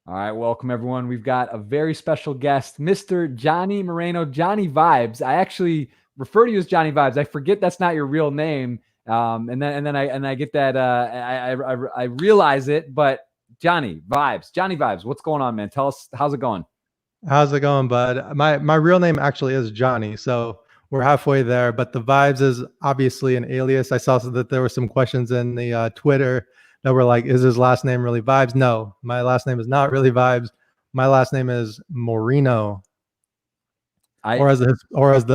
All right, welcome everyone. We've got a very special guest, Mr. Johnny Moreno, Johnny Vibes. I actually refer to you as Johnny Vibes. I forget that's not your real name, and then I get that I realize it. But Johnny Vibes. What's going on, man? Tell us, how's it going? How's it going, bud? My real name actually is Johnny, so we're halfway there. But the Vibes is obviously an alias. I saw that there were some questions in the Twitter that were like, "Is his last name really Vibes?" No, my last name is not really Vibes. My last name is Moreno, I or as the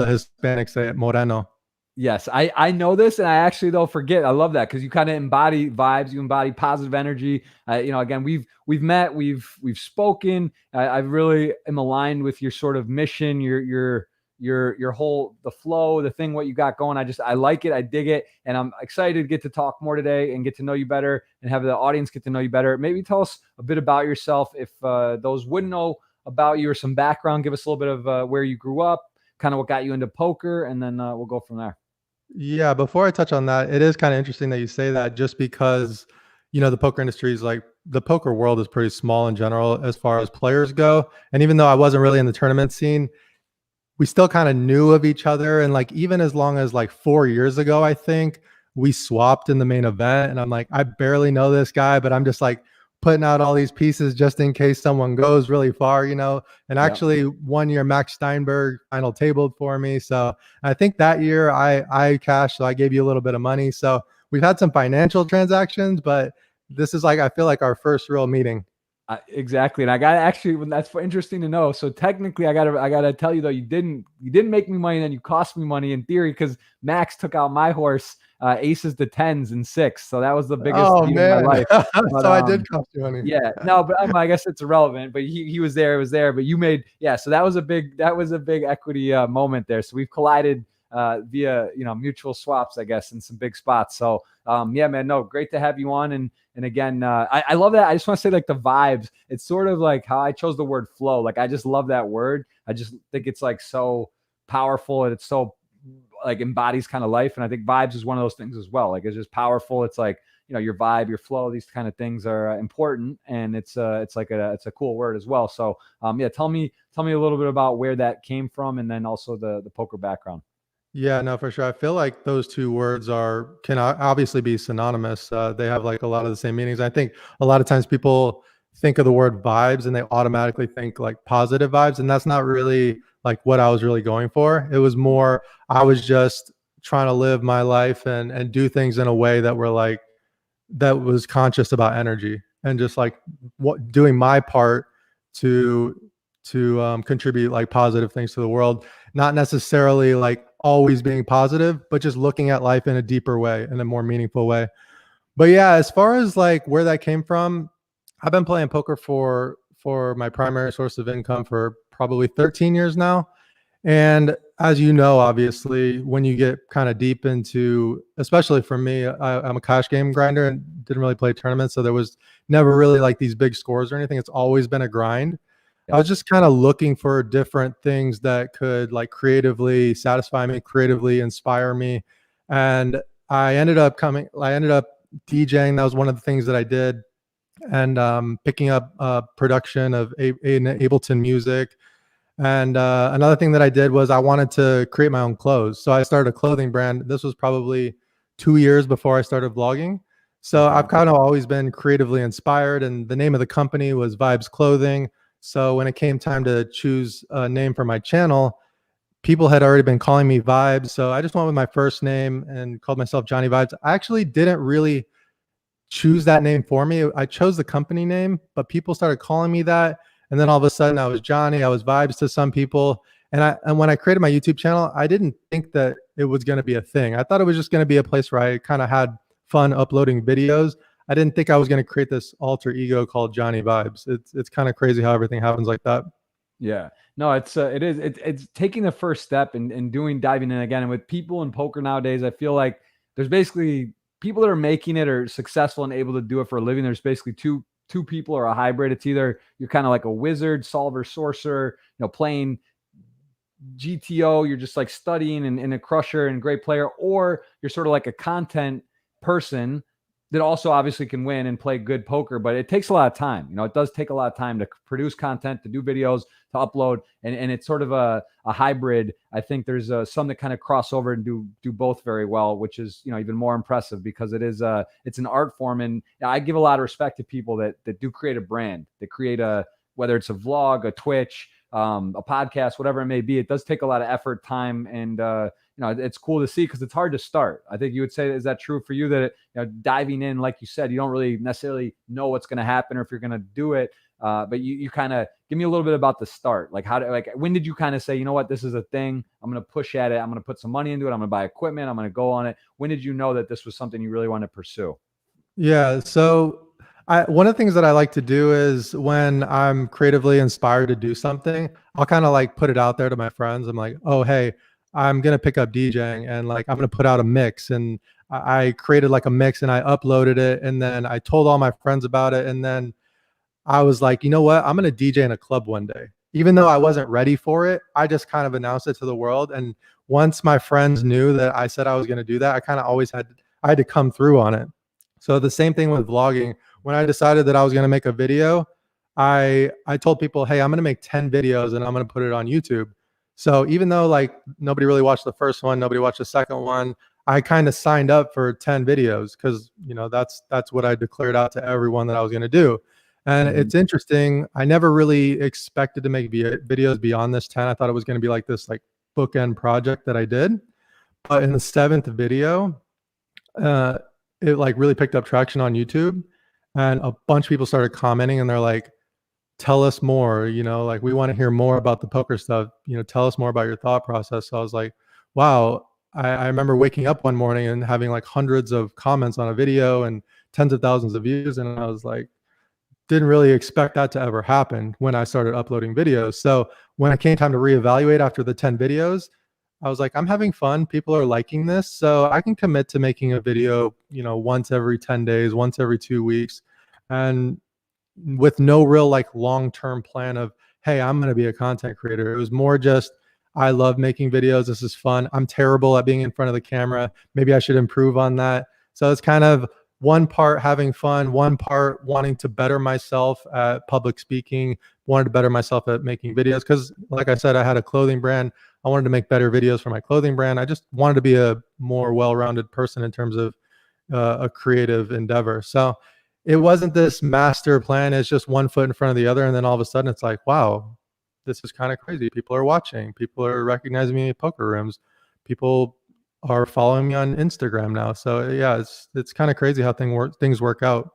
Hispanics say it, Moreno. Yes, I know this, and I actually don't forget. I love that because you kind of embody vibes, you embody positive energy. Again, we've met, we've spoken. I really am aligned with your sort of mission, your whole the flow, the thing, what you got going. I like it, I dig it, and I'm excited to get to talk more today and get to know you better, and have the audience get to know you better. Maybe tell us a bit about yourself, if those wouldn't know about you, or some background. Give us a little bit of where you grew up, kind of what got you into poker, and then we'll go from there. Yeah, before I touch on that, it is kind of interesting that you say that just because, the poker industry is like the poker world is pretty small in general as far as players go. And even though I wasn't really in the tournament scene, we still kind of knew of each other. And like, even as long as like 4 years ago, I think we swapped in the main event. And I'm like, I barely know this guy, but I'm just like putting out all these pieces just in case someone goes really far. And Yeah. actually, 1 year, Max Steinberg final tabled for me. So I think that year I cashed. So I gave you a little bit of money. So we've had some financial transactions, but this is like, I feel like our first real meeting. Exactly, and I got actually. That's interesting to know. So technically, I gotta tell you though, you didn't make me money, then you cost me money in theory because Max took out my horse, aces to tens and six. So that was the biggest Oh beat of my man. life. But So I did cost you money. yeah, no, but I guess it's irrelevant. But he was there, it was there. But you made, yeah. So that was a big equity moment there. So we've collided via mutual swaps, I guess, in some big spots. So yeah, man, no, great to have you on. And again, I love that. I just want to say, like, the vibes. It's sort of like how I chose the word flow. Like, I just love that word. I just think it's like so powerful, and it's so like embodies kind of life. And I think vibes is one of those things as well. Like, it's just powerful. It's like, your vibe, your flow, these kind of things are important, and it's a cool word as well. So yeah, tell me a little bit about where that came from, and then also the poker background. Yeah, no, for sure. I feel like those two words can obviously be synonymous. They have like a lot of the same meanings. I think a lot of times people think of the word vibes and they automatically think like positive vibes, and that's not really like what I was really going for. It was more I was just trying to live my life and do things in a way that were like that was conscious about energy and just like doing my part to contribute like positive things to the world, not necessarily like always being positive, but just looking at life in a deeper way, in a more meaningful way. But yeah, as far as like where that came from, I've been playing poker for my primary source of income for probably 13 years now. And as you know, obviously, when you get kind of deep into, especially for me, I'm a cash game grinder and didn't really play tournaments. So there was never really like these big scores or anything. It's always been a grind. I Yep. was just kind of looking for different things that could like creatively satisfy me, creatively inspire me. And I ended up DJing. That was one of the things that I did. And picking up production of in Ableton music. And another thing that I did was I wanted to create my own clothes. So I started a clothing brand. This was probably 2 years before I started vlogging. So Okay. I've kind of always been creatively inspired. And the name of the company was Vibes Clothing. So when it came time to choose a name for my channel, people had already been calling me Vibes. So I just went with my first name and called myself Johnny Vibes. I actually didn't really choose that name for me. I chose the company name, but people started calling me that. And then all of a sudden I was Johnny, I was Vibes to some people. And when I created my YouTube channel, I didn't think that it was going to be a thing. I thought it was just going to be a place where I kind of had fun uploading videos. I didn't think I was going to create this alter ego called Johnny Vibes. It's kind of crazy how everything happens like that. Yeah. No, it's taking the first step and doing diving in again. And with people in poker nowadays, I feel like there's basically people that are making it or successful and able to do it for a living. There's basically two people or a hybrid. It's either you're kind of like a wizard, solver, sorcerer, playing GTO, you're just like studying and a crusher and great player, or you're sort of like a content person, that also obviously can win and play good poker, but it takes a lot of time. You know, it does take a lot of time to produce content, to do videos, to upload, and it's sort of a hybrid. I think there's some that kind of cross over and do both very well, which is, you know, even more impressive because it's an art form. And I give a lot of respect to people that do create a brand, that create whether it's a vlog, a Twitch, a podcast, whatever it may be. It does take a lot of effort, time, and you know, it's cool to see because it's hard to start. I think you would say, is that true for you, that, you know, diving in, like you said, you don't really necessarily know what's going to happen or if you're going to do it. But you kind of give me a little bit about the start. Like when did you kind of say, you know what, this is a thing, I'm going to push at it, I'm going to put some money into it, I'm going to buy equipment, I'm going to go on it. When did you know that this was something you really want to pursue? Yeah. So one of the things that I like to do is when I'm creatively inspired to do something, I'll kind of like put it out there to my friends. I'm like, oh, hey, I'm going to pick up DJing and like, I'm going to put out a mix. And I created like a mix and I uploaded it. And then I told all my friends about it. And then I was like, you know what? I'm going to DJ in a club one day. Even though I wasn't ready for it, I just kind of announced it to the world. And once my friends knew that I said I was going to do that, I kind of always I had to come through on it. So the same thing with vlogging. When I decided that I was going to make a video, I told people, hey, I'm going to make 10 videos and I'm going to put it on YouTube. So even though like nobody really watched the first one, nobody watched the second one, I kind of signed up for 10 videos because, you know, that's what I declared out to everyone that I was going to do. And it's interesting. I never really expected to make videos beyond this 10. I thought it was going to be like this like bookend project that I did. But in the 7th video, it like really picked up traction on YouTube, and a bunch of people started commenting and they're like, tell us more, you know, like we want to hear more about the poker stuff, you know, tell us more about your thought process. So I was like, wow. I remember waking up one morning and having like hundreds of comments on a video and tens of thousands of views. And I was like, didn't really expect that to ever happen when I started uploading videos. So when it came time to reevaluate after the 10 videos, I was like, I'm having fun. People are liking this. So I can commit to making a video, you know, once every 10 days, once every 2 weeks. And with no real like long-term plan of, hey, I'm going to be a content creator. It was more just, I love making videos. This is fun. I'm terrible at being in front of the camera. Maybe I should improve on that. So it's kind of one part having fun, one part wanting to better myself at public speaking, wanted to better myself at making videos. Because like I said, I had a clothing brand. I wanted to make better videos for my clothing brand. I just wanted to be a more well-rounded person in terms of a creative endeavor. So it wasn't this master plan. It's just one foot in front of the other. And then all of a sudden it's like, wow, this is kind of crazy. People are watching. People are recognizing me in poker rooms. People are following me on Instagram now. So yeah, it's kind of crazy how things work out.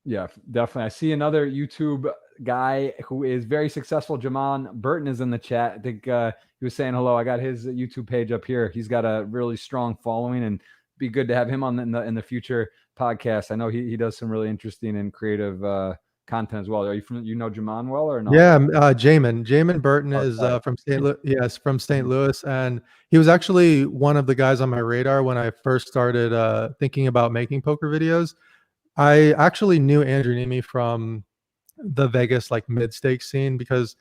Yeah, definitely. I see another YouTube guy who is very successful. Jaman Burton is in the chat. I think he was saying hello. I got his YouTube page up here. He's got a really strong following, and be good to have him on in the future podcast. I know he does some really interesting and creative content as well. Are you know Jaman well or not? Yeah, Jamin Burton is from St. Louis. Yes, from St. Louis, and he was actually one of the guys on my radar when I first started thinking about making poker videos. I actually knew Andrew Nemi from the Vegas like mid-stakes scene because,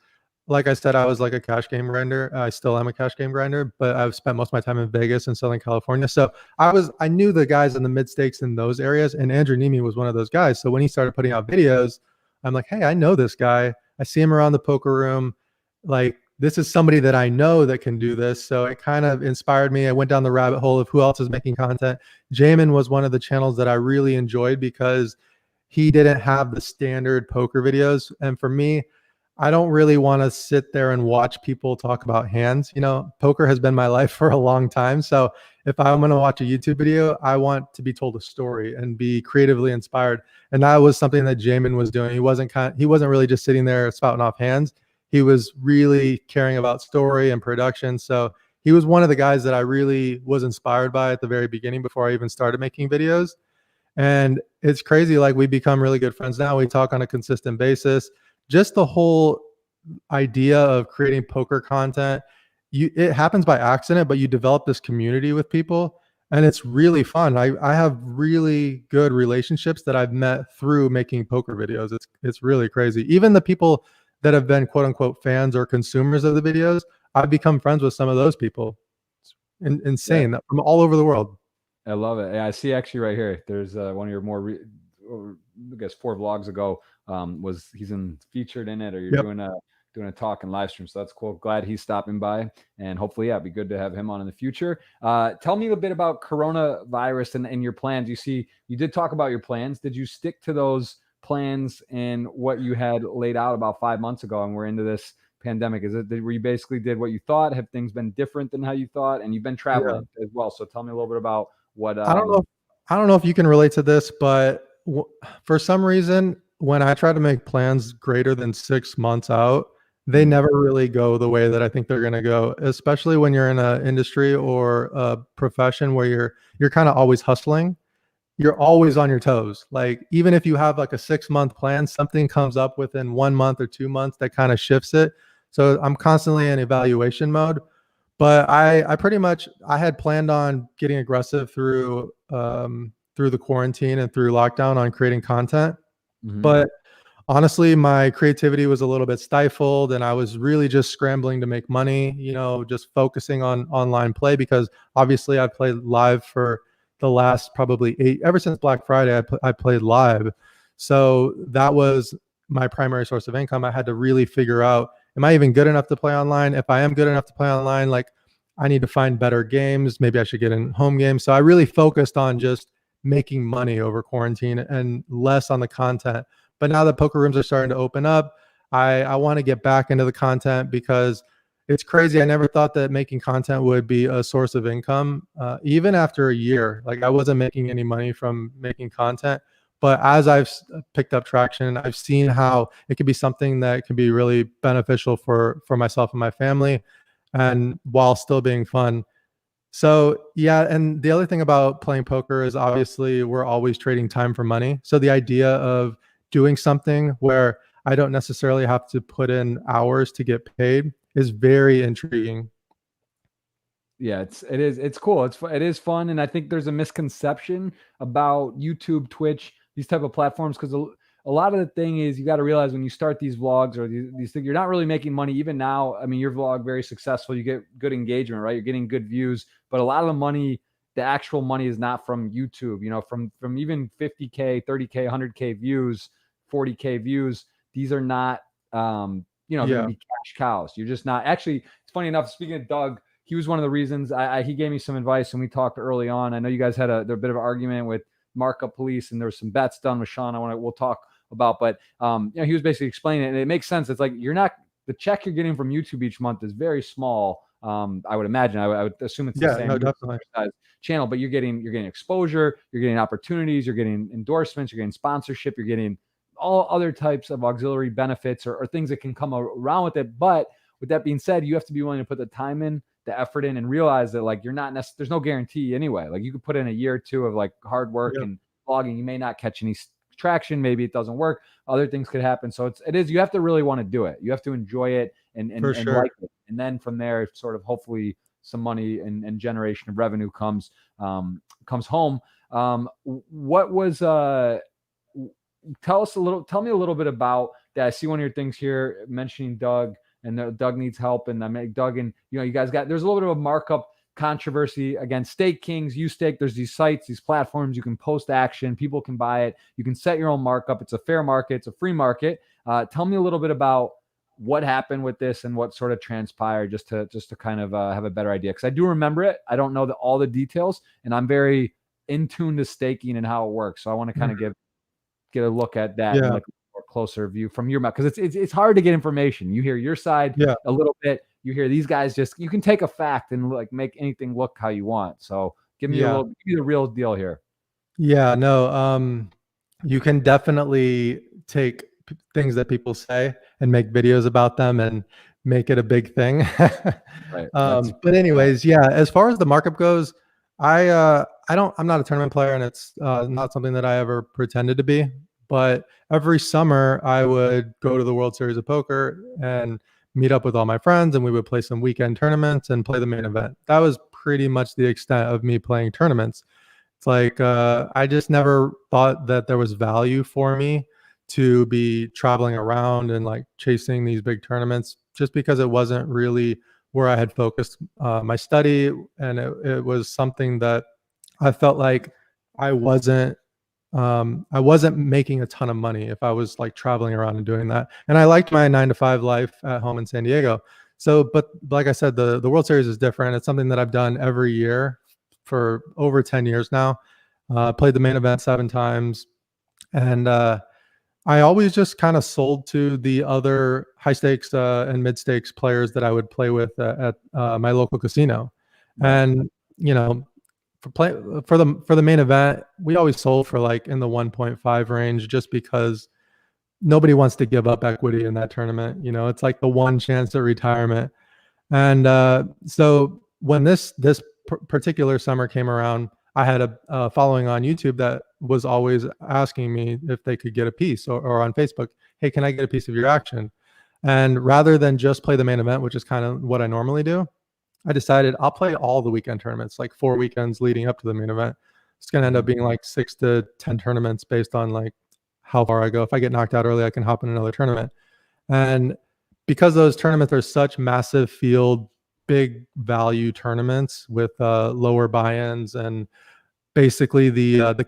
like I said, I was like a cash game grinder. I still am a cash game grinder, but I've spent most of my time in Vegas and Southern California. So I knew the guys in the mid-stakes in those areas, and Andrew Nemi was one of those guys. So when he started putting out videos, I'm like, hey, I know this guy. I see him around the poker room. Like, this is somebody that I know that can do this. So it kind of inspired me. I went down the rabbit hole of who else is making content. Jamin was one of the channels that I really enjoyed because he didn't have the standard poker videos. And for me, I don't really want to sit there and watch people talk about hands. You know, poker has been my life for a long time. So if I'm going to watch a YouTube video, I want to be told a story and be creatively inspired. And that was something that Jamin was doing. He wasn't really just sitting there spouting off hands. He was really caring about story and production. So he was one of the guys that I really was inspired by at the very beginning before I even started making videos. And it's crazy. Like, we become really good friends now. We talk on a consistent basis. Just the whole idea of creating poker content, it happens by accident, but you develop this community with people, and it's really fun. I have really good relationships that I've met through making poker videos. It's really crazy. Even the people that have been quote unquote fans or consumers of the videos, I've become friends with some of those people. It's insane. Yeah. From all over the world. I love it. Yeah, I see actually right here. There's one of your I guess 4 vlogs ago. Was he's featured in it, or you're Yep. doing a talk and live stream. So that's cool. Glad he's stopping by, and hopefully, yeah, it'd be good to have him on in the future. Tell me a bit about coronavirus and your plans. You did talk about your plans. Did you stick to those plans and what you had laid out about 5 months ago? And we're into this pandemic. Is it where you basically did what you thought? Have things been different than how you thought? And you've been Yeah. traveling as well. So tell me a little bit about what I don't know. I don't know if you can relate to this, but for some reason, when I try to make plans greater than 6 months out, they never really go the way that I think they're going to go. Especially when you're in an industry or a profession where you're kind of always hustling. You're always on your toes. Like even if you have like a 6 month plan, something comes up within 1 month or 2 months that kind of shifts it. So I'm constantly in evaluation mode. But I pretty much I had planned on getting aggressive through the quarantine and through lockdown on creating content. Mhm. But honestly, my creativity was a little bit stifled, and I was really just scrambling to make money, just focusing on online play because obviously I played live for the last probably ever since Black Friday, I played live. So that was my primary source of income. I had to really figure out, am I even good enough to play online? If I am good enough to play online, like I need to find better games. Maybe I should get in home games. So I really focused on just making money over quarantine and less on the content. But now that poker rooms are starting to open up, I want to get back into the content because it's crazy. I never thought that making content would be a source of income. Even after a year, like I wasn't making any money from making content. But as I've picked up traction, I've seen how it could be something that can be really beneficial for myself and my family, and while still being fun. So yeah, and the other thing about playing poker is obviously we're always trading time for money. So the idea of doing something where I don't necessarily have to put in hours to get paid is very intriguing. Yeah, it's cool. It is fun, and I think there's a misconception about YouTube, Twitch, these type of platforms because a lot of the thing is you got to realize when you start these vlogs or these things, you're not really making money. Even now, I mean, your vlog very successful. You get good engagement, right? You're getting good views, but a lot of the money, the actual money, is not from YouTube. From even 50K, 30K, 100K views, 40K views. These are not going to Yeah. be cash cows. You're just not. Actually, it's funny enough. Speaking of Doug, he was one of the reasons he gave me some advice and we talked early on. I know you guys had a bit of an argument with markup police and there was some bets done with Sean. We'll talk about, but he was basically explaining it and it makes sense. It's like the check you're getting from YouTube each month is very small. I would imagine. I would assume it's the Yeah, same no, definitely. size channel, but you're getting exposure, you're getting opportunities, you're getting endorsements, you're getting sponsorship, you're getting all other types of auxiliary benefits or things that can come around with it. But with that being said, you have to be willing to put the time in, the effort in, and realize that like there's no guarantee anyway. Like you could put in a year or two of like hard work Yeah. and blogging, you may not catch any traction, maybe it doesn't work, other things could happen. So you have to really want to do it, you have to enjoy it and For and sure. like it, and then from there sort of hopefully some money and generation of revenue comes home. What was tell me a little bit about that. I see one of your things here mentioning Doug and Doug needs help. And I make Doug and you guys there's a little bit of a markup controversy against Stake Kings. You Stake, there's these sites, these platforms, you can post action, people can buy it, you can set your own markup. It's a fair market, it's a free market. Tell me a little bit about what happened with this and what sort of transpired, just to kind of have a better idea, because I do remember it. I don't know all the details, and I'm very in tune to staking and how it works. So I want to kind of get a look at that and Yeah. like a more closer view from your mouth, because it's hard to get information. You hear your side Yeah. a little bit, you hear these guys you can take a fact and like make anything look how you want. So give me Yeah. the real deal here. Yeah, no, you can definitely take things that people say and make videos about them and make it a big thing. Right. That's But anyways, yeah, as far as the markup goes, I'm not a tournament player, and it's not something that I ever pretended to be. But every summer, I would go to the World Series of Poker and meet up with all my friends, and we would play some weekend tournaments and play the main event. That was pretty much the extent of me playing tournaments. It's like I just never thought that there was value for me to be traveling around and like chasing these big tournaments, just because it wasn't really where I had focused my study, and it was something that I felt like I wasn't making a ton of money if I was like traveling around and doing that. And I liked my 9 to 5 life at home in San Diego. So, but like I said, the World Series is different. It's something that I've done every year for over 10 years now. Played the main event 7 times. And I always just kind of sold to the other high stakes and mid stakes players that I would play with at my local casino. And, you know, for the main event, we always sold for like in the 1.5 range, just because nobody wants to give up equity in that tournament. You know, it's like the one chance at retirement. And so when this particular summer came around, I had a following on YouTube that was always asking me if they could get a piece, or on Facebook, hey, can I get a piece of your action? And rather than just play the main event, which is kind of what I normally do, I decided I'll play all the weekend tournaments, like 4 weekends leading up to the main event. It's going to end up being like 6 to 10 tournaments based on like how far I go. If I get knocked out early, I can hop in another tournament. And because those tournaments are such massive field, big value tournaments with lower buy-ins, and basically the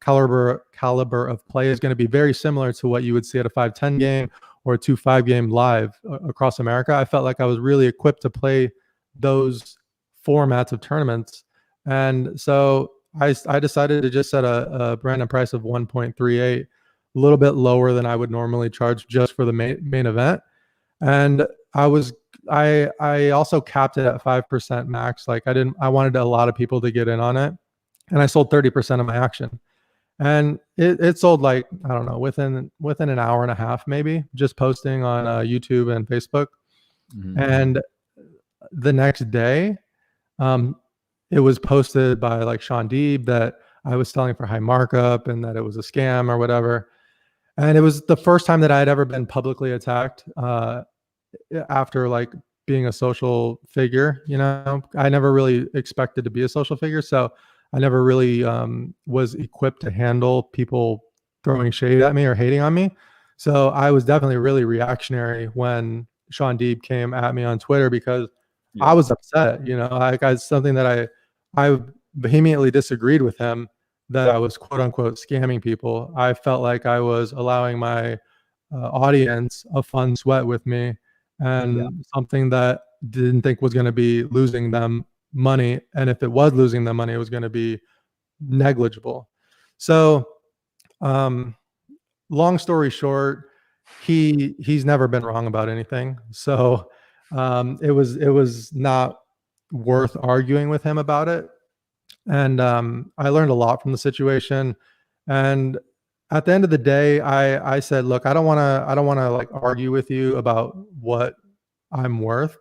caliber of play is going to be very similar to what you would see at a 5-10 game or a 2-5 game live across America. I felt like I was really equipped to play those formats of tournaments. And so I decided to just set a random price of 1.38, a little bit lower than I would normally charge just for the main event. And I also capped it at 5% max. Like I wanted a lot of people to get in on it. And I sold 30% of my action. And it sold like, I don't know, within an hour and a half, maybe, just posting on YouTube and Facebook. And the next day, it was posted by like Sean Deeb that I was selling for high markup and that it was a scam or whatever. And it was the first time that I had ever been publicly attacked after like being a social figure. You know, I never really expected to be a social figure. So I never really was equipped to handle people throwing shade at me or hating on me. So I was definitely really reactionary when Sean Deeb came at me on Twitter, because I was upset. You know, like something that I vehemently disagreed with him, that I was quote unquote scamming people. I felt like I was allowing my audience a fun sweat with me, and something that didn't think was going to be losing them money. And if it was losing them money, it was going to be negligible. So long story short, he's never been wrong about anything. So it was not worth arguing with him about it. And I learned a lot from the situation. And at the end of the day, I said, look, I don't want to like argue with you about what I'm worth.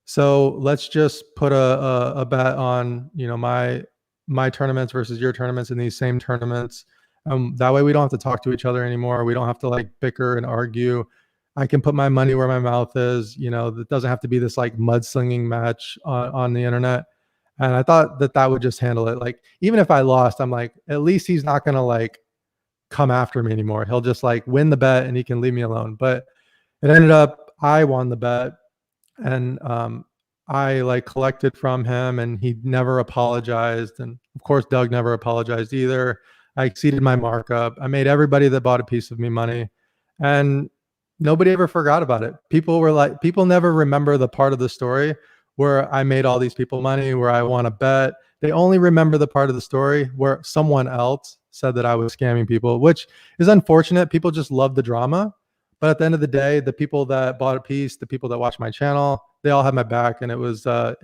So let's just put a bet on, you know, my tournaments versus your tournaments in these same tournaments. That way we don't have to talk to each other anymore. We don't have to like bicker and argue. I can put my money where my mouth is. You know, it doesn't have to be this like mudslinging match on the internet. And I thought that would just handle it. Like, even if I lost, I'm like, at least he's not going to like come after me anymore. He'll just like win the bet and he can leave me alone. But it ended up, I won the bet. And I like collected from him, and he never apologized. And of course, Doug never apologized either. I exceeded my markup. I made everybody that bought a piece of me money, and nobody ever forgot about it. People never remember the part of the story where I made all these people money, where I won a bet. They only remember the part of the story where someone else said that I was scamming people, which is unfortunate. People just love the drama. But at the end of the day, the people that bought a piece, the people that watched my channel, they all had my back. And it was at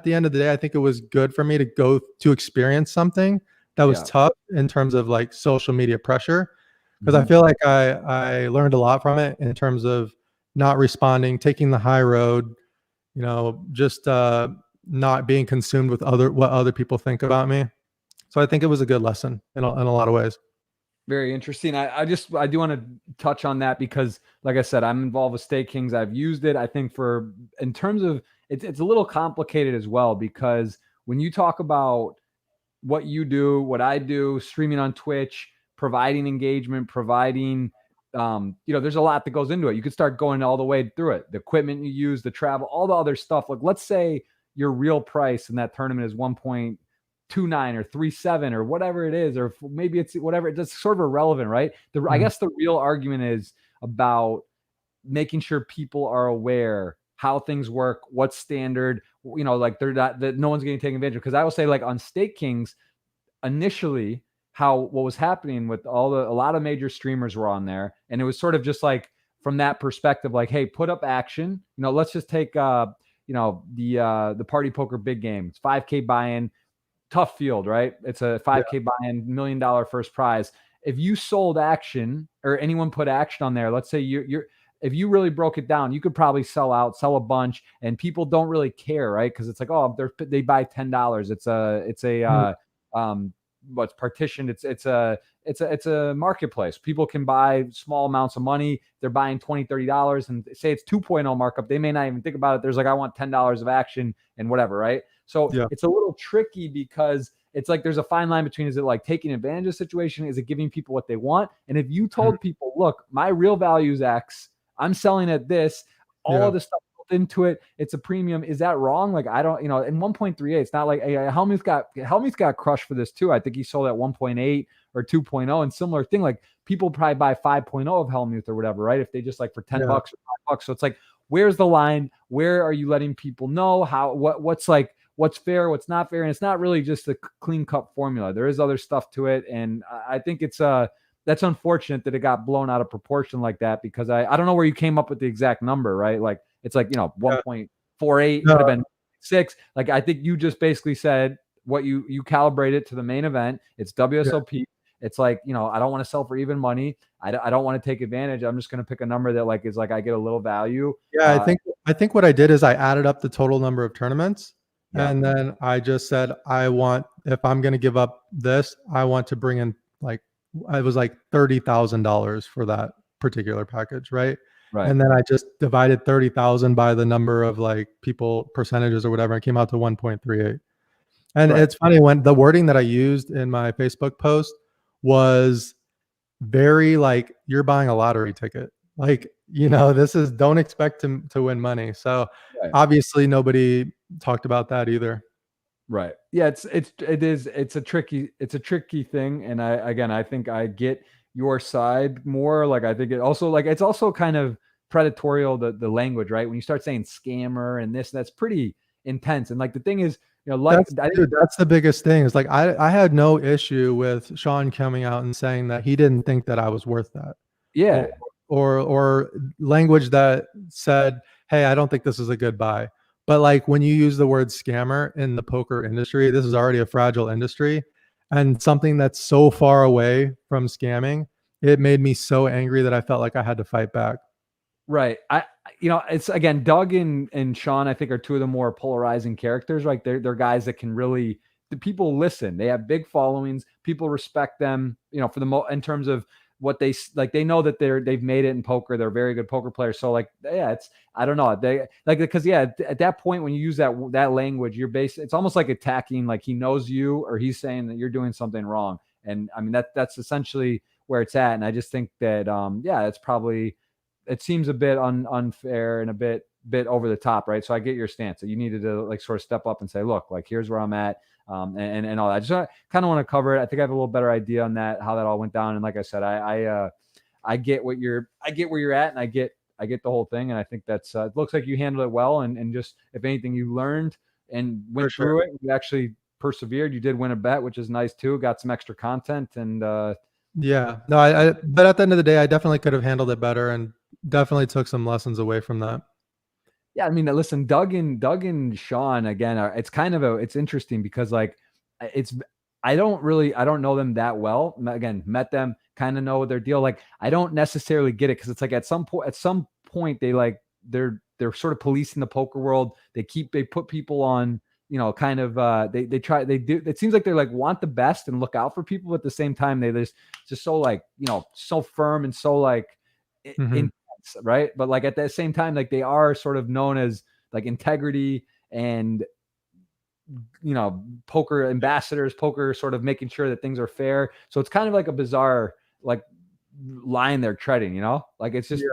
the end of the day, I think it was good for me to go to experience something that was tough in terms of like social media pressure. Because I feel like I learned a lot from it in terms of not responding, taking the high road, you know, just not being consumed with what other people think about me. So I think it was a good lesson in a lot of ways. Very interesting. I do want to touch on that because, like I said, I'm involved with Stake Kings. I've used it. I think in terms of it's a little complicated as well, because when you talk about what you do, what I do, streaming on Twitch, providing engagement, providing, there's a lot that goes into it. You could start going all the way through it. The equipment you use, the travel, all the other stuff. Like, let's say your real price in that tournament is 1.5 2-9 or 3-7 or whatever it is, or maybe it's whatever. It's sort of irrelevant, right? I guess the real argument is about making sure people are aware how things work, what's standard, like they're not, that no one's getting taken advantage of. Because I will say, like on Stake Kings, initially, what was happening with a lot of major streamers were on there, and it was sort of just like from that perspective, like, hey, put up action. Let's just take the Party Poker big game. It's 5K buy-in, tough field, right? It's a 5K buy-in, $1 million first prize. If you sold action, or anyone put action on there, let's say if you really broke it down, you could probably sell a bunch, and people don't really care, right? Because it's like, oh, they buy $10. It's what's partitioned. It's a marketplace. People can buy small amounts of money. They're buying $20, $30, and say it's 2.0 markup. They may not even think about it. There's like, I want $10 of action and whatever, right? So it's a little tricky, because it's like there's a fine line between, is it like taking advantage of the situation? Is it giving people what they want? And if you told people, look, my real value is X, I'm selling at this, all of the stuff built into it, it's a premium. Is that wrong? Like, I don't, in 1.38, it's not like Helmuth got crushed for this too. I think he sold at 1.8 or 2.0, and similar thing. Like, people probably buy 5.0 of Helmuth or whatever, right? If they just like for $10 or $5. So it's like, where's the line? Where are you letting people know what's fair, what's not fair? And it's not really just a clean cut formula. There is other stuff to it. And I think that's unfortunate that it got blown out of proportion like that, because I don't know where you came up with the exact number, right? Like, it's like, 1.48 could have been 6. Like, I think you just basically said what you calibrate it to the main event. It's WSOP. It's like, I don't want to sell for even money. I don't want to take advantage. I'm just going to pick a number that like is like I get a little value. Yeah, I think what I did is I added up the total number of tournaments. And then I just said, if I'm going to give up this, I want to bring in like, it was like $30,000 for that particular package. Right. And then I just divided 30,000 by the number of like people, percentages or whatever. It came out to 1.38. And it's funny, when the wording that I used in my Facebook post was very like, you're buying a lottery ticket. Like, this is, don't expect to win money. So obviously nobody talked about that either. Right. Yeah. It's a tricky thing. And I think I get your side more. Like, I think it's also kind of predatorial, the language, right? When you start saying scammer and this, that's pretty intense. And like, the thing is, that's the biggest thing is like, I had no issue with Sean coming out and saying that he didn't think that I was worth that. Yeah. Or language that said, hey, I don't think this is a good buy. But like, when you use the word scammer in the poker industry, this is already a fragile industry, and something that's so far away from scamming, it made me so angry that I felt like I had to fight back. Right. It's again, Doug and Sean, I think, are two of the more polarizing characters. Right. They're guys that can really, the people listen. They have big followings. People respect them, for in terms of what they like. They know that they've made it in poker. They're very good poker players. So like, I don't know. They like, because at that point, when you use that language, it's almost like attacking, like he knows you, or he's saying that you're doing something wrong. And I mean, that's essentially where it's at. And I just think that, it's probably, it seems a bit unfair and a bit over the top, right? So I get your stance that you needed to like sort of step up and say, look, like, here's where I'm at, and all that. I just kind of want to cover it. I think I have a little better idea on that, how that all went down. And like I said, I get where you're at, and I get the whole thing. And I think that's it looks like you handled it well, and just, if anything, you learned and went through it. You actually persevered. You did win a bet, which is nice too. Got some extra content, and but at the end of the day, I definitely could have handled it better, and definitely took some lessons away from that. Yeah, I mean, listen, Doug and Sean again it's kind of it's interesting, because like, I don't know them that well. Again, met them, kind of know their deal. Like, I don't necessarily get it, because it's like at some point they like they're sort of policing the poker world. They put people on, kind of they do. It seems like they're like want the best and look out for people, but at the same time they just so like, so firm and so like intense, right? But like at the same time, like they are sort of known as like integrity and poker ambassadors, poker sort of making sure that things are fair. So it's kind of like a bizarre like line they're treading, like it's just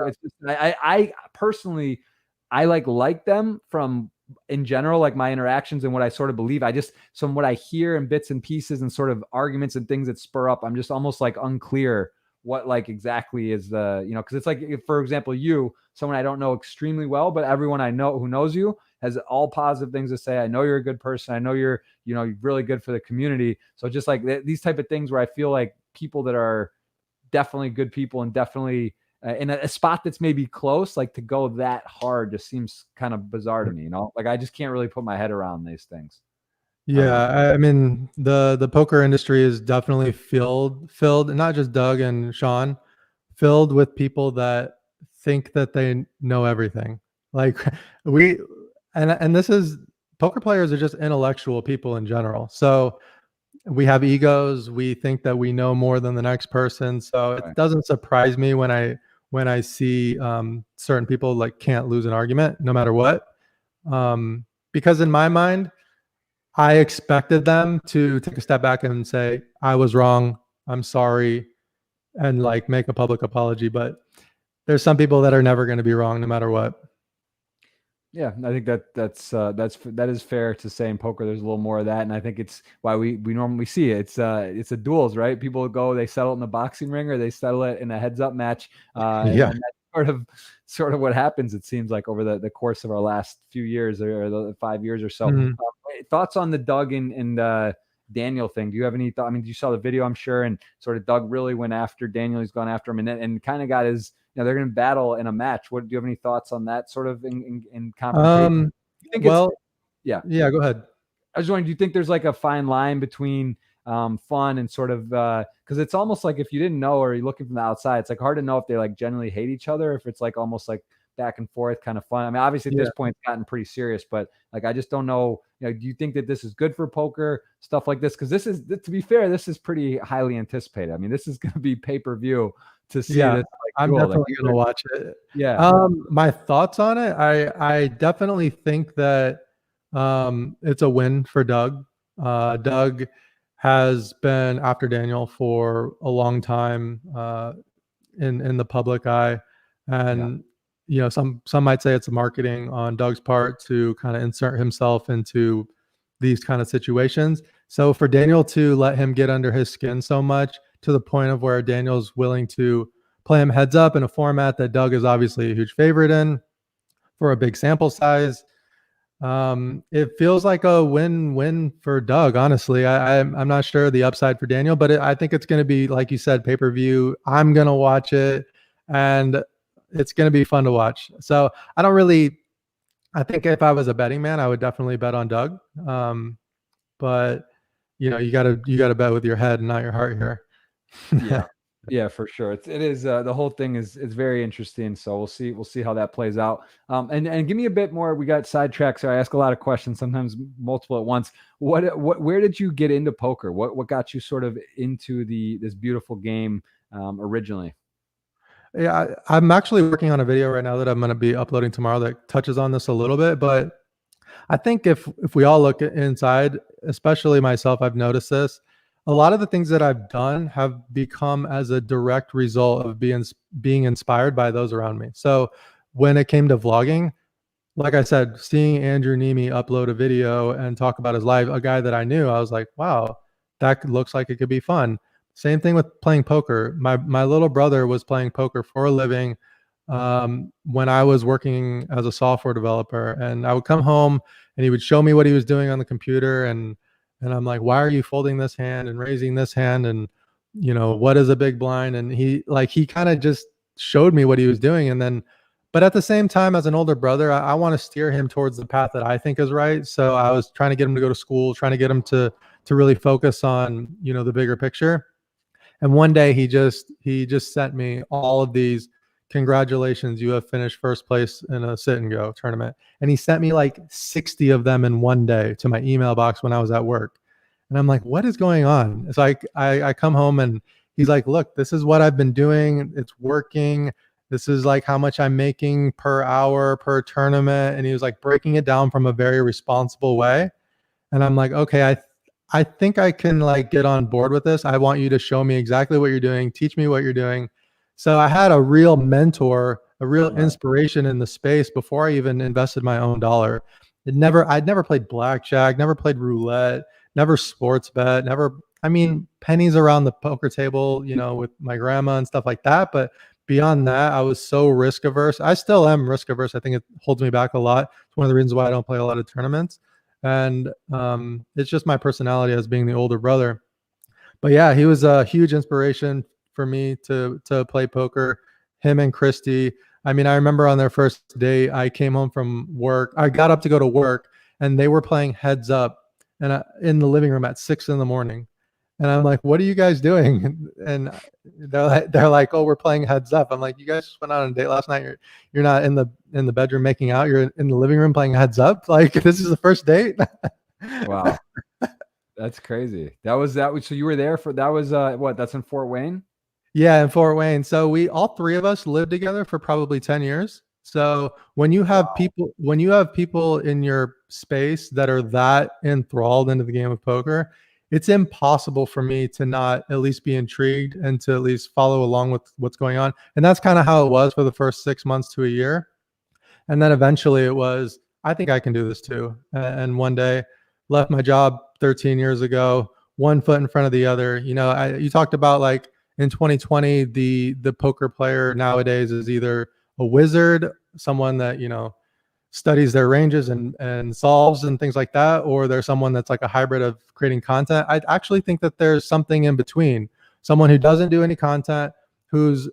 I personally I like them from in general, like my interactions and what I sort of believe, I just, from what I hear in bits and pieces and sort of arguments and things that spur up, I'm just almost like unclear what like exactly is the, you know, because it's like, if, for example, you, someone I don't know extremely well, but everyone I know who knows you has all positive things to say. I know you're a good person. I know you're, you know, you're really good for the community. So just like these type of things where I feel like people that are definitely good people and definitely in a spot that's maybe close, like to go that hard just seems kind of bizarre to me, you know? Like I just can't really put my head around these things. I don't know. Yeah, I mean the poker industry is definitely filled, not just Doug and Sean, filled with people that think that they know everything. Like we and this is poker players are just intellectual people in general. So we have egos, we think that we know more than the next person. So it Right. doesn't surprise me when I see certain people like can't lose an argument no matter what. Because in my mind, I expected them to take a step back and say, I was wrong. I'm sorry. And like make a public apology. But there's some people that are never going to be wrong no matter what. Yeah, I think that is fair to say. In poker, there's a little more of that, and I think it's why we normally see it. It's a duels, right? People go, they settle it in the boxing ring, or they settle it in a heads up match, Yeah. and that's sort of what happens. It seems like over the course of our last few years or the 5 years or so. Mhm. Thoughts on the Doug and Daniel thing? Do you have any thought? I mean, you saw the video, I'm sure, and sort of Doug really went after Daniel. He's gone after him, and kind of got his, you know, they're going to battle in a match. What do you have any thoughts on that sort of in confrontation? Um, You think it's, well, yeah. yeah, go ahead. I was wondering, do you think there's like a fine line between fun and sort of because it's almost like if you didn't know or you're looking from the outside, it's like hard to know if they like genuinely hate each other, if it's like almost like back and forth kind of fun. I mean, obviously at Yeah. this point it's gotten pretty serious, but like I just don't know. You know, do you think that this is good for poker stuff like this? Because this is, to be fair, this is pretty highly anticipated. I mean, this is going to be pay-per-view to see Yeah. this like I'm duel. Like, definitely going to watch it. yeah, My thoughts on it, I definitely think that it's a win for Doug. Doug has been after Daniel for a long time in the public eye, yeah, and you know some might say it's marketing on Doug's part to kind of insert himself into these kind of situations. So for Daniel to let him get under his skin so much to the point of where Daniel's willing to play him heads up in a format that Doug is obviously a huge favorite in for a big sample size. It feels like a win-win for Doug. Honestly, I'm not sure the upside for Daniel, but I think it's going to be, like you said, pay-per-view. I'm going to watch it, and it's going to be fun to watch. So I don't really. I think if I was a betting man, I would definitely bet on Doug. But you know, you gotta bet with your head and not your heart here. yeah. Yeah, for sure. It is the whole thing is very interesting. So we'll see how that plays out. And give me a bit more. We got sidetracked, so I ask a lot of questions, sometimes multiple at once. Where did you get into poker? What got you sort of into this beautiful game originally? Yeah, I'm actually working on a video right now that I'm going to be uploading tomorrow that touches on this a little bit. But I think if we all look inside, especially myself, I've noticed this. A lot of the things that I've done have become as a direct result of being inspired by those around me. So when it came to vlogging, like I said, seeing Andrew Nemi upload a video and talk about his life, a guy that I knew, I was like, wow, that looks like it could be fun. Same thing with playing poker. My little brother was playing poker for a living when I was working as a software developer, and I would come home and he would show me what he was doing on the computer, and I'm like, why are you folding this hand and raising this hand, and you know what is a big blind? And he kind of just showed me what he was doing, and then but at the same time, as an older brother, I want to steer him towards the path that I think is right. So I was trying to get him to go to school, trying to get him to really focus on, you know, the bigger picture. And one day he just sent me all of these, congratulations, you have finished first place in a sit and go tournament. And he sent me like 60 of them in one day to my email box when I was at work. And I'm like, what is going on? It's like I come home and he's like, look, this is what I've been doing. It's working. This is like how much I'm making per hour per tournament. And he was like breaking it down from a very responsible way. And I'm like, okay, I think I can like get on board with this. I want you to show me exactly what you're doing, teach me what you're doing. So I had a real mentor, a real Right. inspiration in the space before I even invested my own dollar. I'd never played blackjack, never played roulette, never sports bet, never, I mean, pennies around the poker table, you know, with my grandma and stuff like that. But beyond that, I was so risk averse. I still am risk averse. I think it holds me back a lot. It's one of the reasons why I don't play a lot of tournaments. And it's just my personality as being the older brother. But yeah, he was a huge inspiration for me to play poker. Him and Christy. I mean, I remember on their first day, I came home from work. I got up to go to work, and they were playing Heads Up, and in the living room at 6 in the morning. And I'm like, "What are you guys doing?" And they're like, "Oh, we're playing Heads Up." I'm like, "You guys just went out on a date last night. You're not in the bedroom making out. You're in the living room playing Heads Up. Like this is the first date." Wow. That's crazy. So you were there for that was what? That's in Fort Wayne? Yeah, in Fort Wayne. So we all three of us lived together for probably 10 years. So when you have people in your space that are that enthralled into the game of poker, it's impossible for me to not at least be intrigued and to at least follow along with what's going on. And that's kind of how it was for the first 6 months to a year. And then eventually it was, I think I can do this too. And one day left my job 13 years ago, one foot in front of the other. You know, you talked about like in 2020, the poker player nowadays is either a wizard, someone that, you know, studies their ranges and solves and things like that, or there's someone that's like a hybrid of creating content. I actually think that there's something in between. Someone who doesn't do any content, who's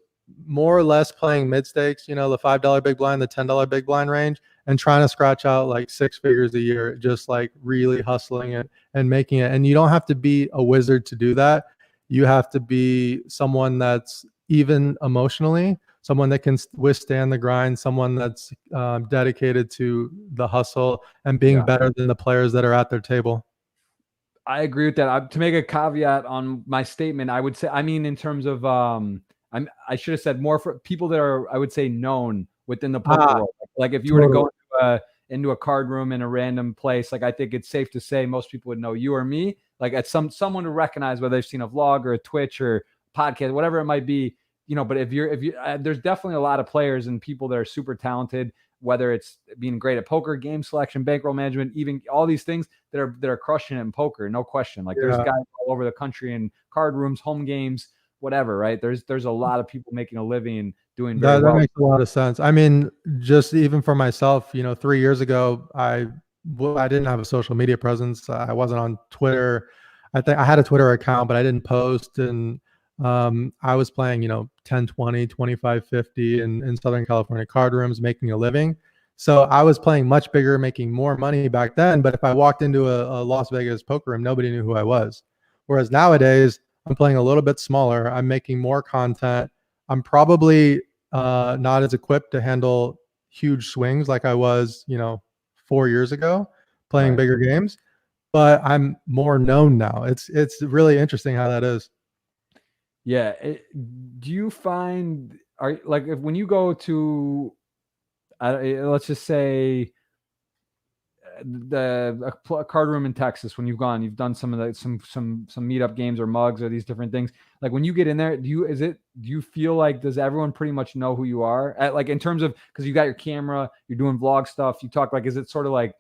more or less playing mid stakes, you know, the $5 big blind, the $10 big blind range, and trying to scratch out like 6 figures a year, just like really hustling it and making it. And you don't have to be a wizard to do that. You have to be someone that's even emotionally, someone that can withstand the grind, someone that's dedicated to the hustle and being better than the players that are at their table. I agree with that. To make a caveat on my statement, I would say, I mean, in terms of, I should have said more for people that are, I would say, known within the poker world. Like if you were to go into a card room in a random place, like I think it's safe to say most people would know you or me. Like at someone to recognize whether they've seen a vlog or a Twitch or podcast, whatever it might be, you know. But if you there's definitely a lot of players and people that are super talented, whether it's being great at poker, game selection, bankroll management, even all these things that are crushing it in poker, no question. Like there's guys all over the country in card rooms, home games, whatever, right? There's a lot of people making a living doing very well. That makes a lot of sense. I mean, just even for myself, you know, 3 years ago, I didn't have a social media presence. I wasn't on Twitter. I think I had a Twitter account, but I didn't post. And I was playing, you know, 10, 20, 25, 50 in Southern California card rooms, making a living. So I was playing much bigger, making more money back then. But if I walked into a Las Vegas poker room, nobody knew who I was. Whereas nowadays, I'm playing a little bit smaller. I'm making more content. I'm probably not as equipped to handle huge swings like I was, you know, 4 years ago playing bigger games, but I'm more known now. It's really interesting how that is. Yeah. Do you find, like when you go to, let's just say a card room in Texas, when you've done some of the some meetup games or mugs or these different things, like when you get in there, do you feel like, does everyone pretty much know who you are like in terms of, because you got your camera, you're doing vlog stuff, you talk, like is it sort of like,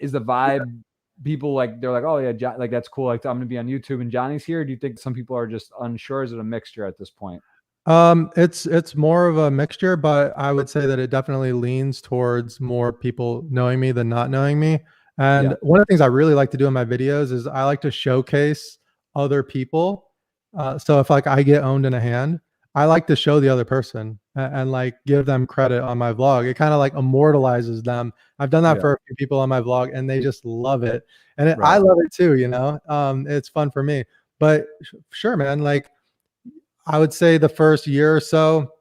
is the vibe people like, they're like, oh yeah, like that's cool, like I'm gonna be on YouTube and Johnny's here? Do you think some people are just unsure? Is it a mixture at this point? It's more of a mixture, but I would say that it definitely leans towards more people knowing me than not knowing me. And one of the things I really like to do in my videos is I like to showcase other people. So if like I get owned in a hand, I like to show the other person and like give them credit on my vlog. It kind of like immortalizes them. I've done that for a few people on my vlog and they just love it. And I love it too, you know. It's fun for me. But sure, man, like I would say the first year or so,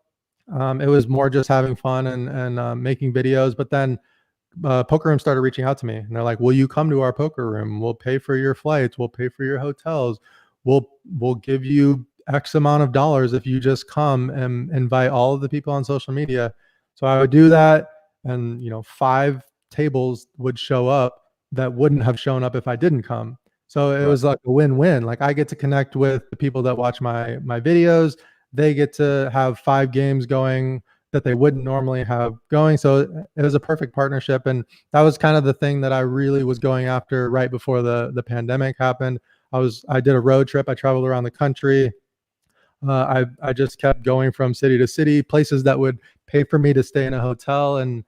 it was more just having fun and making videos. But then poker room started reaching out to me, and they're like, "Will you come to our poker room? We'll pay for your flights. We'll pay for your hotels. We'll give you X amount of dollars if you just come and invite all of the people on social media." So I would do that, and you know, 5 tables would show up that wouldn't have shown up if I didn't come. So it was like a win-win. Like I get to connect with the people that watch my videos. They get to have 5 games going that they wouldn't normally have going. So it was a perfect partnership. And that was kind of the thing that I really was going after right before the pandemic happened. I did a road trip. I traveled around the country. I just kept going from city to city, places that would pay for me to stay in a hotel and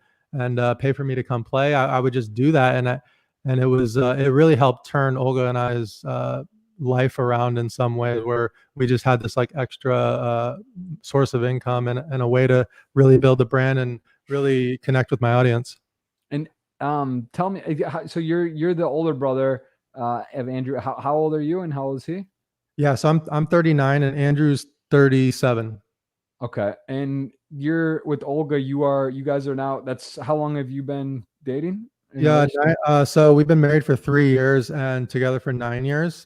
pay for me to come play. I would just do that, and it really helped turn Olga and I's life around in some ways, where we just had this like extra source of income and a way to really build the brand and really connect with my audience. And tell me, so you're the older brother of Andrew. How old are you, and how old is he? Yeah, so I'm 39 and Andrew's 37. Okay. And you're with Olga, you guys are now, that's how long have you been dating? Yeah, so we've been married for 3 years and together for 9 years.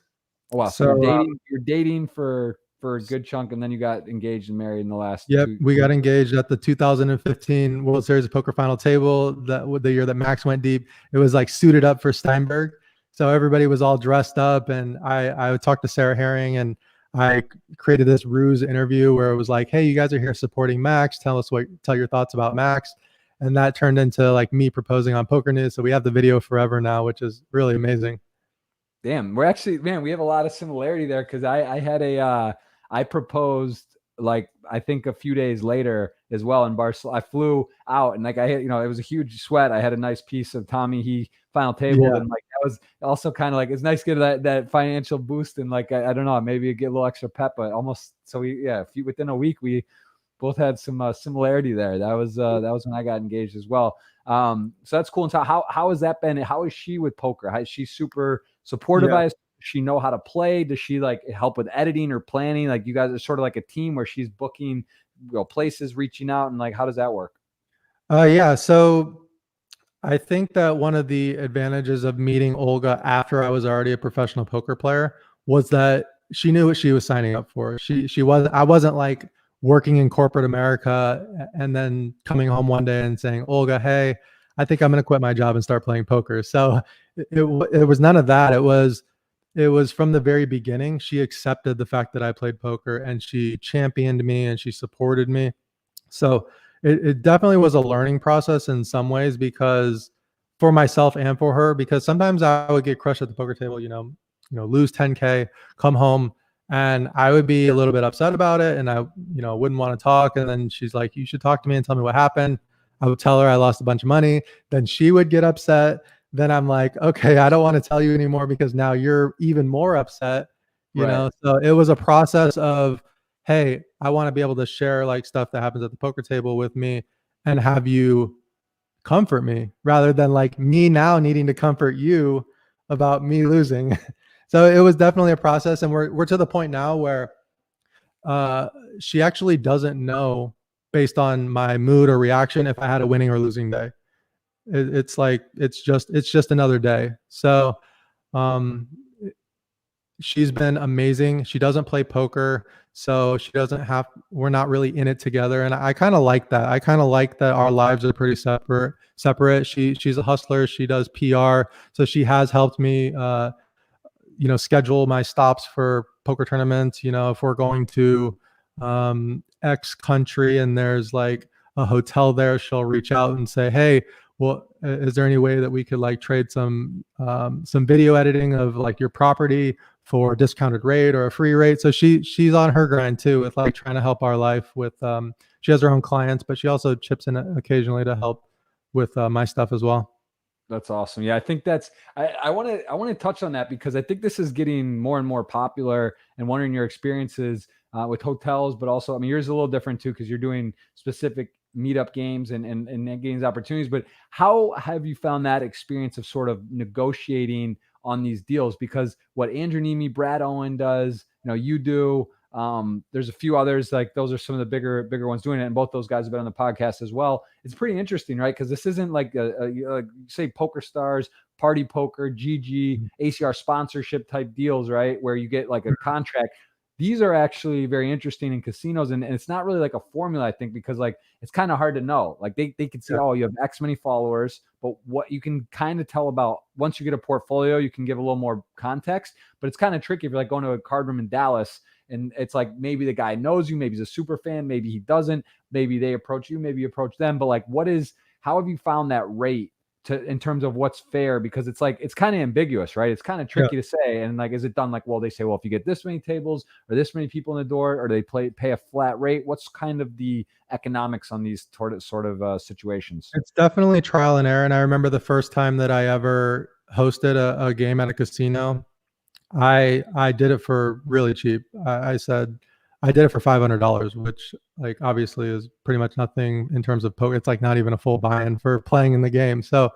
Oh, wow. So So you're dating for a good chunk, and then you got engaged and married in the last yep, two. we got engaged at the 2015 World Series of Poker Final Table, the year that Max went deep. It was like suited up for Steinberg. So everybody was all dressed up, and I would talk to Sarah Herring, and I created this ruse interview where it was like, hey, you guys are here supporting Max. Tell your thoughts about Max. And that turned into like me proposing on Poker News. So we have the video forever now, which is really amazing. Damn, we're actually, man, we have a lot of similarity there, because I had I proposed like I think a few days later as well in Barcelona. I flew out, and like I had, it was a huge sweat. I had a nice piece of Tommy He final tabled, Yeah. and like that was also kind of like, it's nice to get that financial boost, and like I don't know, maybe get a little extra pep, but almost, so within a week we both had some similarity there. That was when I got engaged as well. So that's cool. And so how has that been? How is she with poker? Is she super supportive? Yeah. Does she know how to play? Does she like help with editing or planning? Like you guys are sort of like a team where she's booking, places, reaching out, and like how does that work? Yeah. So I think that one of the advantages of meeting Olga after I was already a professional poker player was that she knew what she was signing up for. I wasn't like working in corporate America and then coming home one day and saying, Olga, hey, I think I'm going to quit my job and start playing poker. So it was none of that. It was from the very beginning. She accepted the fact that I played poker, and she championed me and she supported me. So it definitely was a learning process in some ways, because for myself and for her, because sometimes I would get crushed at the poker table, lose 10K, come home, and I would be a little bit upset about it, and I, wouldn't want to talk. And then she's like, you should talk to me and tell me what happened. I would tell her I lost a bunch of money. Then she would get upset. Then I'm like, okay, I don't want to tell you anymore because now you're even more upset, Right. So it was a process of, hey, I want to be able to share like stuff that happens at the poker table with me and have you comfort me, rather than like me now needing to comfort you about me losing. So it was definitely a process, and we're to the point now where she actually doesn't know, based on my mood or reaction, if I had a winning or losing day. It's like it's just another day. So um she's been amazing. She doesn't play poker, so we're not really in it together. And I kind of like that. I kind of like that our lives are pretty separate. She's a hustler. She does PR. So she has helped me, schedule my stops for poker tournaments. If we're going to X country and there's like a hotel there, she'll reach out and say, hey, well, is there any way that we could like trade some video editing of like your property for a discounted rate or a free rate? So she's on her grind too, with like trying to help our life with she has her own clients, but she also chips in occasionally to help with my stuff as well. That's awesome. Yeah, I think I want to touch on that, because I think this is getting more and more popular, and wondering your experiences with hotels, but also, I mean, yours is a little different too, because you're doing specific meetup games and games opportunities. But how have you found that experience of sort of negotiating on these deals? Because what Andrew Nemi, Brad Owen does, you do. There's a few others, like those are some of the bigger ones doing it, and both those guys have been on the podcast as well. It's pretty interesting, right? Because this isn't like say Poker Stars, Party Poker, GG, ACR sponsorship type deals, right? Where you get like a contract. These are actually very interesting in casinos, and it's not really like a formula, I think, because like it's kind of hard to know. Like they can see, oh, you have X many followers, but what you can kind of tell about, once you get a portfolio, you can give a little more context. But it's kind of tricky if you're like going to a card room in Dallas and it's like maybe the guy knows you, maybe he's a super fan, maybe he doesn't, maybe they approach you, maybe you approach them, but like how have you found that rate in terms of what's fair? Because it's like it's kind of ambiguous, right? It's kind of tricky to say. And like, is it done like, well, they say, well, if you get this many tables or this many people in the door, or they pay a flat rate? What's kind of the economics on these sort of situations? It's definitely trial and error. And I remember the first time that I ever hosted a game at a casino, I did it for really cheap. I said I did it for $500, which like obviously is pretty much nothing in terms of poker. It's like not even a full buy-in for playing in the game. So,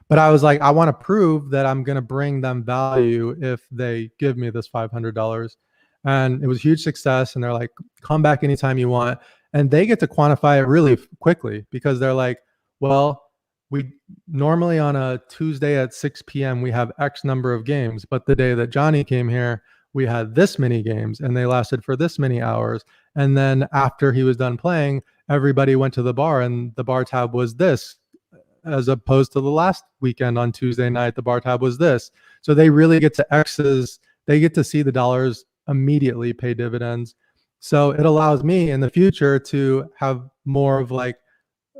but I was like, I want to prove that I'm going to bring them value if they give me this $500. And it was a huge success. And they're like, come back anytime you want. And they get to quantify it really quickly because they're like, well, we normally on a Tuesday at 6 p.m. we have X number of games, but the day that Johnnie came here, we had this many games and they lasted for this many hours. And then after he was done playing, everybody went to the bar and the bar tab was this, as opposed to the last weekend on Tuesday night, the bar tab was this. So they really get to X's, they get to see the dollars immediately pay dividends. So it allows me in the future to have more of like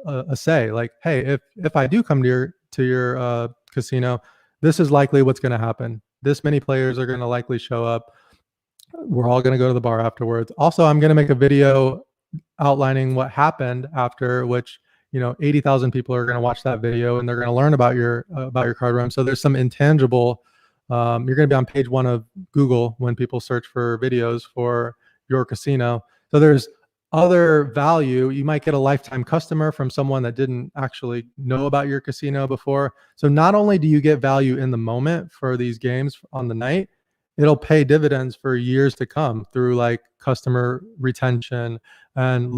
a say, like, hey, if I do come to your casino, this is likely what's going to happen. This many players are going to likely show up. We're all going to go to the bar afterwards. Also, I'm going to make a video outlining what happened after, which 80,000 people are going to watch that video and they're going to learn about your card room. So there's some intangible. You're going to be on page 1 of Google when people search for videos for your casino. So there's other value. You might get a lifetime customer from someone that didn't actually know about your casino before. So not only do you get value in the moment for these games on the night, it'll pay dividends for years to come through like customer retention and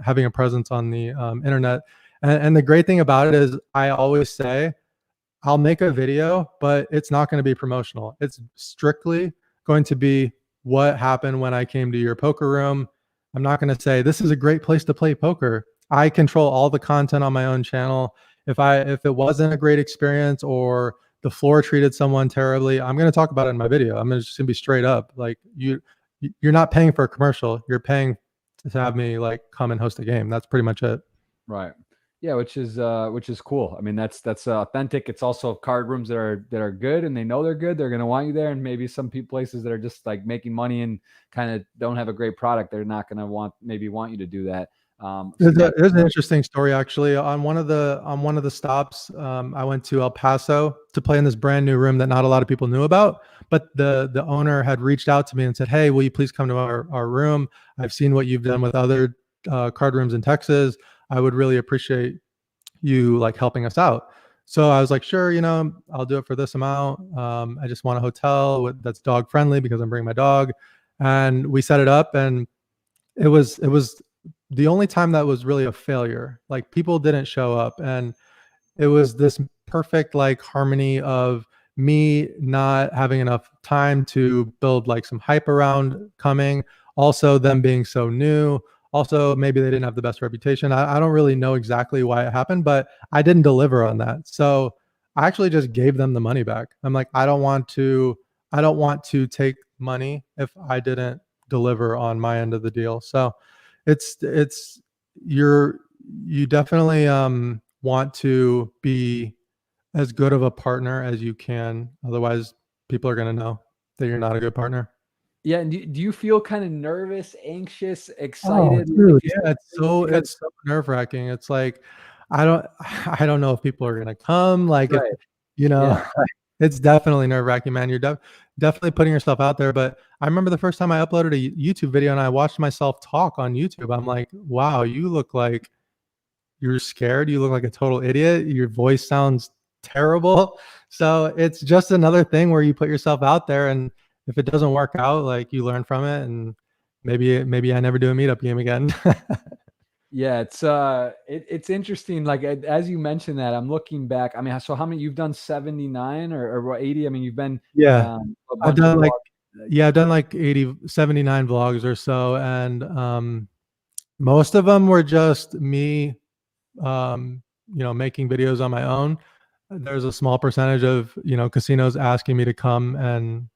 having a presence on the internet. And the great thing about it is I always say, I'll make a video, but it's not going to be promotional. It's strictly going to be what happened when I came to your poker room. I'm not going to say this is a great place to play poker. I control all the content on my own channel. If it wasn't a great experience or the floor treated someone terribly, I'm going to talk about it in my video. I'm just going to be straight up. Like you're not paying for a commercial. You're paying to have me like come and host a game. That's pretty much it. Right. Yeah, which is cool. I mean, that's authentic. It's also card rooms that are good and they know they're good. They're going to want you there. And maybe some places that are just like making money and kind of don't have a great product, they're not going to want you to do that. There's an interesting story actually. On one of the stops, I went to El Paso to play in this brand new room that not a lot of people knew about. But the owner had reached out to me and said, "Hey, will you please come to our room? I've seen what you've done with other card rooms in Texas. I would really appreciate you like helping us out." So I was like, sure, I'll do it for this amount. I just want a hotel that's dog friendly because I'm bringing my dog. And we set it up, and it was the only time that was really a failure. Like people didn't show up, and it was this perfect like harmony of me not having enough time to build like some hype around coming, also them being so new. Also, maybe they didn't have the best reputation. I don't really know exactly why it happened, but I didn't deliver on that. So I actually just gave them the money back. I'm like, I don't want to take money if I didn't deliver on my end of the deal. So you definitely want to be as good of a partner as you can. Otherwise, people are going to know that you're not a good partner. Yeah, and do you feel kind of nervous, anxious, excited? Oh, dude, yeah, it's so nerve-wracking. It's like I don't know if people are gonna come. Like, right. It's definitely nerve-wracking, man. You're definitely putting yourself out there. But I remember the first time I uploaded a YouTube video and I watched myself talk on YouTube. I'm like, wow, you look like you're scared. You look like a total idiot. Your voice sounds terrible. So it's just another thing where you put yourself out there, and if it doesn't work out, like you learn from it, and maybe I never do a meetup game again. Yeah, it's interesting. Like as you mentioned that, I'm looking back. I mean, so how many you've done 79 or 80? I mean, you've been I've done like 80, 79 vlogs or so, and most of them were just me, making videos on my own. There's a small percentage of casinos asking me to come and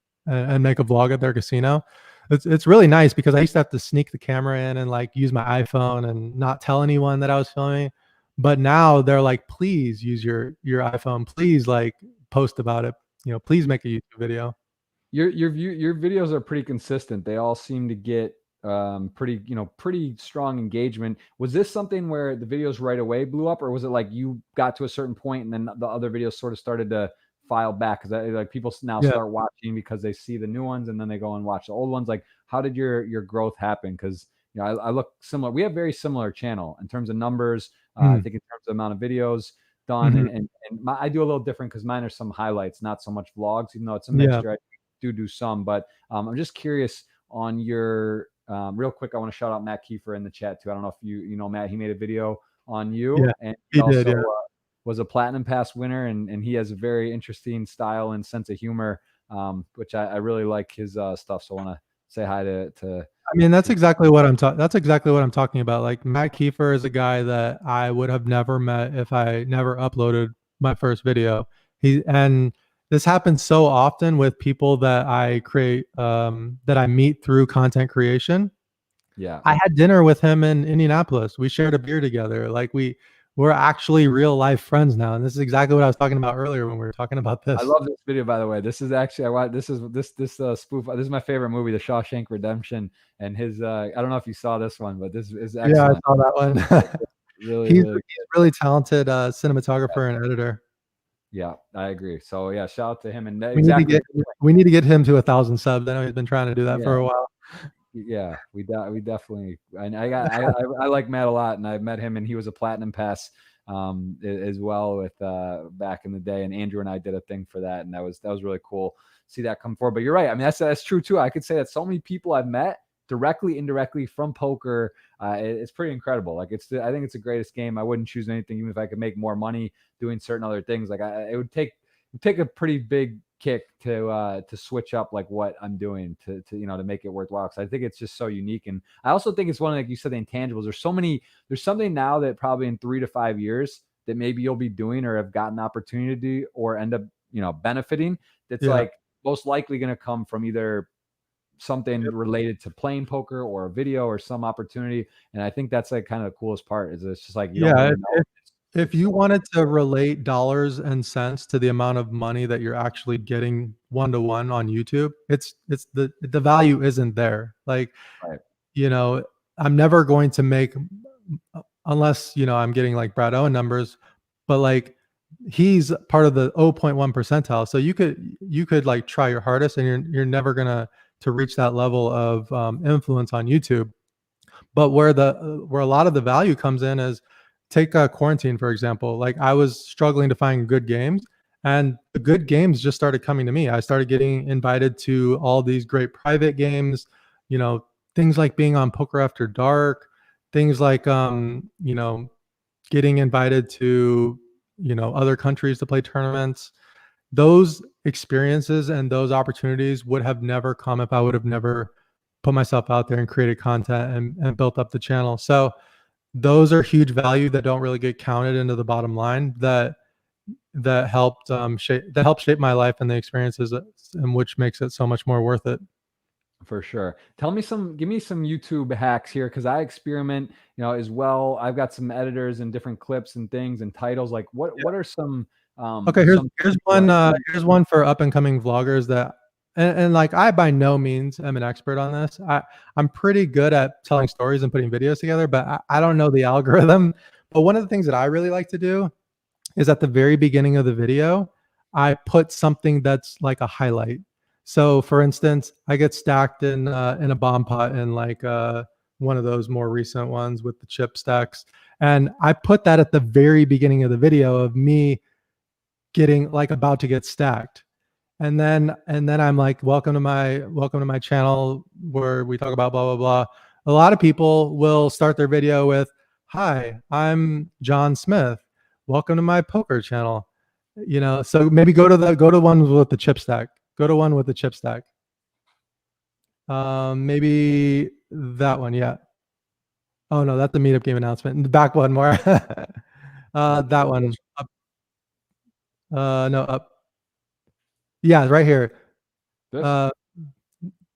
make a vlog at their casino. It's really nice because I used to have to sneak the camera in and like use my iPhone and not tell anyone that I was filming. But now they're like, please use your iPhone. Please like post about it. You know, please make a YouTube video. Your videos are pretty consistent. They all seem to get pretty, pretty strong engagement. Was this something where the videos right away blew up, or was it like you got to a certain point and then the other videos sort of started to file back? Because like people now Yeah. start watching because they see the new ones and then they go and watch the old ones. Like, how did your growth happen? Because I look similar. We have very similar channel in terms of numbers. I Mm. think in terms of amount of videos done, Mhm. and I do a little different because mine are some highlights, not so much vlogs, even though it's a Yeah. mixture. I do some, but I'm just curious on your real quick. I want to shout out Matt Kiefer in the chat too. I don't know if you know Matt. He made a video on Yeah. you, and he He did. also Yeah. was a platinum pass winner, and he has a very interesting style and sense of humor, which I really like his stuff. So I want to say hi to. I mean, that's to exactly what that's exactly what I'm talking about. Like Matt Kiefer is a guy that I would have never met if I never uploaded my first video. And this happens so often with people that I create that I meet through content creation. yeah. I had dinner with him in Indianapolis. We shared a beer together. Like we're actually real life friends now. And this is exactly what I was talking about earlier when we were talking about I this. love this video, by the way. This is actually I watch this spoof. This is my favorite movie, The Shawshank Redemption, and his. I don't know if you saw this one, but this is Yeah, I excellent. saw that one. Really, He's really. really talented cinematographer and editor. Yeah, I agree. So yeah, shout out to him and We need to exactly. get we need to get him to 1,000 subs. I know he's been trying to do that Yeah, for a while. yeah, we definitely. And I like Matt a lot, and I met him, and he was a platinum pass as well with back in the day. And Andrew and I did a thing for that, and that was really cool. See that come forward. But you're right. I mean, that's true too. I could say that so many people I've met directly, indirectly from poker. It's pretty incredible. Like I think it's the greatest game. I wouldn't choose anything, even if I could make more money doing certain other things. Like it would take a pretty big kick to switch up like what I'm doing to make it worthwhile. Because I think it's just so unique, and I also think it's one of, like you said, the intangibles. There's something now that probably in 3 to 5 years that maybe you'll be doing or have gotten opportunity to do or end up benefiting. That's Yeah. like most likely going to come from either something Yep. related to playing poker or a video or some opportunity. And I think that's like kind of the coolest part is it's just like you don't Yeah, really know. if you wanted to relate dollars and cents to the amount of money that you're actually getting one to one on YouTube, it's the value isn't there. Like, Right. you know, I'm never going to make unless, I'm getting like Brad Owen numbers, but like he's part of the 0.1 percentile. So you could like try your hardest and you're never gonna to reach that level of influence on YouTube. But where a lot of the value comes in is take quarantine, for example. Like I was struggling to find good games, and the good games just started coming to me. I started getting invited to all these great private games, things like being on Poker After Dark, things like getting invited to other countries to play tournaments. Those experiences and those opportunities would have never come if I would have never put myself out there and created content and built up the channel. So those are huge value that don't really get counted into the bottom line that helped shape my life and the experiences and which makes it so much more worth it. For sure. Give me some YouTube hacks here because I experiment, as well. I've got some editors and different clips and things and titles. Like what are some Okay, some here's one for up and coming vloggers that and like I by no means am an expert on this. I'm pretty good at telling stories and putting videos together, but I don't know the algorithm. But one of the things that I really like to do is at the very beginning of the video, I put something that's like a highlight. So for instance, I get stacked in a bomb pot in like one of those more recent ones with the chip stacks. And I put that at the very beginning of the video of me getting like about to get stacked. And then I'm like, welcome to my channel where we talk about blah blah blah. A lot of people will start their video with, "Hi, I'm John Smith. Welcome to my poker channel." So maybe go to one with the chip stack. Go to one with the chip stack. Maybe that one, yeah. Oh no, that's the meetup game announcement. The back one more. That one. Up. No, up. Yeah, right here. this? Uh,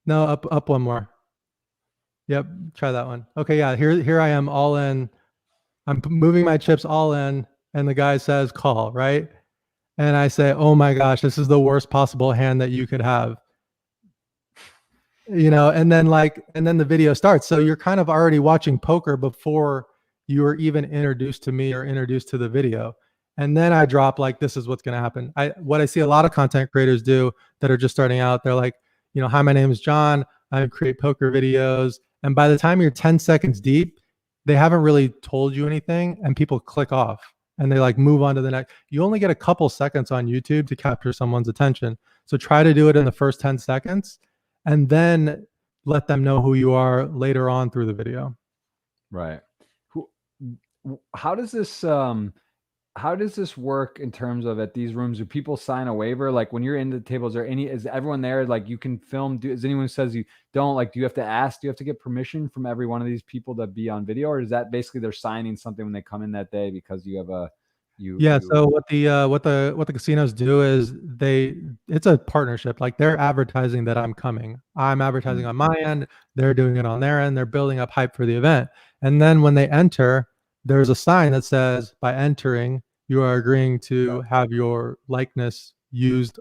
No, up one more. Yep, try that one. Okay, yeah, here I am all in. I'm moving my chips all in, and the guy says call, right? And I say, "Oh my gosh, this is the worst possible hand that you could have." And then the video starts. So you're kind of already watching poker before you were even introduced to me or introduced to the video. And then I drop like, this is what's going to happen. What I see a lot of content creators do that are just starting out, they're like, hi, my name is John. I create poker videos. And by the time you're 10 seconds deep, they haven't really told you anything, and people click off and they like move on to the next. You only get a couple seconds on YouTube to capture someone's attention. So try to do it in the first 10 seconds and then let them know who you are later on through the video. Right. Who, how does this work in terms of at these rooms? Do people sign a waiver? Like when you're in the table, is everyone there? Like you can film, is anyone who says you don't, like, do you have to ask, do you have to get permission from every one of these people to be on video? Or is that basically they're signing something when they come in that day because you have Yeah, so what the casinos do is it's a partnership. Like they're advertising that I'm coming. I'm advertising on my end, they're doing it on their end, they're building up hype for the event. And then when they enter, there's a sign that says by entering, you are agreeing to have your likeness used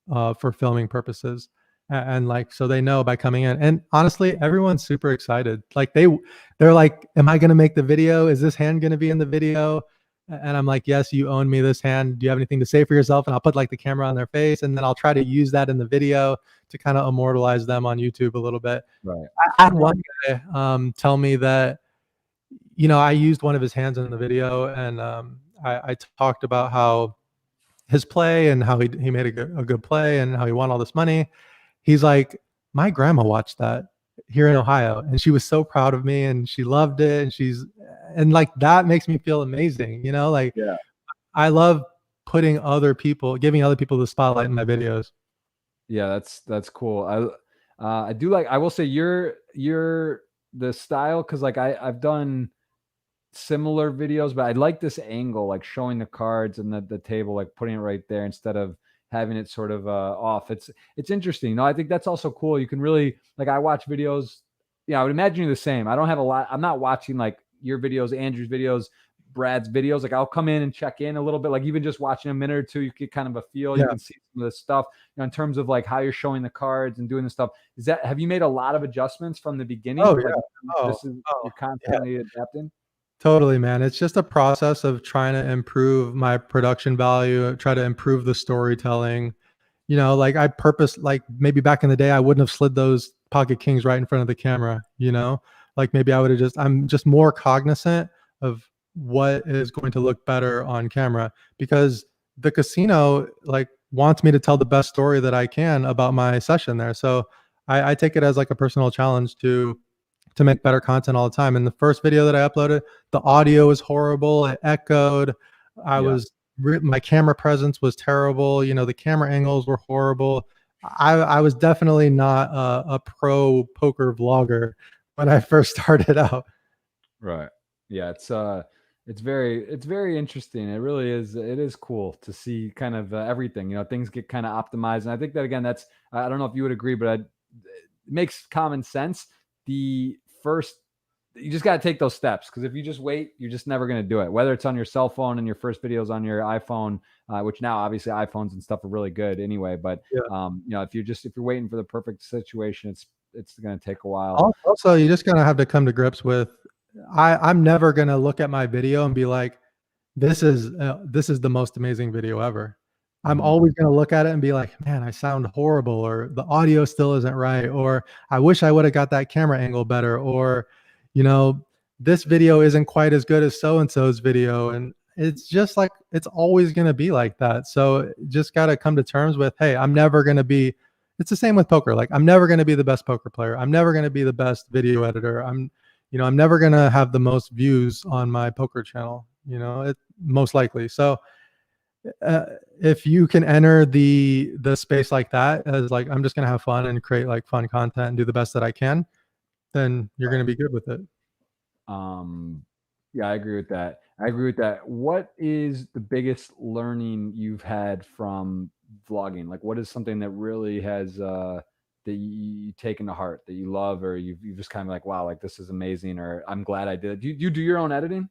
for filming purposes. And like so they know by coming in. And honestly, everyone's super excited. Like they're like, am I gonna make the video? Is this hand gonna be in the video? And I'm like, yes, you own me this hand. Do you have anything to say for yourself? And I'll put like the camera on their face, and then I'll try to use that in the video to kind of immortalize them on YouTube a little bit. Right. I had one guy tell me that, I used one of his hands in the video, and I talked about how his play and how he made a good play and how he won all this money. He's like, my grandma watched that here in Ohio, and she was so proud of me, and she loved it, and like that makes me feel amazing, like Yeah. I love giving other people the spotlight in my videos. Yeah, that's cool. I do like, I will say you're the style, because like I've done similar videos, but I like this angle, like showing the cards and the table, like putting it right there instead of having it sort of off. It's interesting. No, I think that's also cool. You can really, like, I watch videos. Yeah, I would imagine you're the same. I don't have a lot. I'm not watching like your videos, Andrew's videos, Brad's videos. Like I'll come in and check in a little bit. Like even just watching a minute or two, you get kind of a feel. You Yeah. can see some of the stuff, in terms of like how you're showing the cards and doing the stuff. Have you made a lot of adjustments from the beginning? Oh Like yeah. Oh, you're yeah. constantly adapting. Totally, man. It's just a process of trying to improve my production value, try to improve the storytelling. Like like maybe back in the day, I wouldn't have slid those pocket kings right in front of the camera. Like maybe I'm just more cognizant of what is going to look better on camera, because the casino like wants me to tell the best story that I can about my session there. So I take it as like a personal challenge to make better content all the time. And the first video that I uploaded, the audio was horrible. It echoed. Yeah. My camera presence was terrible. The camera angles were horrible. I was definitely not a pro poker vlogger when I first started out. Right. Yeah, it's very interesting. It really is. It is cool to see kind of everything. Things get kind of optimized, and I think that again, I don't know if you would agree, but it makes common sense. The first, you just got to take those steps, because if you just wait, you're just never going to do it. Whether it's on your cell phone and your first videos on your iPhone, which now obviously iPhones and stuff are really good anyway. But Yeah. if you're waiting for the perfect situation, it's going to take a while. Also, you just gonna have to come to grips with. I'm never gonna look at my video and be like, this is the most amazing video ever. I'm Mhm. always gonna look at it and be like, man, I sound horrible, or the audio still isn't right, or I wish I would have got that camera angle better, or you know, this video isn't quite as good as so and so's video, and it's just like it's always gonna be like that. So just gotta come to terms with, hey, I'm never gonna be. It's the same with poker. Like I'm never gonna be the best poker player. I'm never gonna be the best video editor. I'm never gonna have the most views on my poker channel. It most likely. So uh, if you can enter the space like that as like I'm just gonna have fun and create like fun content and do the best that I can, then you're gonna be good with it. Um, yeah, I agree with that. I agree with that. What is the biggest learning you've had from vlogging? Like, what is something that really has that you taken to heart, that you love, or you've just kind of like, wow, like this is amazing, or I'm glad I did. You do your own editing?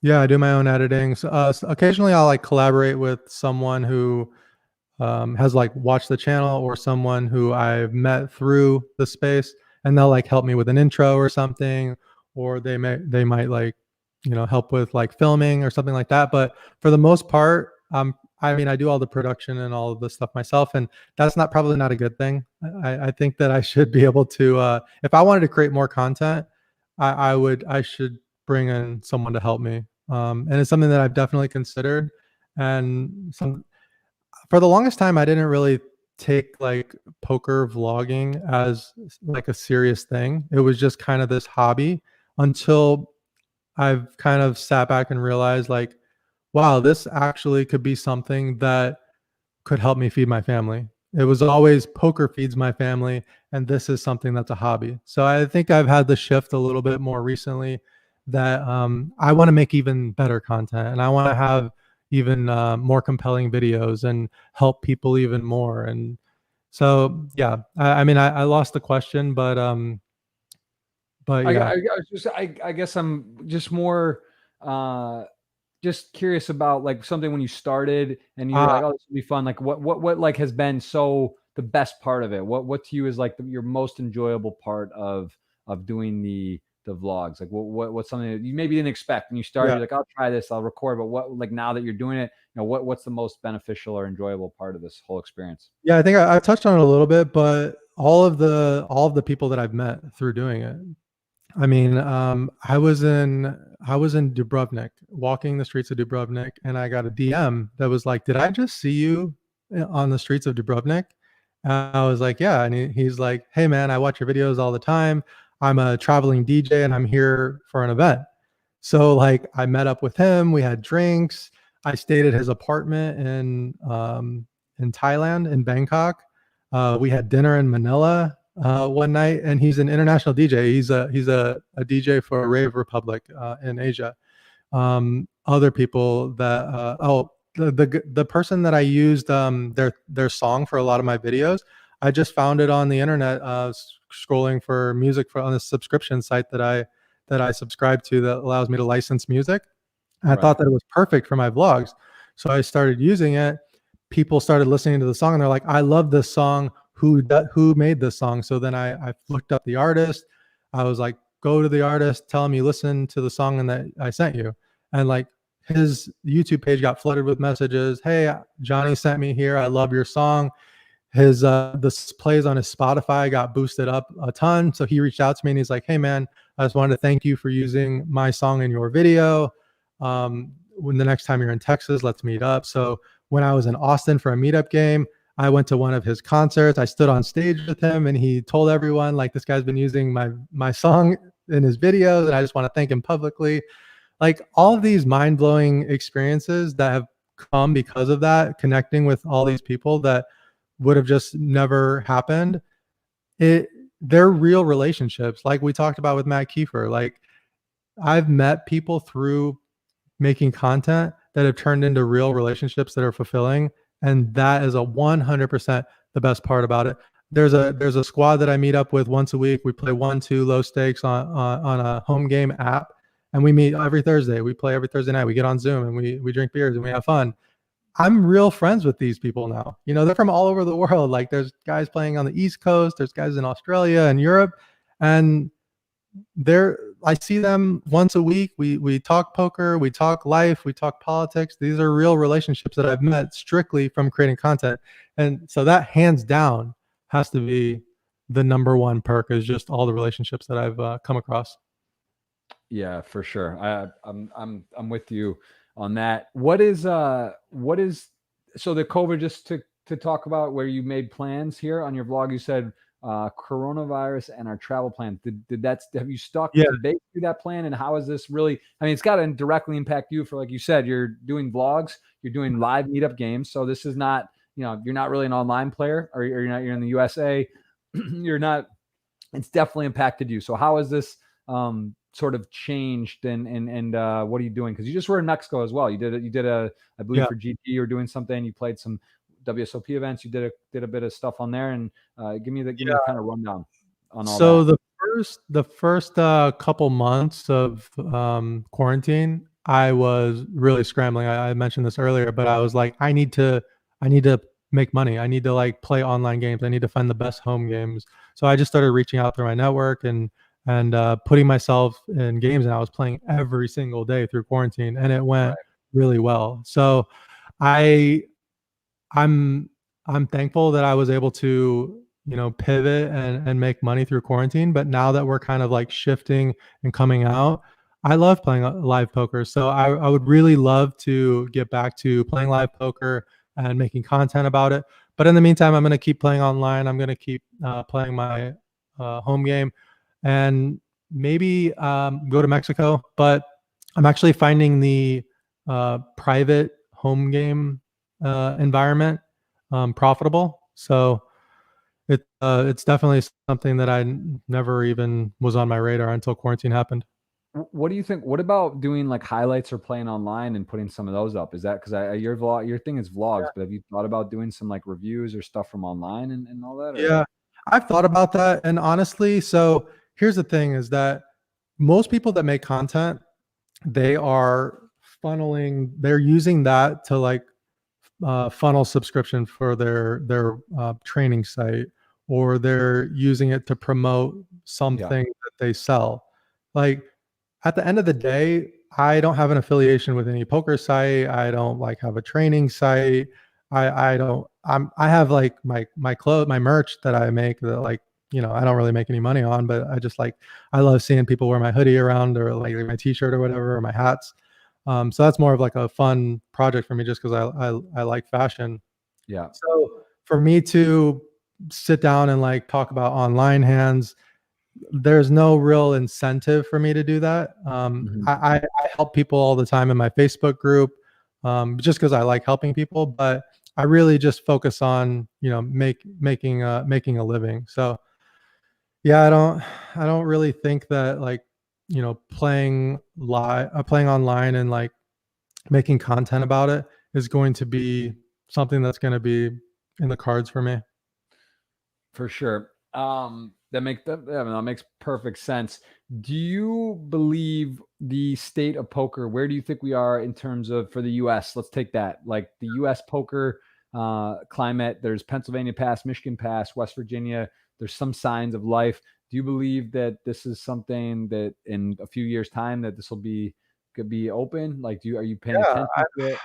Yeah, I do my own editing. So occasionally I'll like collaborate with someone who has like watched the channel, or someone who I've met through the space, and they'll like help me with an intro or something, or they might like, help with like filming or something like that. But for the most part, I mean, I do all the production and all of the stuff myself, and that's not probably not a good thing. I think that I should be able to, if I wanted to create more content, I should bring in someone to help me. And it's something that I've definitely considered. And for the longest time, I didn't really take like poker vlogging as like a serious thing. It was just kind of this hobby, until I've kind of sat back and realized like, wow, this actually could be something that could help me feed my family. It was always poker feeds my family, and this is something that's a hobby. So I think I've had the shift a little bit more recently, that I want to make even better content, and I want to have even more compelling videos and help people even more. And so, yeah, I mean, I lost the question, but yeah. I guess I'm just more just curious about like something when you started and you were Ah, like, oh, this would be fun. Like what like has been so the best part of it? What to you is like your most enjoyable part of doing the vlogs? Like what's something that you maybe didn't expect when you started? yeah. You're like, I'll try this, I'll record, but what like now that you're doing it, what's the most beneficial or enjoyable part of this whole experience? Yeah, I think I touched on it a little bit, but all of the people that I've met through doing it. I mean, I was in Dubrovnik, walking the streets of Dubrovnik, and I got a DM that was like, "Did I just see you on the streets of Dubrovnik?" And I was like, "Yeah." And he's like, "Hey, man, I watch your videos all the time. I'm a traveling DJ, and I'm here for an event." So like, I met up with him. We had drinks. I stayed at his apartment in Thailand, in Bangkok. We had dinner in Manila one night, and he's an international DJ. He's a DJ for Rave Republic in Asia. Other people that the person that I used their song for a lot of my videos, I just found it on the internet, scrolling for music for on a subscription site that I subscribe to, that allows me to license music. And I Right. thought that it was perfect for my vlogs, so I started using it. People started listening to the song, and they're like, "I love this song. Who made this song?" So then I looked up the artist. I was like, "Go to the artist, tell him you listen to the song and that I sent you." And like, his YouTube page got flooded with messages. "Hey, Johnnie sent me here. I love your song." His the plays on his Spotify got boosted up a ton. So he reached out to me, and he's like, "Hey, man, I just wanted to thank you for using my song in your video. When the next time you're in Texas, let's meet up." So when I was in Austin for a meetup game, I went to one of his concerts. I stood on stage with him, and he told everyone like, "This guy's been using my song in his videos, and I just want to thank him publicly." Like, all of these mind blowing experiences that have come because of that, connecting with all these people that would have just never happened. It They're real relationships, like we talked about with Matt Kiefer. Like, I've met people through making content that have turned into real relationships that are fulfilling, and that is a 100% the best part about it. There's a squad that I meet up with once a week. We play 1-2 low stakes on a home game app, and we meet every Thursday. We play every Thursday night. We get on Zoom, and we drink beers and we have fun. I'm real friends with these people now. They're from all over the world. Like, there's guys playing on the East Coast, there's guys in Australia and Europe, and I see them once a week. We talk poker, we talk life, we talk politics. These are real relationships that I've met strictly from creating content. And so that, hands down, has to be the number one perk, is just all the relationships that I've come across. Yeah, for sure. I'm with you on that. What is so the COVID, just to talk about where you made plans here on your vlog, you said coronavirus and our travel plan. Did that have you stuck Yeah, to basically that plan, and how is this really, I mean, it's got to directly impact you, for like you said, you're doing vlogs, you're doing live meetup games. So this is not, you're not really an online player, or you're in the USA. You're not, it's definitely impacted you. So how has this sort of changed, and what are you doing? Because you just were in Mexico as well. You did I believe yeah. for GT, you were doing something. You played some. WSOP events. You did a bit of stuff on there, and give me the kind of rundown on all So that. the first couple months of quarantine, I was really scrambling. I mentioned this earlier, but I was like, I need to make money. I need to like play online games. I need to find the best home games. So I just started reaching out through my network and putting myself in games, and I was playing every single day through quarantine, and it went Right. really well. So I I'm I'm thankful that I was able to, pivot and make money through quarantine. But now that we're kind of like shifting and coming out, I love playing live poker. So I would really love to get back to playing live poker and making content about it. But in the meantime, I'm going to keep playing online. I'm going to keep playing my home game, and maybe go to Mexico. But I'm actually finding the private home game environment profitable. So it's definitely something that never even was on my radar until quarantine happened. What do you think? What about doing like highlights or playing online and putting some of those up? Is that because your thing is vlogs, but have you thought about doing some like reviews or stuff from online and all that? Or? Yeah, I've thought about that. And honestly, so here's the thing is that most people that make content, they are they're using that to like funnel subscription for their training site, or they're using it to promote something that they sell. Like at the end of the day, I don't have an affiliation with any poker site. I don't like have a training site. I don't I have like my clothes, my merch that I make that like, I don't really make any money on, but I love seeing people wear my hoodie around, or like my t-shirt or whatever, or my hats. So that's more of like a fun project for me, just because I like fashion. Yeah. So for me to sit down and like talk about online hands, there's no real incentive for me to do that. Mhm. I help people all the time in my Facebook group, just because I like helping people. But I really just focus on making a living. So yeah, I don't really think that like playing online and like making content about it is going to be something that's going to be in the cards for me. For sure. That makes perfect sense. Do you believe the state of poker? Where do you think we are in terms of for the U.S.? Let's take that, like the U.S. poker climate. There's Pennsylvania Pass, Michigan Pass, West Virginia. There's some signs of life. Do you believe that this is something that in a few years' time that this could be open? Like, are you paying Yeah, attention to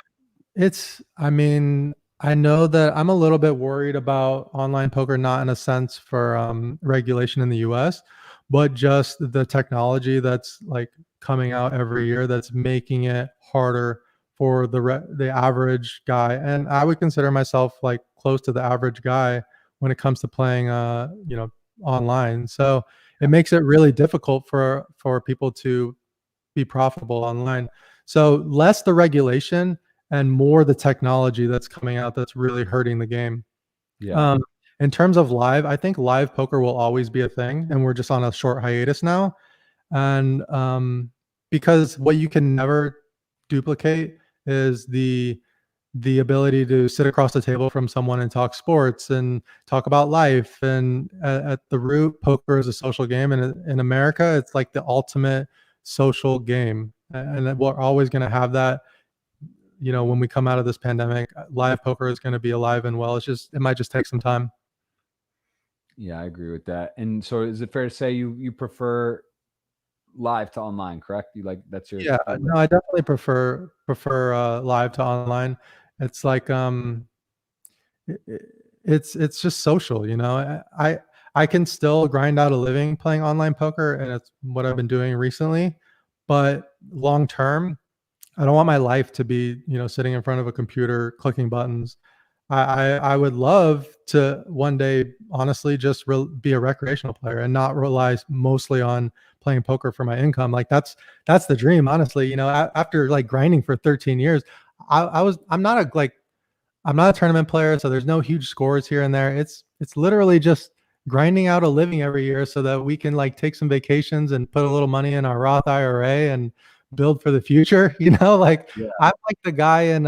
it? I mean, I know that I'm a little bit worried about online poker, not in a sense for regulation in the US, but just the technology that's like coming out every year that's making it harder for the average guy. And I would consider myself like close to the average guy when it comes to playing online. So it makes it really difficult for people to be profitable online. So less the regulation and more the technology that's coming out that's really hurting the game. Yeah. Um, in terms of live, I think live poker will always be a thing, and we're just on a short hiatus now. And because what you can never duplicate is the ability to sit across the table from someone and talk sports and talk about life. And at the root, poker is a social game, and in America, it's like the ultimate social game, and we're always going to have that. When we come out of this pandemic, live poker is going to be alive and well. It might just take some time. Yeah, I agree with that. And so is it fair to say you prefer live to online, correct? You like that's your Yeah, favorite? no, I definitely prefer live to online. It's like it's just social, I can still grind out a living playing online poker, and it's what I've been doing recently. But long term, I don't want my life to be, sitting in front of a computer clicking buttons. I would love to one day, honestly, just be a recreational player and not rely mostly on playing poker for my income. Like that's the dream, honestly. After like grinding for 13 years, I'm not a tournament player, so there's no huge scores here and there. It's literally just grinding out a living every year so that we can like take some vacations and put a little money in our Roth IRA and build for the future. Like Yeah. I'm like the guy in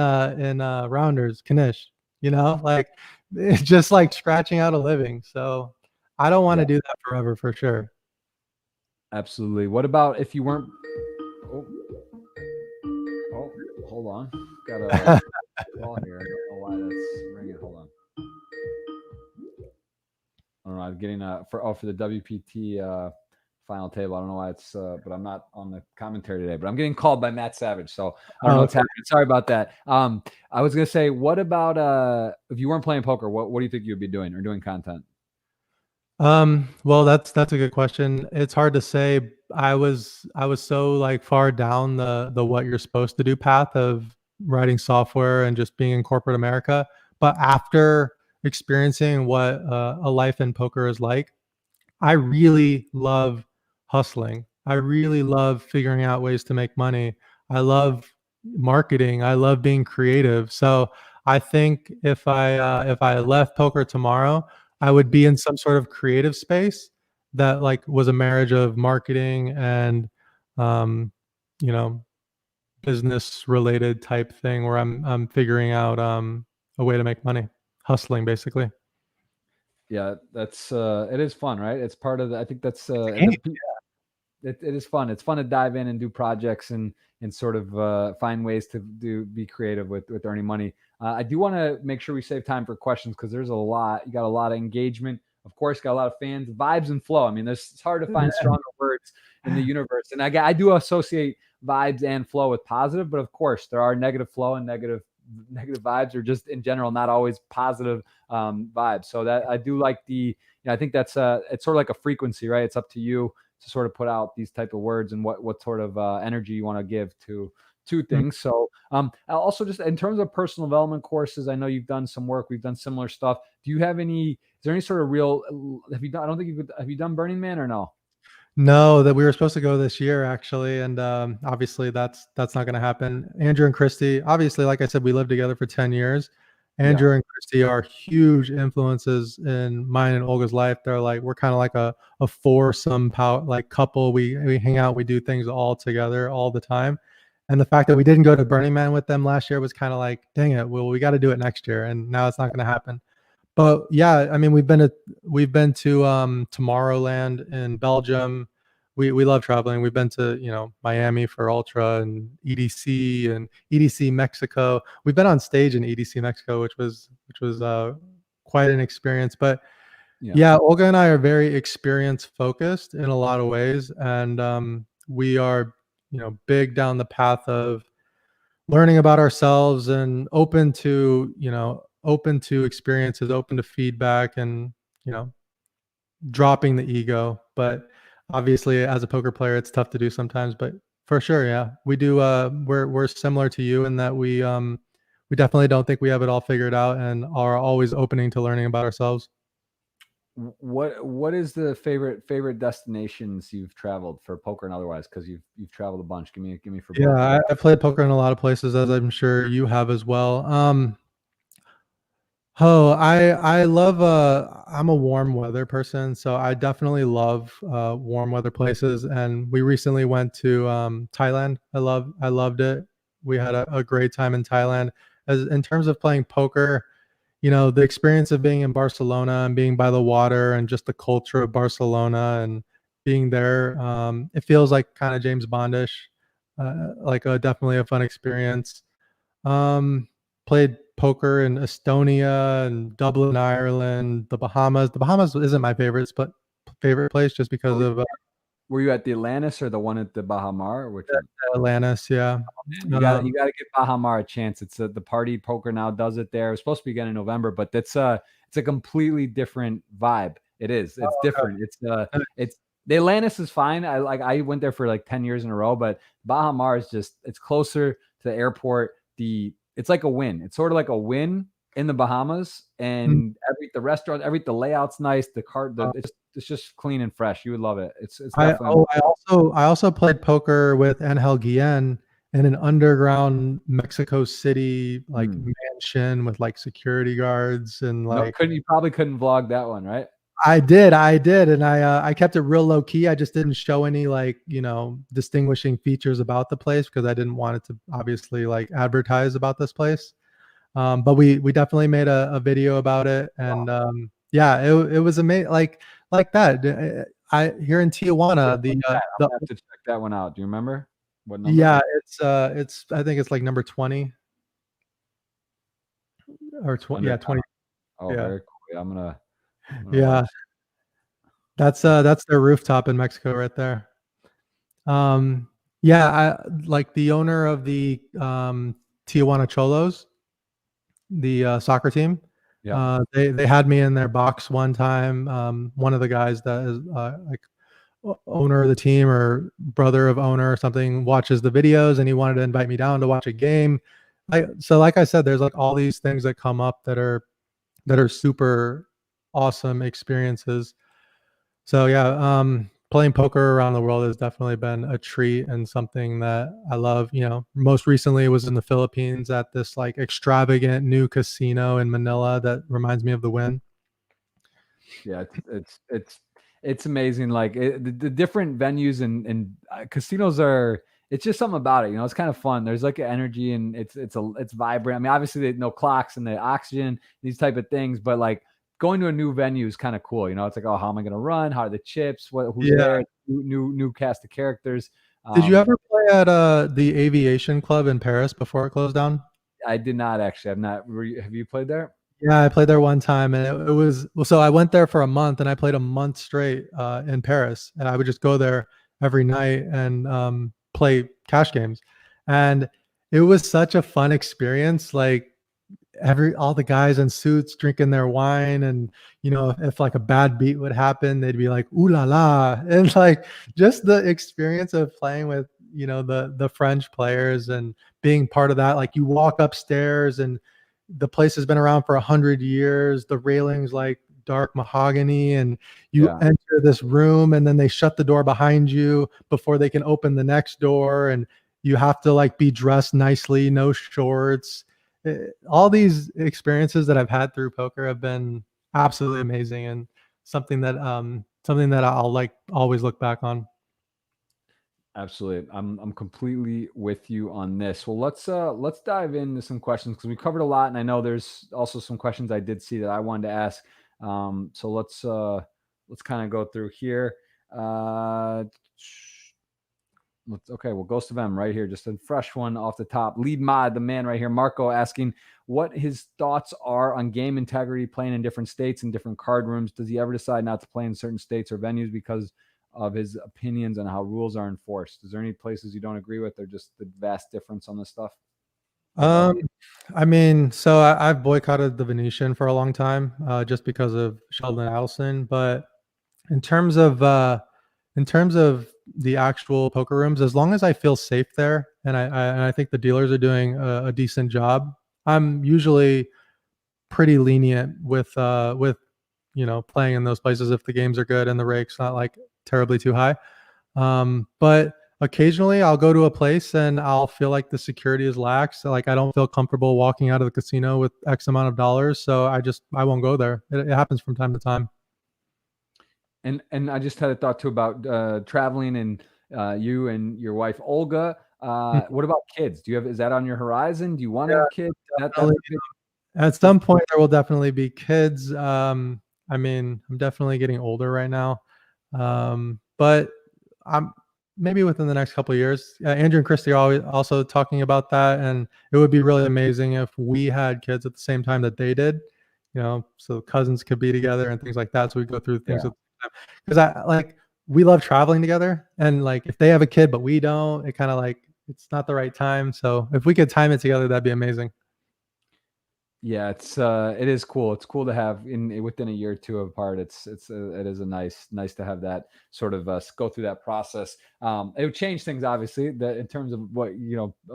Rounders, Kanish. like it's just like scratching out a living. So I don't want Yeah, to do that forever for sure. absolutely. What about if you weren't? Oh, oh, hold on. Got a call here. I don't know why that's ringing. Hold on. I don't know. I'm getting for the WPT final table. I don't know why it's but I'm not on the commentary today. But I'm getting called by Matt Savage, so I don't know what's Okay. happening. Sorry about that. I was gonna say, what about if you weren't playing poker? What do you think you'd be doing or doing content? Well, that's a good question. It's hard to say. I was so like far down the what you're supposed to do path of writing software and just being in corporate America. But after experiencing what a life in poker is like, I really love hustling. I really love figuring out ways to make money. I love marketing. I love being creative. So I think if I left poker tomorrow, I would be in some sort of creative space that like was a marriage of marketing and um, you know business related type thing where I'm figuring out a way to make money, hustling basically. Yeah, that's it is fun, right? It's part of the. I think that's Hey. it is fun. It's fun to dive in and do projects and sort of find ways to be creative with earning money. I do want to make sure we save time for questions because there's a lot. You got a lot of engagement. Of course, got a lot of fans, vibes, and flow. I mean, it's hard to find stronger words in the universe, and I do associate vibes and flow with positive, but of course, there are negative flow and negative vibes, or just in general not always positive vibes. So that I do like I think that's it's sort of like a frequency, right? It's up to you to sort of put out these type of words and what sort of energy you want to give to things. So also just in terms of personal development courses, I know you've done some work. We've done similar stuff. Do you have any? Is there any sort of real? Have you done? I don't think you could. Have you done Burning Man or no? No, that we were supposed to go this year actually, and obviously that's not going to happen. Andrew and Christy, obviously, like I said, we lived together for 10 years. Yeah. Andrew and Christy are huge influences in mine and Olga's life. They're like we're kind of like a foursome power like couple. We hang out, we do things all together all the time. And the fact that we didn't go to Burning Man with them last year was kind of like, dang it, well, we got to do it next year, and now it's not going to happen. But yeah, I mean, we've been to Tomorrowland in Belgium. We love traveling. We've been to Miami for Ultra and EDC Mexico. We've been on stage in EDC Mexico, which was quite an experience. But Yeah. yeah, Olga and I are very experience focused in a lot of ways, and we are big down the path of learning about ourselves and open to experiences, open to feedback, and you know dropping the ego. But obviously as a poker player it's tough to do sometimes, but for sure, yeah, we do. We're similar to you in that we definitely don't think we have it all figured out and are always opening to learning about ourselves. What is the favorite destinations you've traveled for poker and otherwise? Because you've traveled a bunch. Give me for Yeah, both. I played poker in a lot of places, as I'm sure you have as well. I love I'm a warm weather person, so I definitely love warm weather places. And we recently went to Thailand. I loved it. We had a great time in Thailand. As in terms of playing poker, the experience of being in Barcelona and being by the water and just the culture of Barcelona and being there, it feels like kind of James Bondish, like definitely a fun experience. Um, Played poker in Estonia and Dublin, Ireland, the Bahamas. The Bahamas isn't my favorite place just because Were, of were you at the Atlantis or the one at the Baha Mar? Which one? Atlantis. Yeah. Man, you got to give Baha Mar a chance. It's the Party Poker now does it there. It's supposed to be again in November, but it's a completely different vibe. It is. It's different. It's the Atlantis is fine. I went there for like 10 years in a row, but Baha Mar is just it's closer to the airport. It's like a win. It's sort of like a win in the Bahamas, Mm. and the restaurant, the layout's nice. It's just clean and fresh. You would love it. It's I definitely. oh I also played poker with Angel Guillen in an underground Mexico City like mansion with like security guards and No, like couldn't you probably couldn't vlog that one, right? I did, and I kept it real low key. I just didn't show any like distinguishing features about the place because I didn't want it to obviously like advertise about this place. But we definitely made a video about it, and yeah, it was amazing. Like that. I here in Tijuana, I'm gonna have to check that one out. Do you remember what number? yeah, it's I think it's like number 20 or 20. Under Yeah, 20. Oh, Yeah, very cool. Yeah, I'm gonna yeah. watch. That's their rooftop in Mexico right there. Um, yeah, I like the owner of the Tijuana Cholos, the soccer team. Yeah, They had me in their box one time. One of the guys that is like owner of the team or brother of owner or something watches the videos, and he wanted to invite me down to watch a game. So like I said, there's like all these things that come up that are super awesome experiences. So yeah, playing poker around the world has definitely been a treat and something that I love. You know, most recently was in the Philippines at this like extravagant new casino in Manila that reminds me of the Wynn. yeah. It's amazing. Like the different venues and casinos are. It's just something about it. You know, it's kind of fun. There's like an energy and it's vibrant. I mean, obviously they no clocks and the oxygen, these type of things, but like going to a new venue is kind of cool. You know, it's like, oh, how am I going to run? How are the chips? Who's Yeah. there? New cast of characters. Did you ever play at the Aviation Club in Paris before it closed down? I did not actually. I've not. Have you played there? Yeah, I played there one time, and it was well, so I went there for a month, and I played a month straight in Paris, and I would just go there every night and play cash games, and it was such a fun experience. Like every all the guys in suits drinking their wine, and you know, if like a bad beat would happen, they'd be like "ooh la la," and like just the experience of playing with the French players and being part of that. Like you walk upstairs and the place has been around for 100 years. The railings like dark mahogany, and you Yeah. enter this room, and then they shut the door behind you before they can open the next door, and you have to like be dressed nicely, no shorts. All these experiences that I've had through poker have been absolutely amazing, and something that I'll like always look back on. Absolutely. I'm completely with you on this. Well, let's dive into some questions because we covered a lot, and I know there's also some questions I did see that I wanted to ask. So let's kind of go through here. Uh, okay, well, Ghost of M right here, just a fresh one off the top. Lead mod, the man right here, Marco, asking what his thoughts are on game integrity, playing in different states and different card rooms. Does he ever decide not to play in certain states or venues because of his opinions on how rules are enforced? Is there any places you don't agree with, or just the vast difference on this stuff? Um, I mean, so I've boycotted the Venetian for a long time, just because of Sheldon Adelson. But in terms of the actual poker rooms, as long as I feel safe there, and I think the dealers are doing a decent job, I'm usually pretty lenient with playing in those places if the games are good and the rake's not like terribly too high. But occasionally I'll go to a place and I'll feel like the security is lax. Like I don't feel comfortable walking out of the casino with X amount of dollars. So I won't go there. It happens from time to time. And I just had a thought too about traveling and you and your wife Olga. Mhm. What about kids? Is that on your horizon? Do you want to Yeah, have kids? That's definitely. a big. At some point there will definitely be kids. I mean, I'm definitely getting older right now. But I'm maybe within the next couple of years. Andrew and Christy are always also talking about that, and it would be really amazing if we had kids at the same time that they did. You know, so cousins could be together and things like that. So we go through things Yeah. at the same time. Because I like we love traveling together, and like if they have a kid but we don't, it kind of like it's not the right time. So if we could time it together, that'd be amazing. Yeah, it is cool. It's cool to have in within a year or two apart. It is a nice to have that sort of go through that process. It would change things obviously that in terms of what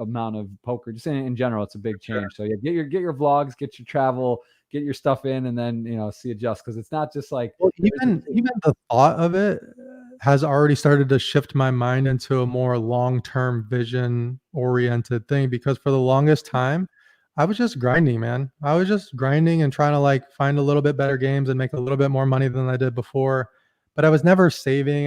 amount of poker just in general. It's a big change. So yeah, get your vlogs, get your travel, get your stuff in, and then see adjust because it's not just like Well, even the thought of it has already started to shift my mind into a more long-term vision oriented thing because for the longest time, I was just grinding, man. I was just grinding and trying to like find a little bit better games and make a little bit more money than I did before. But I was never saving.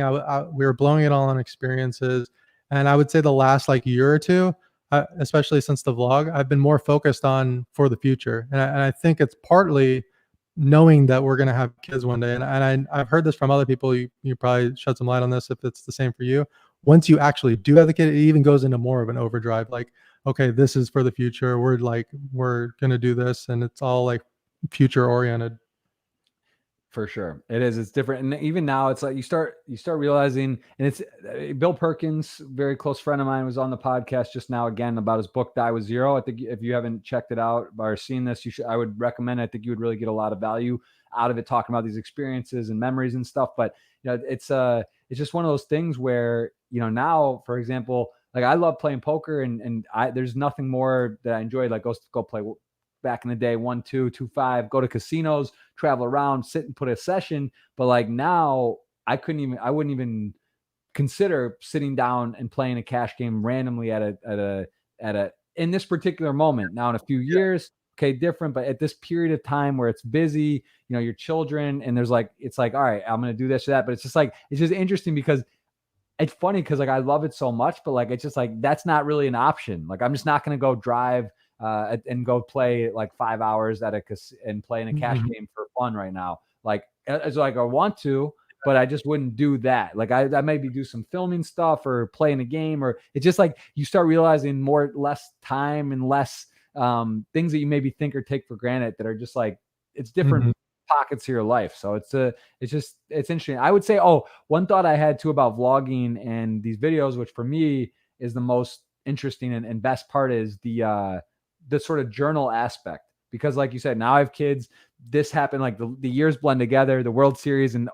We were blowing it all on experiences. And I would say the last like year or two, especially since the vlog, I've been more focused on for the future. And I think it's partly knowing that we're going to have kids one day. I've heard this from other people. You probably shed some light on this if it's the same for you. Once you actually do have the kid, it even goes into more of an overdrive. Like, okay, this is for the future. We're going to do this. And it's all like future oriented. For sure. It is. It's different. And even now it's like you start realizing, and it's Bill Perkins, very close friend of mine, was on the podcast just now again about his book, Die With Zero. I think if you haven't checked it out or seen this, I would recommend it. I think you would really get a lot of value out of it, talking about these experiences and memories and stuff. But it's just one of those things where, now, for example, like I love playing poker and there's nothing more that I enjoy, like go play back in the day, 1-2, 2-5, go to casinos, travel around, sit and put a session. But like now I wouldn't even consider sitting down and playing a cash game randomly at a in this particular moment. Now in a few years, okay, different, but at this period of time where it's busy, your children, and it's like, all right, I'm going to do this or that. But it's just interesting because it's funny because like I love it so much, but like it's just like that's not really an option. Like I'm just not going to go drive and go play like 5 hours and play in a cash game for fun right now. Like it's like I want to, but I just wouldn't do that. Like I maybe do some filming stuff or playing a game, or it's just like you start realizing less time and less things that you maybe think or take for granted that are just like, it's different pockets of your life. So it's interesting. I would say, one thought I had too about vlogging and these videos, which for me is the most interesting and best part, is the sort of journal aspect. Because like you said, now I have kids. This happened, like the years blend together. The World Series in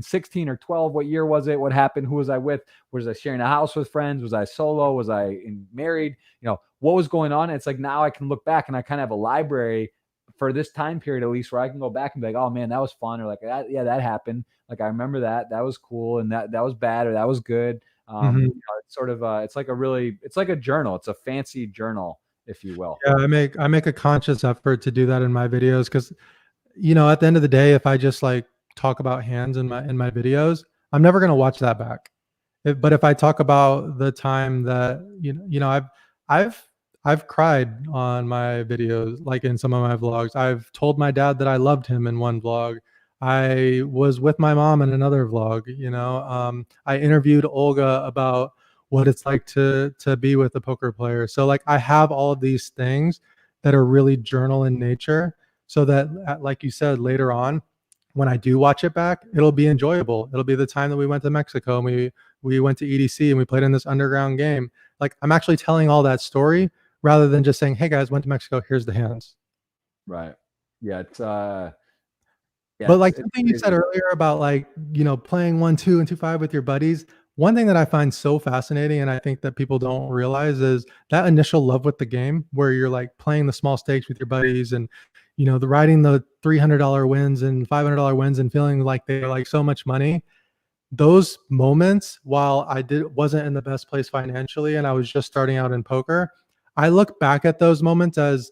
16 or 12, what year was it? What happened? Who was I with? Was I sharing a house with friends? Was I solo? Was I married? What was going on? And it's like now I can look back and I kind of have a library for this time period, at least, where I can go back and be like, oh man, that was fun. Or like, that happened. Like, I remember that was cool. And that was bad, or that was good. It's sort of, it's like a journal. It's a fancy journal, if you will. Yeah, I make a conscious effort to do that in my videos because, at the end of the day, if I just like talk about hands in my videos, I'm never going to watch that back. But if I talk about the time that I've cried on my videos, like in some of my vlogs. I've told my dad that I loved him in one vlog. I was with my mom in another vlog. I interviewed Olga about what it's like to be with a poker player. So like I have all of these things that are really journal in nature, so that like you said, later on when I do watch it back, it'll be enjoyable. It'll be the time that we went to Mexico and we went to EDC and we played in this underground game. Like I'm actually telling all that story rather than just saying, hey guys, went to Mexico, here's the hands. Right. Yeah. It's but like something you said earlier about like, playing 1-2 and 2-5 with your buddies. One thing that I find so fascinating, and I think that people don't realize, is that initial love with the game where you're like playing the small stakes with your buddies and, the riding the $300 wins and $500 wins and feeling like they're like so much money. Those moments, while I wasn't in the best place financially and I was just starting out in poker, I look back at those moments as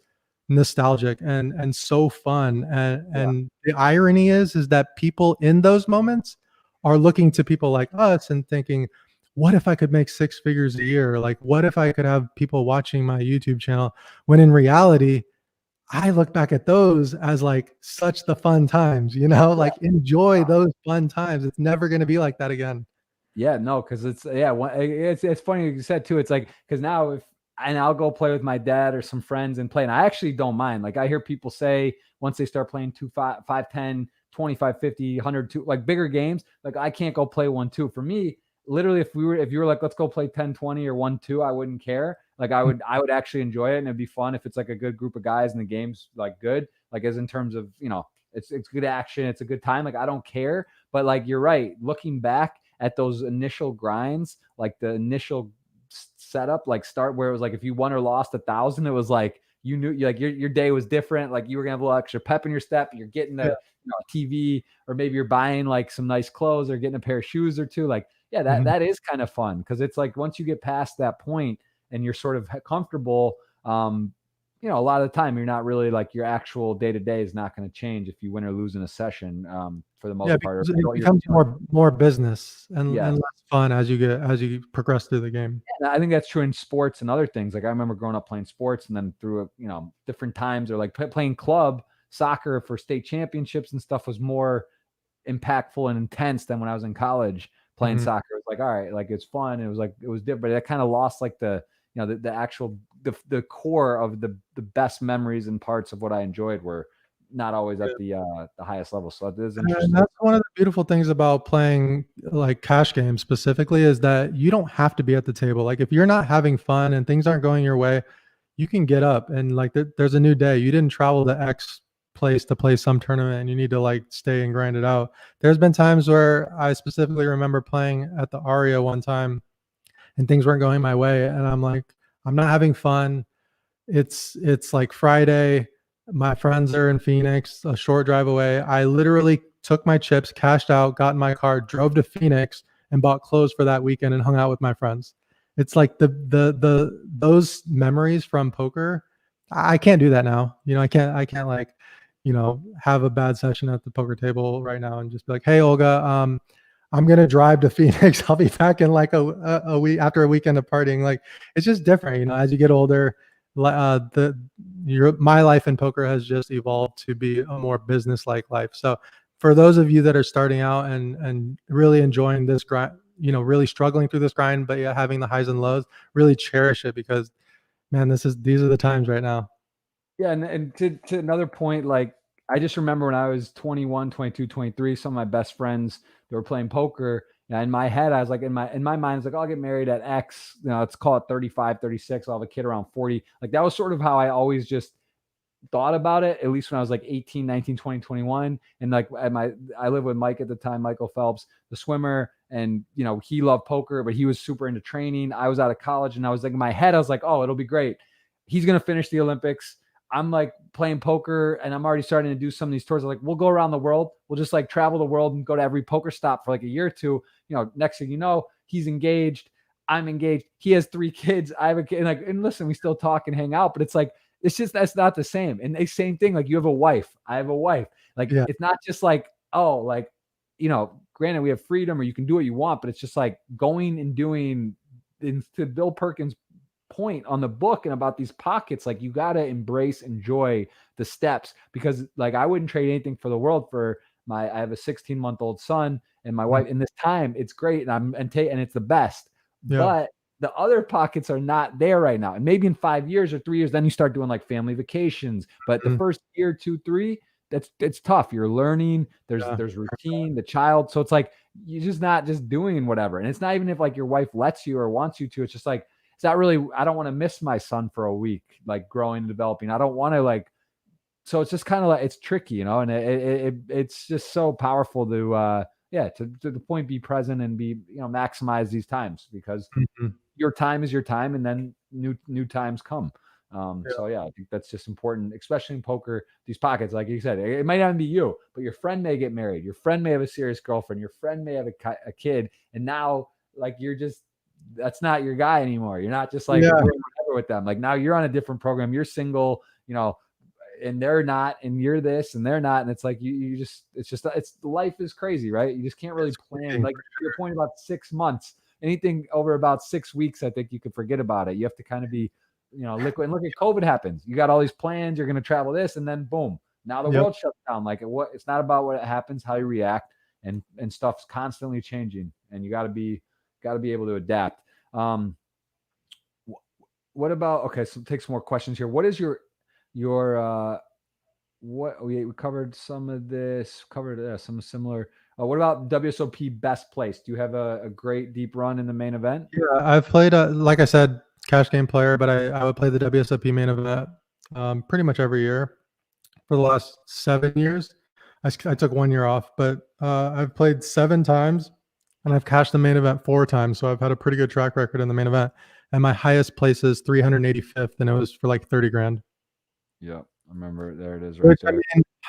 nostalgic and so fun. And the irony is that people in those moments are looking to people like us and thinking, what if I could make 6 figures a year? Like, what if I could have people watching my YouTube channel? When in reality, I look back at those as like such the fun times, like enjoy those fun times. It's never going to be like that again. Yeah, no, because it's funny you said too. It's like, because now I'll go play with my dad or some friends and play, and I actually don't mind. Like I hear people say once they start playing 2, 5, 5, 10, 25, 50, 100, like bigger games, like I can't go play 1-2. For me, literally, if you were like, let's go play 10, 20 or 1-2, I wouldn't care. Like I would actually enjoy it, and it'd be fun if it's like a good group of guys and the game's like good, like as in terms of, it's good action, it's a good time. Like I don't care. But like you're right, looking back at those initial grinds, like the initial setup, like start where it was like if you won or lost 1,000, it was like you knew like your day was different. Like you were gonna have a little extra pep in your step. You're getting a TV, or maybe you're buying like some nice clothes or getting a pair of shoes or two. Like that is kind of fun, because it's like once you get past that point and you're sort of comfortable, a lot of the time you're not really like, your actual day-to-day is not going to change if you win or lose in a session, for the Yeah, most part. because Or it built your becomes more business yeah. and less fun as you progress through the game. And I think that's true in sports and other things. Like I remember growing up playing sports, and then through different times, or like playing club soccer for state championships and stuff was more impactful and intense than when I was in college playing Mhm. soccer. It was like, all right, like it's fun. It was like it was different, but it kind of lost like the actual the core of the best memories and parts of what I enjoyed were not always at the highest level. So it is And interesting. that's one of the beautiful things about playing like cash games specifically is that you don't have to be at the table. Like if you're not having fun and things aren't going your way, you can get up and like there's a new day. You didn't travel to X place to play some tournament and you need to like stay and grind it out. There's been times where I specifically remember playing at the Aria one time and things weren't going my way and I'm like, I'm not having fun. It's like Friday. My friends are in Phoenix, a short drive away. I literally took my chips, cashed out, got in my car, drove to Phoenix, and bought clothes for that weekend and hung out with my friends. It's like the those memories from poker. I can't do that now. I can't like, have a bad session at the poker table right now and just be like, hey Olga, I'm gonna drive to Phoenix. I'll be back in like a week after a weekend of partying. Like it's just different, as you get older the my life in poker has just evolved to be a more business like life. So for those of you that are starting out and really enjoying this grind, really struggling through this grind, but yeah, having the highs and lows, really cherish it because man, these are the times right now. Yeah, and to another point, like I just remember when I was 21, 22, 23, some of my best friends, they were playing poker. And in my head, I was like, in my mind, it's like, I'll get married at X, let's call it 35, 36. I'll have a kid around 40. Like that was sort of how I always just thought about it, at least when I was like 18, 19, 20, 21. And like I lived with Mike at the time, Michael Phelps, the swimmer. And, he loved poker, but he was super into training. I was out of college and I was like, in my head, I was like, oh, it'll be great. He's going to finish the Olympics. I'm like playing poker and I'm already starting to do some of these tours. I'm like, we'll go around the world. We'll just like travel the world and go to every poker stop for like a year or two. Next thing you know, he's engaged. I'm engaged. He has 3 kids. I have a kid. And listen, we still talk and hang out, but it's like, it's just, that's not the same. And the same thing, like you have a wife, I have a wife. Like, Yeah. it's not just like, oh, like, granted we have freedom or you can do what you want, but it's just like going and doing. And to Bill Perkins' point on the book and about these pockets, like you got to enjoy the steps, because like I wouldn't trade anything for the world for I have a 16-month-old son and my wife in this time. It's great. And it's the best, Yeah. but the other pockets are not there right now. And maybe in 5 years or 3 years, then you start doing like family vacations. But the Mhm. first year, 2, 3, it's tough. You're learning. Yeah. There's routine, the child. So it's like you're just not just doing whatever. And it's not even if like your wife lets you or wants you to. It's just like it's not really. I don't want to miss my son for a week, like growing and developing. I don't want to like. So it's just kind of like it's tricky, and it's just so powerful to to the point, be present and be maximize these times, because Mhm. your time is your time, and then new times come. Yeah. So yeah, I think that's just important, especially in poker. These pockets, like you said, it might not be you, but your friend may get married, your friend may have a serious girlfriend, your friend may have a kid, and now like that's not your guy anymore. You're not just like Yeah. doing whatever with them. Like now you're on a different program. You're single, and they're not, and you're this, and they're not, and it's like it's life is crazy, right? You just can't really It's plan. fleeting. Like to your point about 6 months. Anything over about 6 weeks, I think you could forget about it. You have to kind of be, liquid. And look at COVID happens. You got all these plans. You're going to travel this, and then boom, now the Yep. world shuts down. Like it's not about what happens, how you react, and stuff's constantly changing, and you got to be able to adapt. What about okay? So take some more questions here. What is your what we covered some of this, covered some similar. What about WSOP best place? Do you have a great deep run in the main event? Yeah, I've played, like I said, cash game player, but I would play the WSOP main event pretty much every year for the last 7 years. I took 1 year off, but I've played 7 times and I've cashed the main event 4 times. So I've had a pretty good track record in the main event. And my highest place is 385th, and it was for like 30 grand. Yeah, I remember. There it is, right Which there.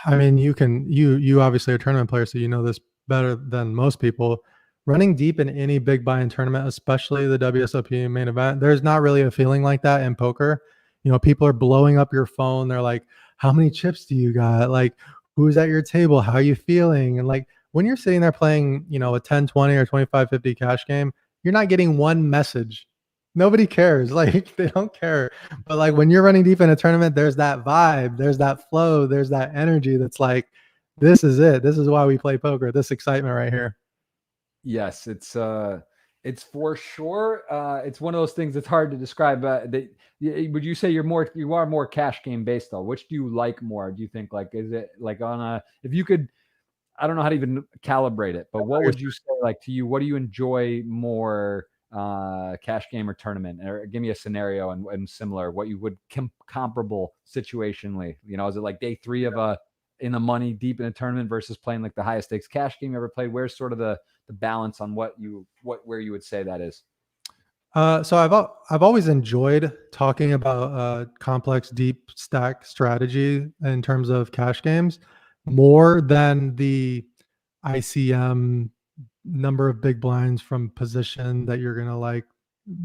I mean, you obviously are a tournament player, so you know this better than most people. Running deep in any big buy-in tournament, especially the WSOP main event, there's not really a feeling like that in poker. People are blowing up your phone. They're like, "How many chips do you got? Like, who's at your table? How are you feeling?" And like, when you're sitting there playing, you know, a 10, 20 or 25, 50 cash game, you're not getting one message. Nobody cares. Like they don't care. But like when you're running deep in a tournament, there's that vibe, there's that flow, there's that energy that's like, this is it. This is why we play poker. This excitement right here. Yes, it's for sure. It's one of those things that's hard to describe. Would you say you are more cash game based though? Which do you like more? Do you think like is it like on a if you could I don't know how to even calibrate it, but what would you say like to you? What do you enjoy more, cash game or tournament? Or give me a scenario and similar what you would comparable situationally. You know, is it like day 3 of a in the money deep in a tournament versus playing like the highest stakes cash game you ever played? Where's sort of the balance on where you would say that is? So I've always enjoyed talking about complex deep stack strategy in terms of cash games more than the ICM number of big blinds from position that you're gonna like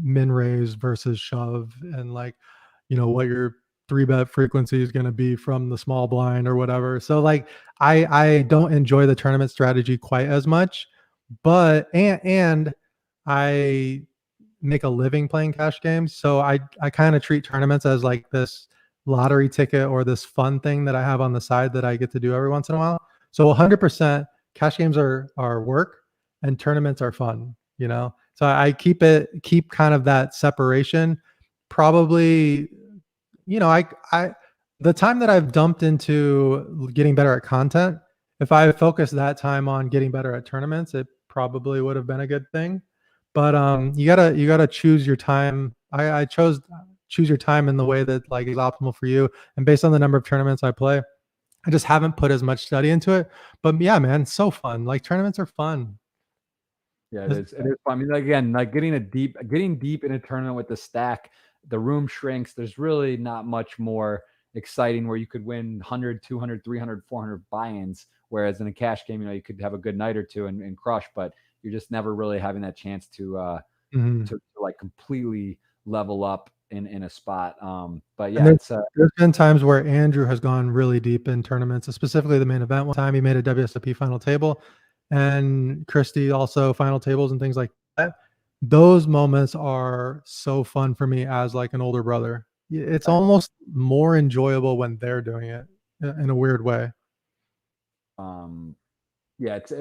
min raise versus shove, and like, you know, what your 3-bet frequency is gonna be from the small blind or whatever. So like I don't enjoy the tournament strategy quite as much, but and I make a living playing cash games. So I kind of treat tournaments as like this lottery ticket or this fun thing that I have on the side that I get to do every once in a while. So 100% cash games are work and tournaments are fun, you know? So I keep kind of that separation. Probably, you know, I the time that I've dumped into getting better at content, if I focused that time on getting better at tournaments, it probably would have been a good thing. But you gotta choose your time. I chose choose your time in the way that like is optimal for you. And based on the number of tournaments I play, I just haven't put as much study into it. But yeah, man, so fun. Like tournaments are fun. Yeah, it is. It is fun. I mean, like, again, like getting deep in a tournament with the stack, the room shrinks. There's really not much more exciting where you could win 100, 200, 300, 400 buy-ins. Whereas in a cash game, you know, you could have a good night or two and crush, but you're just never really having that chance Mhm. to like completely level up in a spot. But And yeah, it's there's been times where Andrew has gone really deep in tournaments, specifically the main event. One time he made a WSOP final table, and Christy also final tables and things like that. Those moments are so fun for me as like an older brother. It's almost more enjoyable when they're doing it in a weird way. um yeah, it's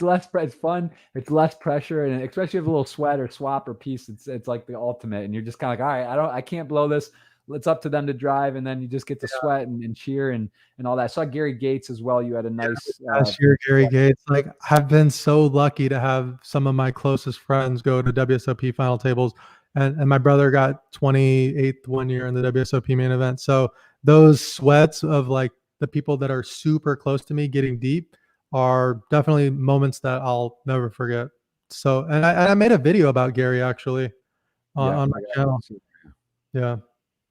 less it's fun, it's less pressure, and especially if a little sweat or swap or piece, it's like the ultimate, and you're just kind of like, all right, I can't blow this. It's up to them to drive, and then you just get to sweat and cheer and all that. I saw Gary Gates as well. You had a nice Last year, Gary Gates, like I've been so lucky to have some of my closest friends go to WSOP final tables, and my brother got 28th one year in the WSOP main event. So those sweats of like the people that are super close to me getting deep are definitely moments that I'll never forget. So, and I made a video about Gary actually yeah, on I my channel. Yeah.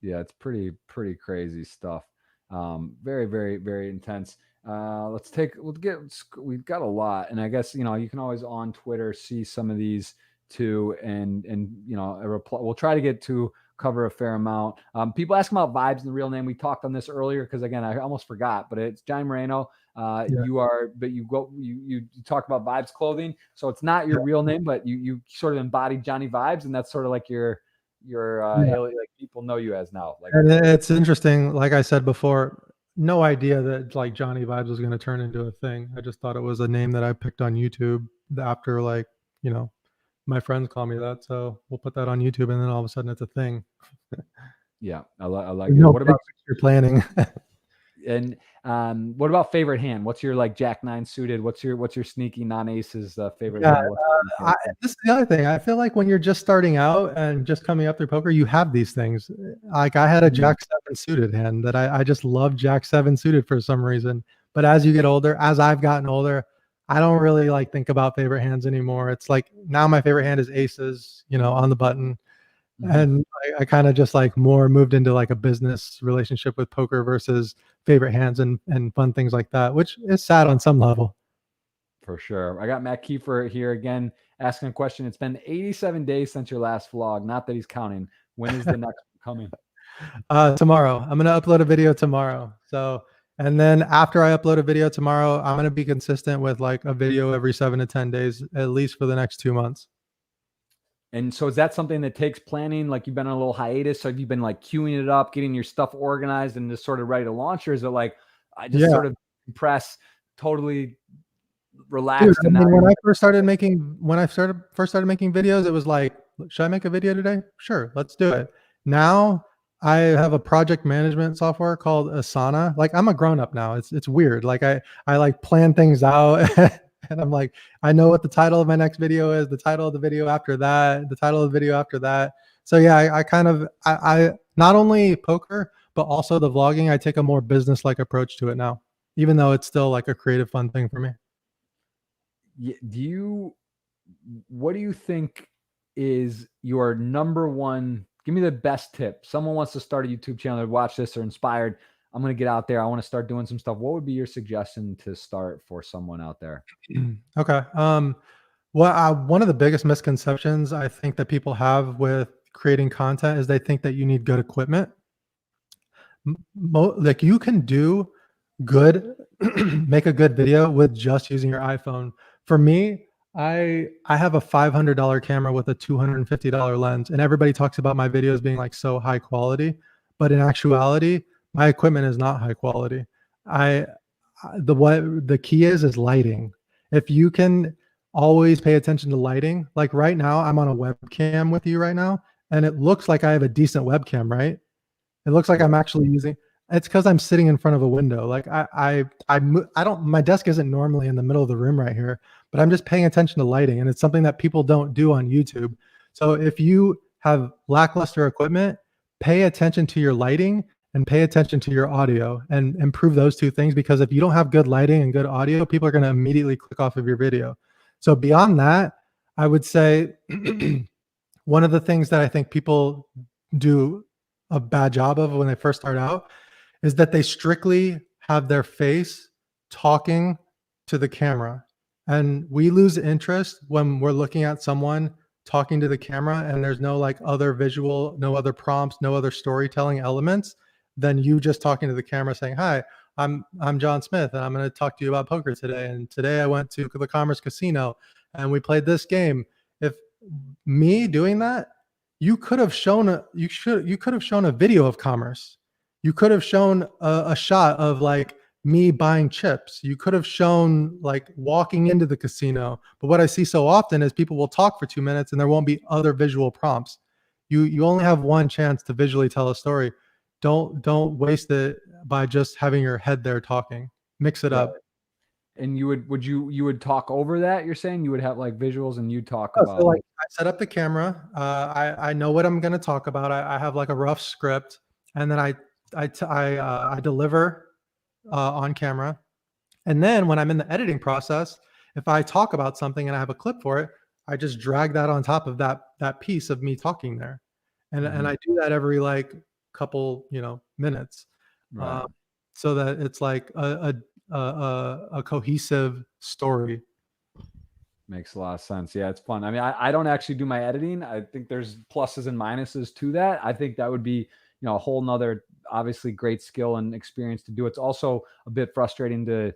yeah, it's pretty crazy stuff. Very, very, very intense. We've got a lot, and I guess you know you can always on Twitter see some of these too, and you know we'll try to get to cover a fair amount. People ask about Vibes and the real name. We talked on this earlier because again I almost forgot, but it's Johnny Moreno. Yeah. You talk about Vibes Clothing, so it's not your real name, but you sort of embody Johnny Vibes, and that's sort of like your Yeah. alien, like people know you as now. Like And it's interesting, like I said before, no idea that like Johnny Vibes was going to turn into a thing. I just thought it was a name that I picked on YouTube after like, you know, my friends call me that. So we'll put that on YouTube and then all of a sudden it's a thing. yeah, I like There's it. no What big about picture planning. and what about favorite hand? What's your like Jack 9 suited? What's your sneaky non-aces favorite Yeah, hand? this is the other thing. I feel like when you're just starting out and just coming up through poker, you have these things. Like I had a Mhm. Jack 7 suited hand that I just love Jack 7 suited for some reason. But as you get older, as I've gotten older, I don't really like think about favorite hands anymore. It's like now my favorite hand is aces, you know, on the button. Mhm. And I kind of just like more moved into like a business relationship with poker versus favorite hands and fun things like that, which is sad on some level. For sure. I got Matt Kiefer here again asking a question. It's been 87 days since your last vlog. Not that he's counting. When is the next one coming? Tomorrow. I'm gonna upload a video tomorrow. So And then after I upload a video tomorrow, I'm going to be consistent with like a video every 7 to 10 days, at least for the next 2 months. And so is that something that takes planning? Like you've been on a little hiatus. So have you been like queuing it up, getting your stuff organized and just sort of ready to launch? Or is it like, I just Yeah. sort of press totally Dude, relaxed I and now mean, you're first started making videos, it was like, should I make a video today? Sure, let's do it. Now I have a project management software called Asana. Like I'm a grown up now. It's weird. Like I like plan things out and I'm like, I know what the title of my next video is, the title of the video after that, the title of the video after that. So yeah, I kind of I not only poker, but also the vlogging, I take a more business-like approach to it now, even though it's still like a creative fun thing for me. what do you think is your number one? Give me the best tip. Someone wants to start a YouTube channel, they watch this, or inspired. I'm going to get out there. I want to start doing some stuff. What would be your suggestion to start for someone out there? Okay. Well, one of the biggest misconceptions I think that people have with creating content is they think that you need good equipment. Like you can do good, make a good video with just using your iPhone. For me, I have a $500 camera with a $250 lens, and everybody talks about my videos being like so high quality, but in actuality, my equipment is not high quality. I what the key is lighting. If you can always pay attention to lighting, like right now, I'm on a webcam with you right now, and it looks like I have a decent webcam, right? It looks like I'm actually using. It's because I'm sitting in front of a window. Like I don't. My desk isn't normally in the middle of the room right here, but I'm just paying attention to lighting, and it's something that people don't do on YouTube. So if you have lackluster equipment, pay attention to your lighting and pay attention to your audio and improve those two things. Because if you don't have good lighting and good audio, people are going to immediately click off of your video. So beyond that, I would say one of the things that I think people do a bad job of when they first start out is that they strictly have their face talking to the camera. And we lose interest when we're looking at someone talking to the camera and there's no like other visual, no other prompts, no other storytelling elements than you just talking to the camera saying, "Hi, I'm John Smith and I'm going to talk to you about poker today. And today I went to the Commerce Casino and we played this game." If me doing that, you could have shown a video of commerce. You could have shown a shot of like me buying chips. You could have shown like walking into the casino. But what I see so often is people will talk for 2 minutes and there won't be other visual prompts. You only have one chance to visually tell a story. Don't waste it by just having your head there talking. Mix it up. And you would talk over that? You're saying you would have like visuals and you talk Oh, about so like I set up the camera. I know what I'm going to talk about. I have like a rough script, and then I deliver on camera. And then when I'm in the editing process, if I talk about something and I have a clip for it, I just drag that on top of that piece of me talking there, and I do that every like couple minutes, right. so that it's like a cohesive story. Makes a lot of sense. Yeah, it's fun. I mean, I don't actually do my editing. I think there's pluses and minuses to that. I think that would be, a whole nother obviously great skill and experience to do. It's also a bit frustrating to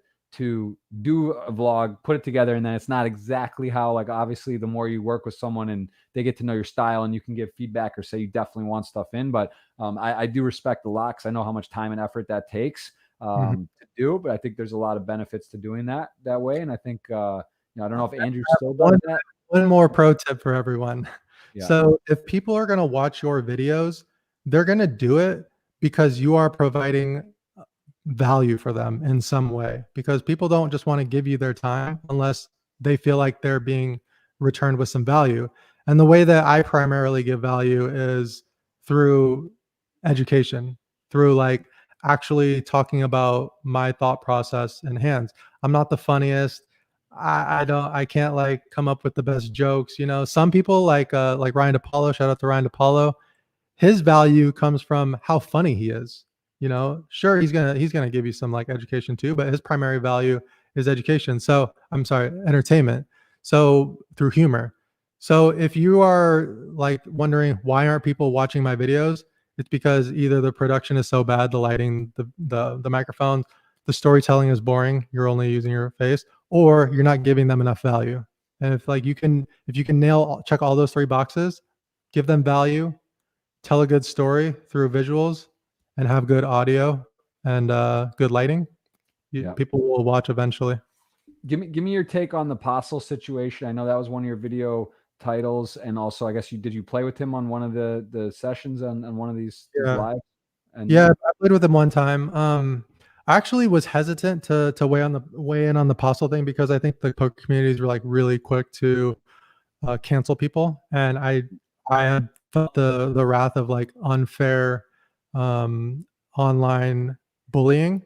do a vlog, put it together, and then it's not exactly how, like, obviously the more you work with someone and they get to know your style and you can give feedback or say you definitely want stuff in. But I do respect a lot because I know how much time and effort that takes to do. But I think there's a lot of benefits to doing that way. And I think I don't know if Andrew still does that. One more pro tip for everyone. Yeah. So if people are going to watch your videos, they're going to do it because you are providing value for them in some way, because people don't just want to give you their time unless they feel like they're being returned with some value. And the way that I primarily give value is through education, through like actually talking about my thought process in hands. I'm not the funniest. I can't like come up with the best jokes. Some people like Ryan DePaulo, shout out to Ryan DePaulo. His value comes from how funny he is. Sure, he's gonna give you some like education too, but his primary value is education. So I'm sorry, entertainment. So through humor. So if you are like wondering why aren't people watching my videos, it's because either the production is so bad, the lighting, the microphones, the storytelling is boring, you're only using your face, or you're not giving them enough value. And if like if you can check all those 3 boxes, give them value, tell a good story through visuals, and have good audio and good lighting, Yeah. people will watch eventually. Give me your take on the Apostle situation. I know that was one of your video titles, and also I guess did you play with him on one of the sessions on one of these Yeah. live? And Yeah, I played with him one time. I actually was hesitant to weigh in on the Apostle thing because I think the poker communities were like really quick to cancel people, and I had felt the wrath of like unfair um, online bullying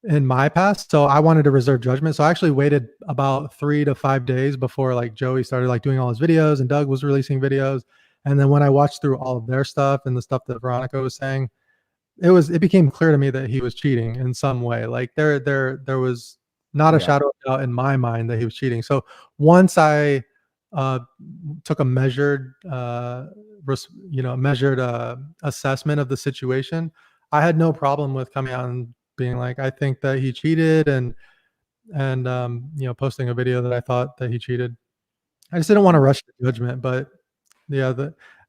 in my past, so I wanted to reserve judgment. So I actually waited about 3 to 5 days before like Joey started like doing all his videos and Doug was releasing videos, and then when I watched through all of their stuff and the stuff that Veronica was saying, it became clear to me that he was cheating in some way. Like there was not a yeah, shadow of doubt in my mind that he was cheating. So once I uh, took a measured, measured assessment of the situation, I had no problem with coming out and being like, I think that he cheated, and posting a video that I thought that he cheated. I just didn't want to rush to judgment, but yeah,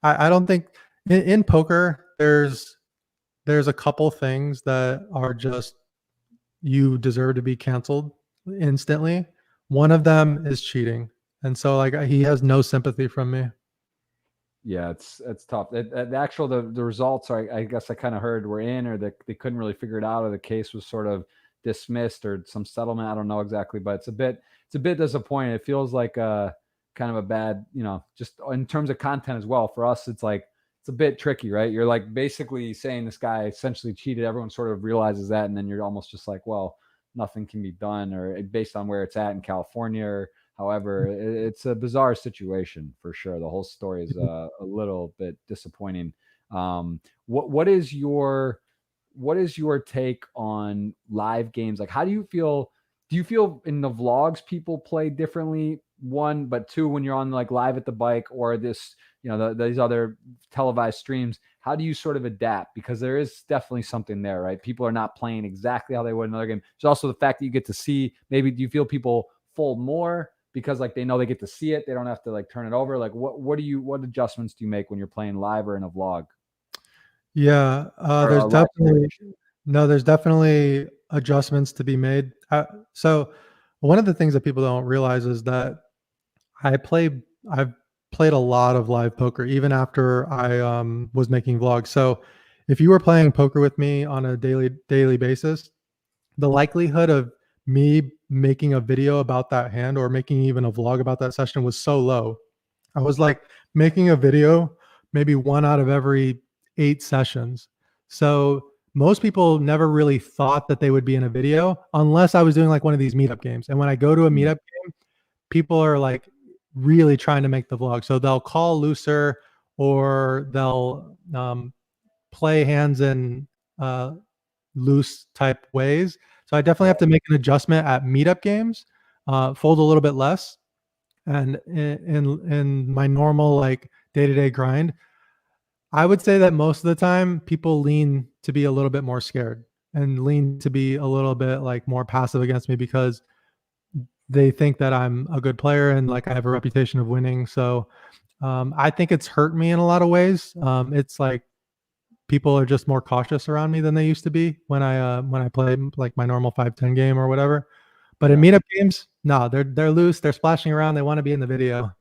I don't think in poker there's a couple things that are just you deserve to be canceled instantly. One of them is cheating. And so like he has no sympathy from me. yeah, it's tough. The actual the results are, I guess I kind of heard were in, or they couldn't really figure it out, or the case was sort of dismissed, or some settlement. I don't know exactly, but it's a bit disappointing. It feels like kind of a bad, just in terms of content as well. For us, it's like it's a bit tricky, right? You're like basically saying this guy essentially cheated. Everyone sort of realizes that, and then you're almost just like, well, nothing can be done, or based on where it's at in California, or however, it's a bizarre situation for sure. The whole story is a little bit disappointing. What is your take on live games? Like, how do you feel? Do you feel in the vlogs people play differently? One, but two, when you're on like live at the bike, or this, these other televised streams, how do you sort of adapt? Because there is definitely something there, right? People are not playing exactly how they would in another game. There's also the fact that you get to see. Maybe do you feel people fold more because like they know they get to see it, they don't have to like turn it over? Like what adjustments do you make when you're playing live or in a vlog? Yeah, Or there's a live definitely stream? there's definitely adjustments to be made. So one of the things that people don't realize is that I play I've played a lot of live poker even after I was making vlogs. So if you were playing poker with me on a daily basis, the likelihood of me making a video about that hand or making even a vlog about that session was so low. I was like making a video maybe 1 out of every 8 sessions. So most people never really thought that they would be in a video unless I was doing like one of these meetup games. And when I go to a Mm. meetup game, people are like really trying to make the vlog. So they'll call looser, or they'll play hands in loose type ways. So I definitely have to make an adjustment at meetup games, fold a little bit less, and in my normal like day-to-day grind, I would say that most of the time people lean to be a little bit more scared and lean to be a little bit like more passive against me because they think that I'm a good player and like I have a reputation of winning. So I think it's hurt me in a lot of ways. It's like people are just more cautious around me than they used to be when I play like my normal 5-10 game or whatever. But in Yeah. meetup games, no, they're loose, they're splashing around, they want to be in the video.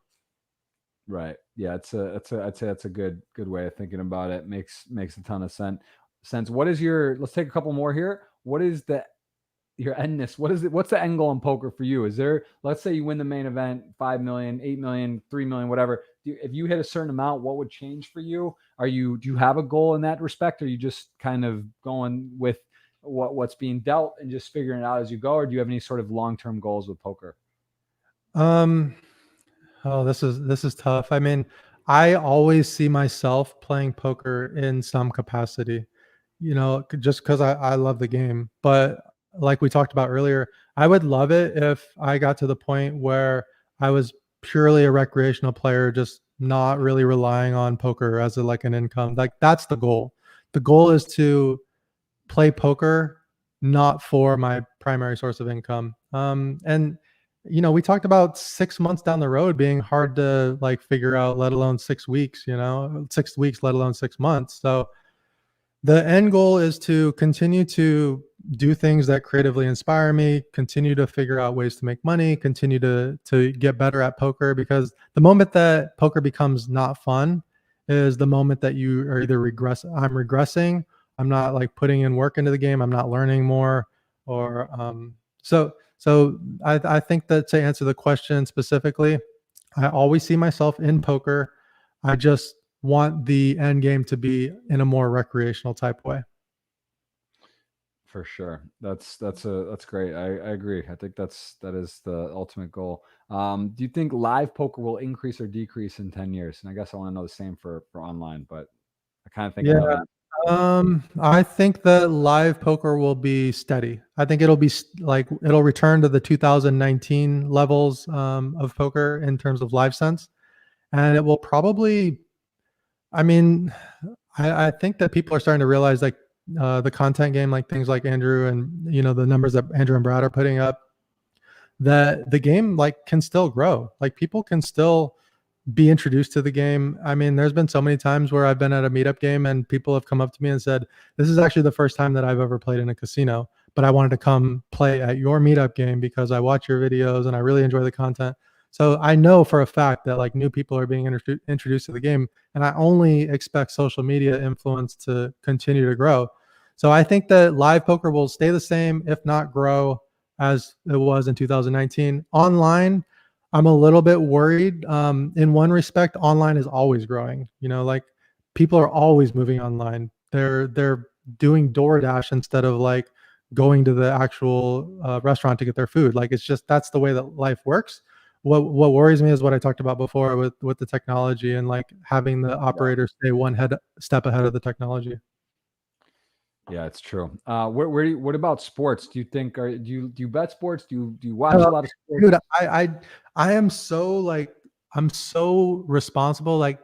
Right. Yeah. I'd say that's a good way of thinking about it. Makes a ton of sense. What is let's take a couple more here. What is your endness? What is it? What's the end goal in poker for you? Is there, let's say you win the main event, 5 million, 8 million, 3 million, whatever. If you hit a certain amount, what would change for you? Do you have a goal in that respect? Or are you just kind of going with what's being dealt and just figuring it out as you go? Or do you have any sort of long-term goals with poker? Um, oh, this is tough. I mean, I always see myself playing poker in some capacity, just because I love the game. But like we talked about earlier, I would love it if I got to the point where I was purely a recreational player, just not really relying on poker as like an income. Like that's the goal. The goal is to play poker not for my primary source of income. And we talked about 6 months down the road being hard to like figure out, let alone 6 weeks, 6 weeks, let alone 6 months. So the end goal is to continue to do things that creatively inspire me, continue to figure out ways to make money, continue to get better at poker, because the moment that poker becomes not fun is the moment that you are either I'm regressing, I'm not like putting in work into the game, I'm not learning more, or I think that to answer the question specifically, I always see myself in poker. I just want the end game to be in a more recreational type way. For sure. That's great. I agree. I think that is the ultimate goal. Do you think live poker will increase or decrease in 10 years? And I guess I want to know the same for online, but I kind of think I Yeah. know the I think that live poker will be steady. I think it'll be like it'll return to the 2019 levels of poker in terms of live sense, and it will probably. I mean, I think that people are starting to realize like the content game, like things like Andrew and the numbers that Andrew and Brad are putting up, that the game like can still grow. Like people can still be introduced to the game. I mean, there's been so many times where I've been at a meetup game and people have come up to me and said, "This is actually the first time that I've ever played in a casino, but I wanted to come play at your meetup game because I watch your videos and I really enjoy the content." So I know for a fact that like new people are being introduced to the game, and I only expect social media influence to continue to grow. So I think that live poker will stay the same, if not grow, as it was in 2019. Online, I'm a little bit worried. In one respect, online is always growing. Like people are always moving online. They're doing DoorDash instead of like going to the actual restaurant to get their food. Like it's just that's the way that life works. What worries me is what I talked about before with the technology and like having the operator stay step ahead of the technology. Yeah, it's true. What about sports? Do you think do you bet sports? Do you watch a lot of sports? Dude, I am so like I'm so responsible. Like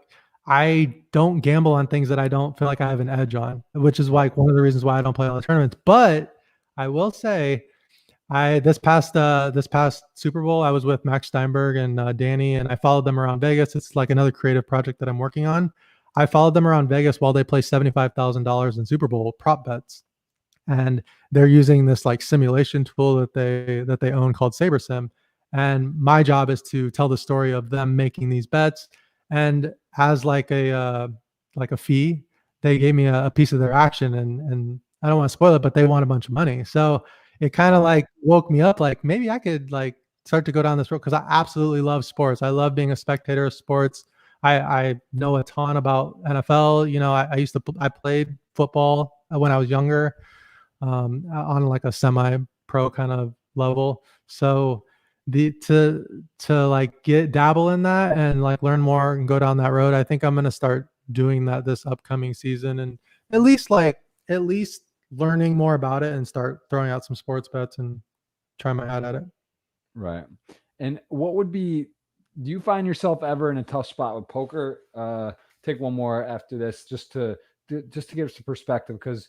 I don't gamble on things that I don't feel like I have an edge on, which is like one of the reasons why I don't play all the tournaments. But I will say, this past Super Bowl, I was with Max Steinberg and Danny, and I followed them around Vegas. It's like another creative project that I'm working on. I followed them around Vegas while they play $75,000 in Super Bowl prop bets, and they're using this like simulation tool that they own called SaberSim. And my job is to tell the story of them making these bets, and as like a fee, they gave me a piece of their action, and I don't want to spoil it, but they want a bunch of money. So it kind of like woke me up, like maybe I could like start to go down this road, because I absolutely love sports. I love being a spectator of sports. I know a ton about NFL. I played football when I was younger, on like a semi-pro kind of level. So the to like get dabble in that and like learn more and go down that road, I think I'm gonna start doing that this upcoming season, and at least learning more about it and start throwing out some sports bets and try my hat at it. Right. And what would be, do you find yourself ever in a tough spot with poker? Take one more after this, just to give us some perspective, because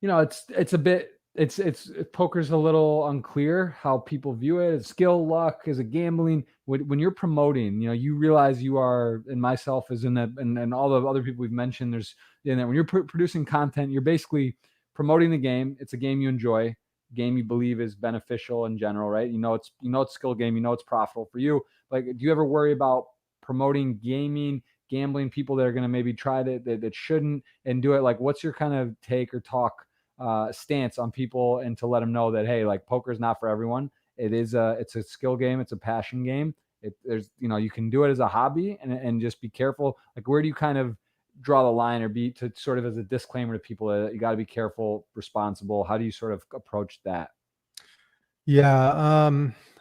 it's a bit, it's poker's a little unclear how people view it. It's skill, luck, is it gambling? When you're promoting, you realize you are, and myself is in that, and all the other people we've mentioned, there's in that when you're producing content, you're basically promoting the game. It's a game you enjoy, game you believe is beneficial in general, right? It's skill game, it's profitable for you. Like, do you ever worry about promoting gaming, gambling, people that are going to maybe try that shouldn't and do it? Like, what's your kind of take or talk stance on people, and to let them know that, hey, like, poker is not for everyone. It's a skill game. It's a passion game. You can do it as a hobby, and just be careful. Like, where do you kind of draw the line, or be to sort of as a disclaimer to people that you got to be careful, responsible? How do you sort of approach that? Yeah,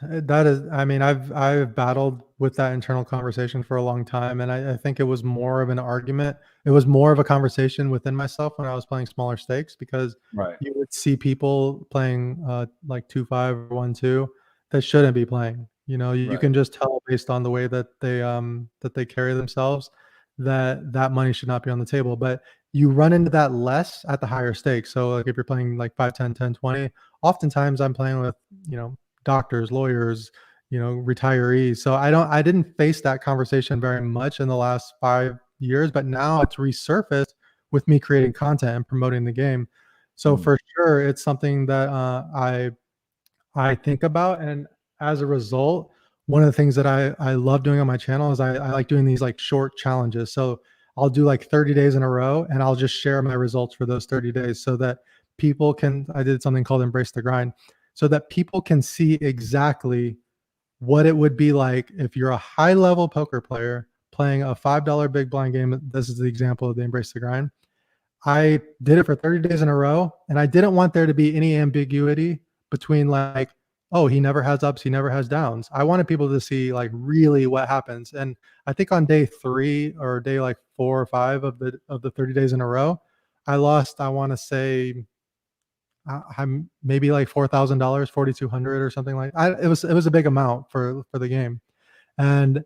that is, I mean, I've battled with that internal conversation for a long time, and I think it was more of an argument. It was more of a conversation within myself when I was playing smaller stakes, because Right. you would see people playing like 2-5 or 1-2 that shouldn't be playing. You Right. can just tell based on the way that they carry themselves that money should not be on the table. But you run into that less at the higher stakes. So like if you're playing like 5, 10, 10, 20, oftentimes I'm playing with, doctors, lawyers, retirees. So I didn't face that conversation very much in the last 5 years, but now it's resurfaced with me creating content and promoting the game. So Mm, for sure, it's something that I think about. And as a result, one of the things that I love doing on my channel is I like doing these like short challenges. So I'll do like 30 days in a row and I'll just share my results for those 30 days so that people can, I did something called Embrace the Grind, so that people can see exactly what it would be like if you're a high level poker player playing a $5 big blind game. This is the example of the Embrace the Grind. I did it for 30 days in a row, and I didn't want there to be any ambiguity between like, oh, he never has ups, he never has downs. I wanted people to see like really what happens. And I think on day 3 or day like 4 or 5 of the 30 days in a row, I lost, I want to say, I'm maybe like $4,000, 4,200 or something like. It was a big amount for the game, and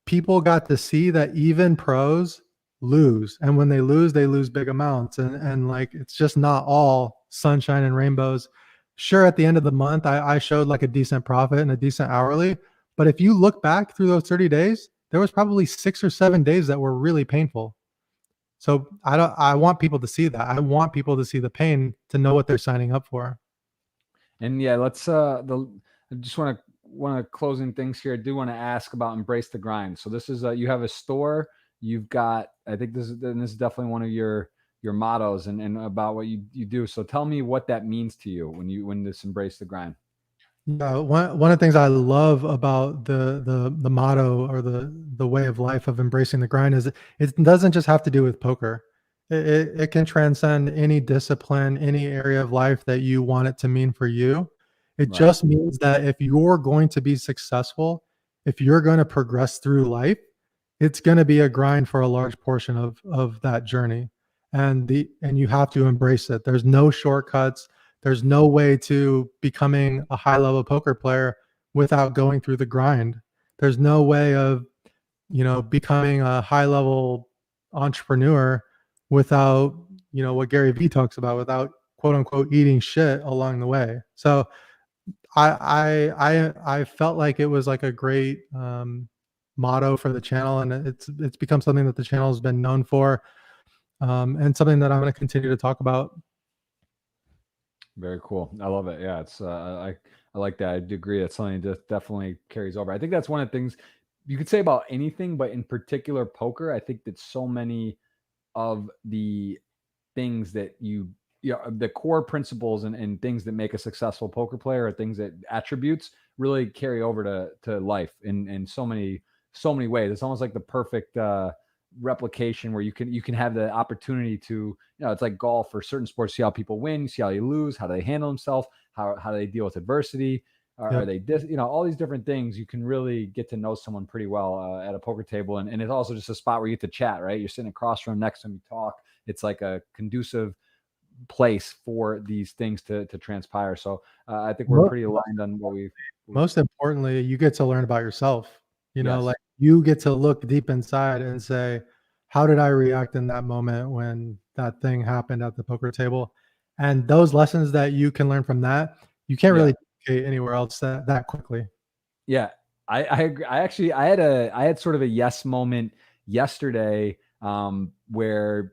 people got to see that even pros lose, and when they lose big amounts, and like it's just not all sunshine and rainbows. Sure, at the end of the month I showed like a decent profit and a decent hourly, but if you look back through those 30 days, there was probably 6 or 7 days that were really painful. So I want people to see that. I want people to see the pain to know what they're signing up for. and yeah, let's I just want to closing things here. I do want to ask about Embrace the Grind. So this is you have a store. You've got, I think this is definitely one of your mottos and about what you do. So tell me what that means to you when this Embrace the Grind. Yeah, one of the things I love about the motto or the way of life of embracing the grind is it doesn't just have to do with poker. It can transcend any discipline, any area of life that you want it to mean for you. It Right. just means that if you're going to be successful, if you're going to progress through life, it's going to be a grind for a large portion of that journey. And you have to embrace it. There's no shortcuts. There's no way to becoming a high level poker player without going through the grind. There's no way of, becoming a high level entrepreneur without, what Gary Vee talks about, without quote unquote eating shit along the way. So I felt like it was like a great motto for the channel, and it's become something that the channel has been known for, and something that I'm going to continue to talk about. Very cool. I love it. Yeah, it's I like that. I do agree. That's something that definitely carries over. I think that's one of the things you could say about anything, but in particular poker, I think that so many of the things that the core principles and things that make a successful poker player are things that attributes really carry over to life in so many ways. It's almost like the perfect replication where you can have the opportunity to, it's like golf or certain sports. See how people win, you see how they lose, how do they handle themselves, how do they deal with adversity, are Yep. they all these different things. You can really get to know someone pretty well at a poker table, and it's also just a spot where you get to chat, right? You're sitting across from them, next to them, you talk. It's like a conducive place for these things to transpire. So I think we're Mo- pretty aligned on what Most importantly, you get to learn about yourself. yes. Like you get to look deep inside and say, how did I react in that moment when that thing happened at the poker table? And those lessons that you can learn from that, you can't Yeah. really duplicate anywhere else that quickly. Yeah. I agree. I had sort of a yes moment yesterday, where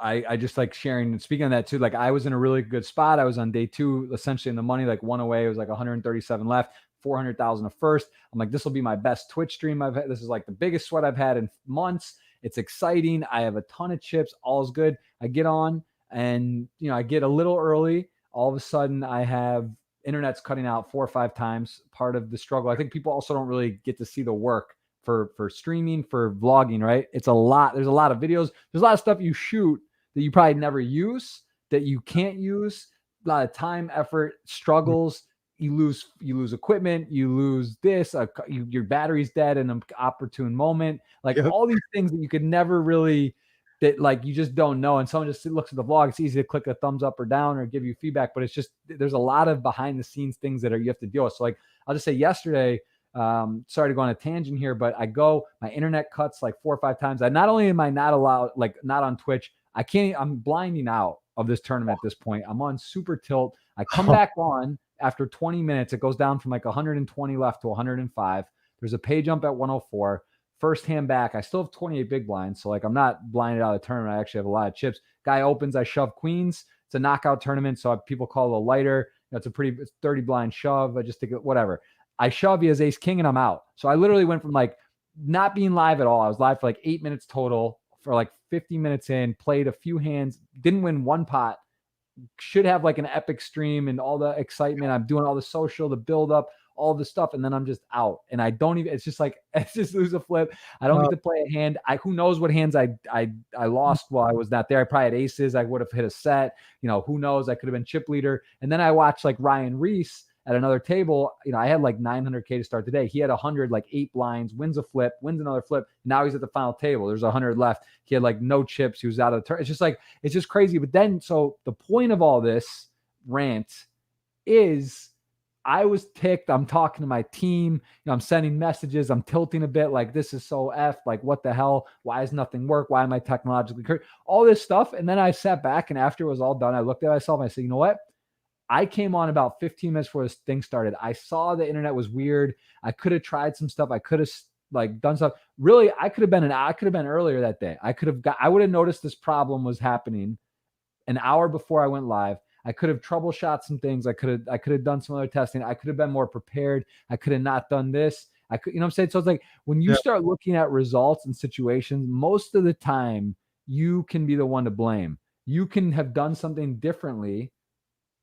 I just like sharing and speaking on that too. Like I was in a really good spot. I was on day 2, essentially in the money, like one away. It was like 137 left, 400,000 a first. I'm like, this will be my best Twitch stream I've had. This is like the biggest sweat I've had in months. It's exciting. I have a ton of chips. All's good. I get on and, I get a little early. All of a sudden I have internet's cutting out 4 or 5 times. Part of the struggle. I think people also don't really get to see the work for streaming, for vlogging, right? It's a lot. There's a lot of videos. There's a lot of stuff you shoot that you probably never use, that you can't use. A lot of time, effort, struggles. You lose equipment. You lose this. Your battery's dead in an opportune moment. Like Yep. all these things that you could never really, that like you just don't know. And someone just looks at the vlog. It's easy to click a thumbs up or down or give you feedback, but it's just there's a lot of behind the scenes things that you have to deal with. So like I'll just say yesterday, Sorry to go on a tangent here, but my internet cuts like 4 or 5 times. Not only am I not allowed, like not on Twitch, I'm blinding out of this tournament at this point. I'm on super tilt. I come back on after 20 minutes. It goes down from like 120 left to 105. There's a pay jump at 104. First hand back, I still have 28 big blinds. So like I'm not blinded out of the tournament. I actually have a lot of chips. Guy opens, I shove queens. It's a knockout tournament. So people call it a lighter. It's a pretty 30 blind shove. I just take it, whatever. I shove, he has ace king, and I'm out. So I literally went from like not being live at all. I was live for like 8 minutes total, for like 50 minutes in, played a few hands, didn't win one pot, should have like an epic stream and all the excitement. I'm doing all the social, the build up, all the stuff, and then I'm just out. And I don't even, it's just like, it's just lose a flip. I don't get to play a hand. Who knows what hands I lost while I was not there. I probably had aces. I would have hit a set, who knows? I could have been chip leader. And then I watched like Ryan Reese at another table. I had like 900K to start the day. He had 100, like 8 blinds, wins a flip, wins another flip. Now he's at the final table. There's 100 left. He had like no chips. He was out of the turn. It's just crazy. But then, so the point of all this rant is I was ticked. I'm talking to my team. I'm sending messages. I'm tilting a bit. Like, this is so F. Like, what the hell? Why does nothing work? Why am I technologically correct? All this stuff. And then I sat back, and after it was all done, I looked at myself and I said, you know what? I came on about 15 minutes before this thing started. I saw the internet was weird. I could have tried some stuff. I could have like done stuff. Really, I could have been earlier that day. I would have noticed this problem was happening an hour before I went live. I could have troubleshot some things. I could have done some other testing. I could have been more prepared. I could have not done this. I could, you know what I'm saying? So it's like when you start looking at results and situations, most of the time you can be the one to blame. You can have done something differently,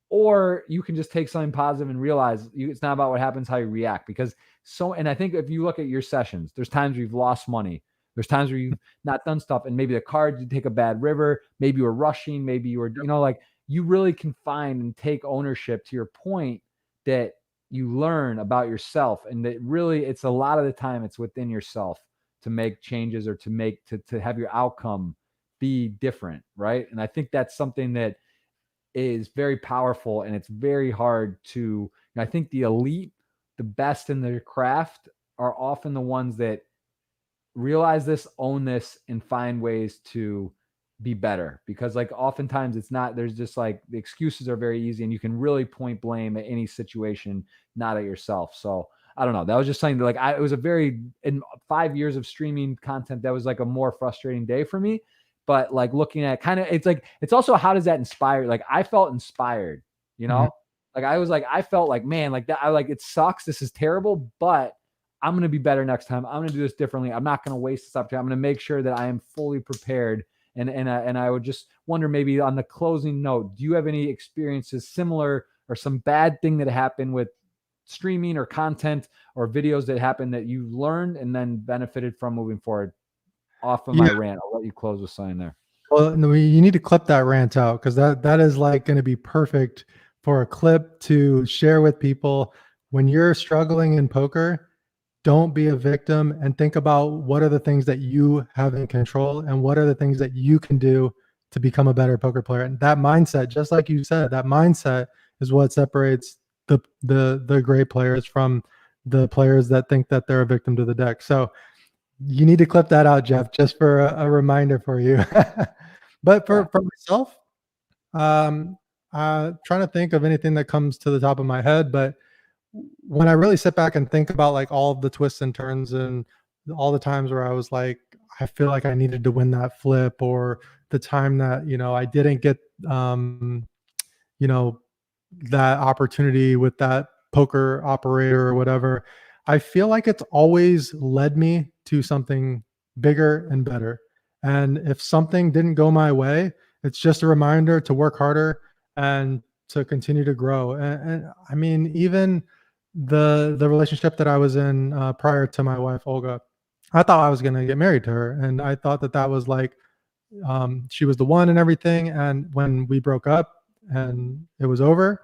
or you can just take something positive and realize it's not about what happens, how you react. And I think if you look at your sessions, there's times where you've lost money. There's times where you've not done stuff, and maybe the cards, you take a bad river, maybe you were rushing, maybe you were, like you really can find and take ownership, to your point, that you learn about yourself. And that really, it's a lot of the time it's within yourself to make changes, or to have your outcome be different. Right. And I think that's something that is very powerful, and it's very hard to, I think the elite, the best in their craft, are often the ones that realize this, own this, and find ways to be better. Because like oftentimes it's not, there's just like the excuses are very easy, and you can really point blame at any situation, not at yourself. So I don't know. That was just something that like, it was in 5 years of streaming content, that was like a more frustrating day for me. But like looking at it's also, how does that inspire? Like I felt inspired, like I felt like, man, like that. It sucks. This is terrible, but I'm going to be better next time. I'm going to do this differently. I'm not going to waste this opportunity. I'm going to make sure that I am fully prepared. And I would just wonder, maybe on the closing note, do you have any experiences similar, or some bad thing that happened with streaming or content or videos that happened that you learned and then benefited from moving forward? Off of my rant, I'll let you close with something there. Well, no, you need to clip that rant out, because that is like going to be perfect for a clip to share with people. When you're struggling in poker, don't be a victim, and think about what are the things that you have in control, and what are the things that you can do to become a better poker player. And that mindset, just like you said, that mindset is what separates the great players from the players that think that they're a victim to the deck. So you need to clip that out, Jeff, just for a reminder for you. But for myself, trying to think of anything that comes to the top of my head. But when I really sit back and think about like all of the twists and turns, and all the times where I was like, I feel like I needed to win that flip, or the time that, I didn't get, that opportunity with that poker operator or whatever, I feel like it's always led me to something bigger and better. And if something didn't go my way, it's just a reminder to work harder and to continue to grow. And I mean, even the relationship that I was in prior to my wife, Olga, I thought I was going to get married to her. And I thought that was like, she was the one and everything. And when we broke up and it was over,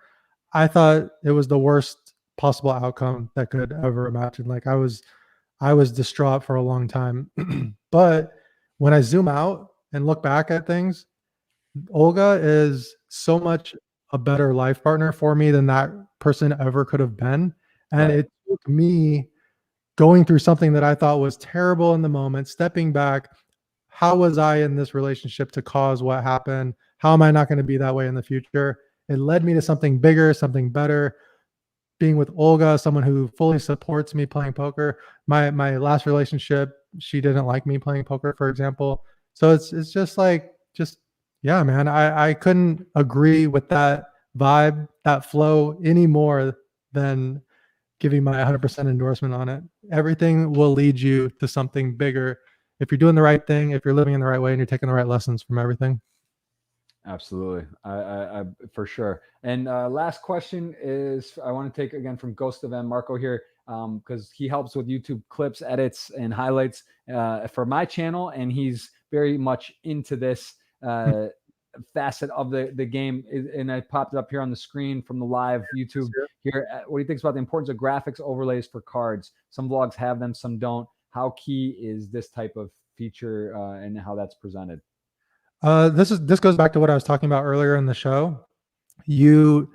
I thought it was the worst possible outcome that could ever imagine. Like I was distraught for a long time. But when I zoom out and look back at things, Olga is so much a better life partner for me than that person ever could have been. And it took me going through something that I thought was terrible in the moment, stepping back. How was I in this relationship to cause what happened? How am I not going to be that way in the future? It led me to something bigger, something better. Being with Olga, someone who fully supports me playing poker. My last relationship, she didn't like me playing poker, for example. So it's just like, just yeah, man. I couldn't agree with that vibe, that flow any more than giving my 100% endorsement on it. Everything will lead you to something bigger if you're doing the right thing, if you're living in the right way, and you're taking the right lessons from everything. Absolutely. I for sure. And last question is I want to take again from Ghost of M Marco here because he helps with YouTube clips, edits, and highlights for my channel, and he's very much into this facet of the game. And I popped it up here on the screen from the live YouTube here. What do you think about the importance of graphics overlays for cards? Some vlogs have them, some don't. How key is this type of feature and how that's presented? This goes back to what I was talking about earlier in the show. You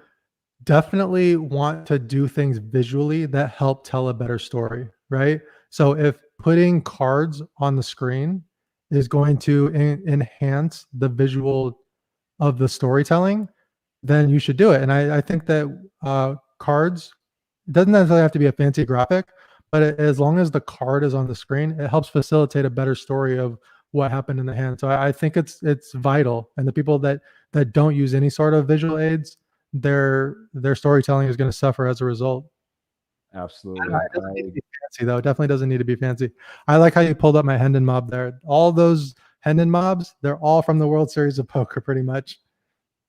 definitely want to do things visually that help tell a better story, right? So if putting cards on the screen is going to enhance the visual of the storytelling, then you should do it. And I think that cards, it doesn't necessarily have to be a fancy graphic, but as long as the card is on the screen, it helps facilitate a better story of what happened in the hand. So I think it's vital. And the people that don't use any sort of visual aids, their storytelling is going to suffer as a result. Absolutely. It doesn't need to be fancy though. It definitely doesn't need to be fancy. I like how you pulled up my Hendon mob there. All those Hendon mobs, they're all from the World Series of Poker, pretty much.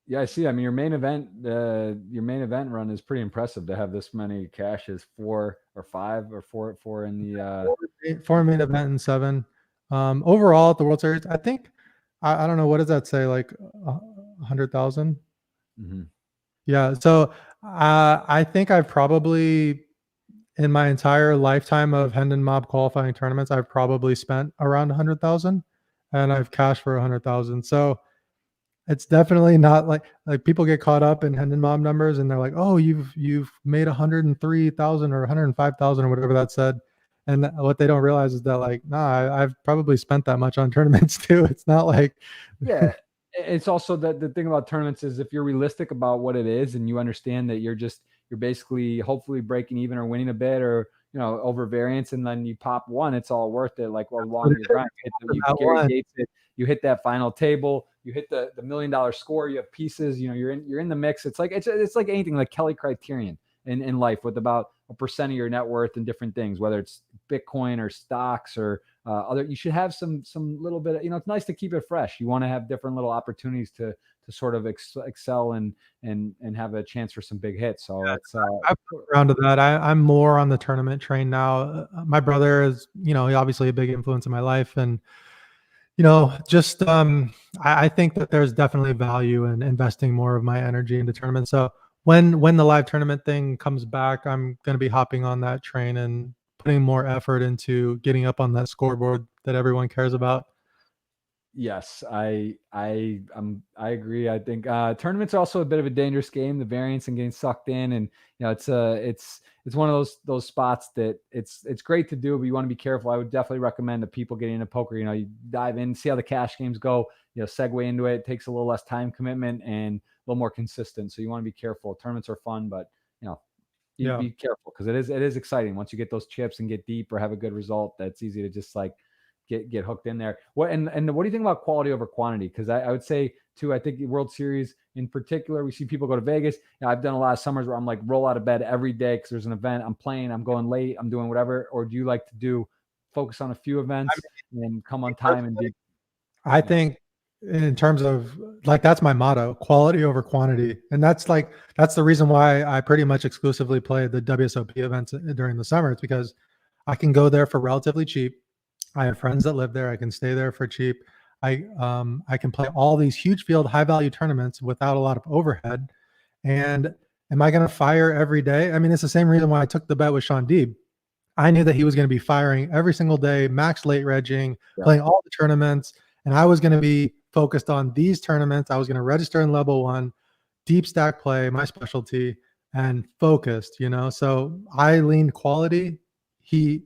Yeah, I see. I mean, your main event run is pretty impressive to have this many caches, 4 or 5 or 4 in the four main event and 7. Overall at the World Series, I think I don't know, what does that say, like 100,000? Mm-hmm. Yeah. So I think I've probably, in my entire lifetime of Hendon Mob qualifying tournaments, I've probably spent around 100,000, and I've cashed for 100,000. So it's definitely not like people get caught up in Hendon Mob numbers and they're like, oh, you've made 103,000 or 105,000 or whatever that said. And what they don't realize is that, like, nah, I've probably spent that much on tournaments too. It's not like, yeah. It's also that the thing about tournaments is if you're realistic about what it is and you understand that you're basically hopefully breaking even or winning a bit or over variance, and then you pop one, it's all worth it. Like along your grind, Gary Gates it, you hit that final table, you hit the $1 million score, you have pieces, you're in the mix. It's like it's like anything, like Kelly criterion in life, with about a percent of your net worth and different things, whether it's Bitcoin or stocks or other. You should have some little bit of, it's nice to keep it fresh. You want to have different little opportunities to sort of excel and have a chance for some big hits. So it's I've put around to that. I'm more on the tournament train now. My brother is, obviously a big influence in my life, and just I think that there's definitely value in investing more of my energy into tournaments. So when the live tournament thing comes back, I'm going to be hopping on that train and putting more effort into getting up on that scoreboard that everyone cares about. Yes, I agree. I think tournaments are also a bit of a dangerous game. The variance and getting sucked in, and it's one of those spots that it's great to do, but you want to be careful. I would definitely recommend to people getting into poker. You dive in, see how the cash games go. Segue into it. It takes a little less time commitment and a little more consistent. So you want to be careful. Tournaments are fun, but be careful because it is exciting once you get those chips and get deep or have a good result. That's easy to just like get hooked in there. What and what do you think about quality over quantity? Because I would say too, I think the World Series in particular, we see people go to Vegas. I've done a lot of summers where I'm like roll out of bed every day because there's an event. I'm playing, I'm going late, I'm doing whatever. Or do you like to focus on a few events and come on time and be? I think in terms of, like, that's my motto, quality over quantity. And that's the reason why I pretty much exclusively play the WSOP events during the summer. It's because I can go there for relatively cheap. I have friends that live there. I can stay there for cheap. I can play all these huge field, high value tournaments without a lot of overhead. And am I going to fire every day? I mean, it's the same reason why I took the bet with Sean Deeb. I knew that he was going to be firing every single day, max late regging, playing all the tournaments, and I was going to be focused on these tournaments. I was going to register in level 1, deep stack play, my specialty, and focused. So I leaned quality. He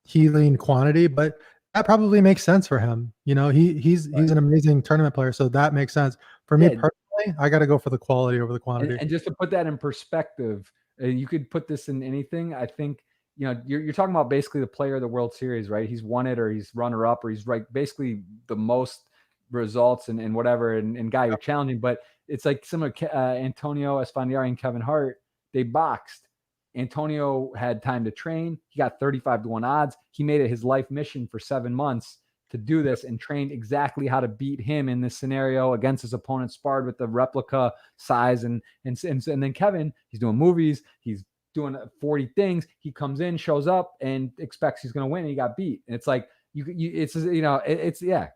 he leaned quantity, but that probably makes sense for him. You know, he's an amazing tournament player, so that makes sense. For me Yeah, personally, I got to go for the quality over the quantity. and just to put that in perspective, you could put this in anything. I think you're talking about basically the player of the World Series, right? He's won it, or he's runner up, or he's basically the most results and whatever, and guy you're challenging. But it's like similar. Antonio Esfandiari and Kevin Hart, they boxed. Antonio had time to train. He got 35-1 odds. He made it his life mission for 7 months to do this and trained exactly how to beat him in this scenario against his opponent, sparred with the replica size. And then Kevin, he's doing movies. He's doing 40 things. He comes in, shows up, and expects he's going to win. And he got beat. And it's like, yeah,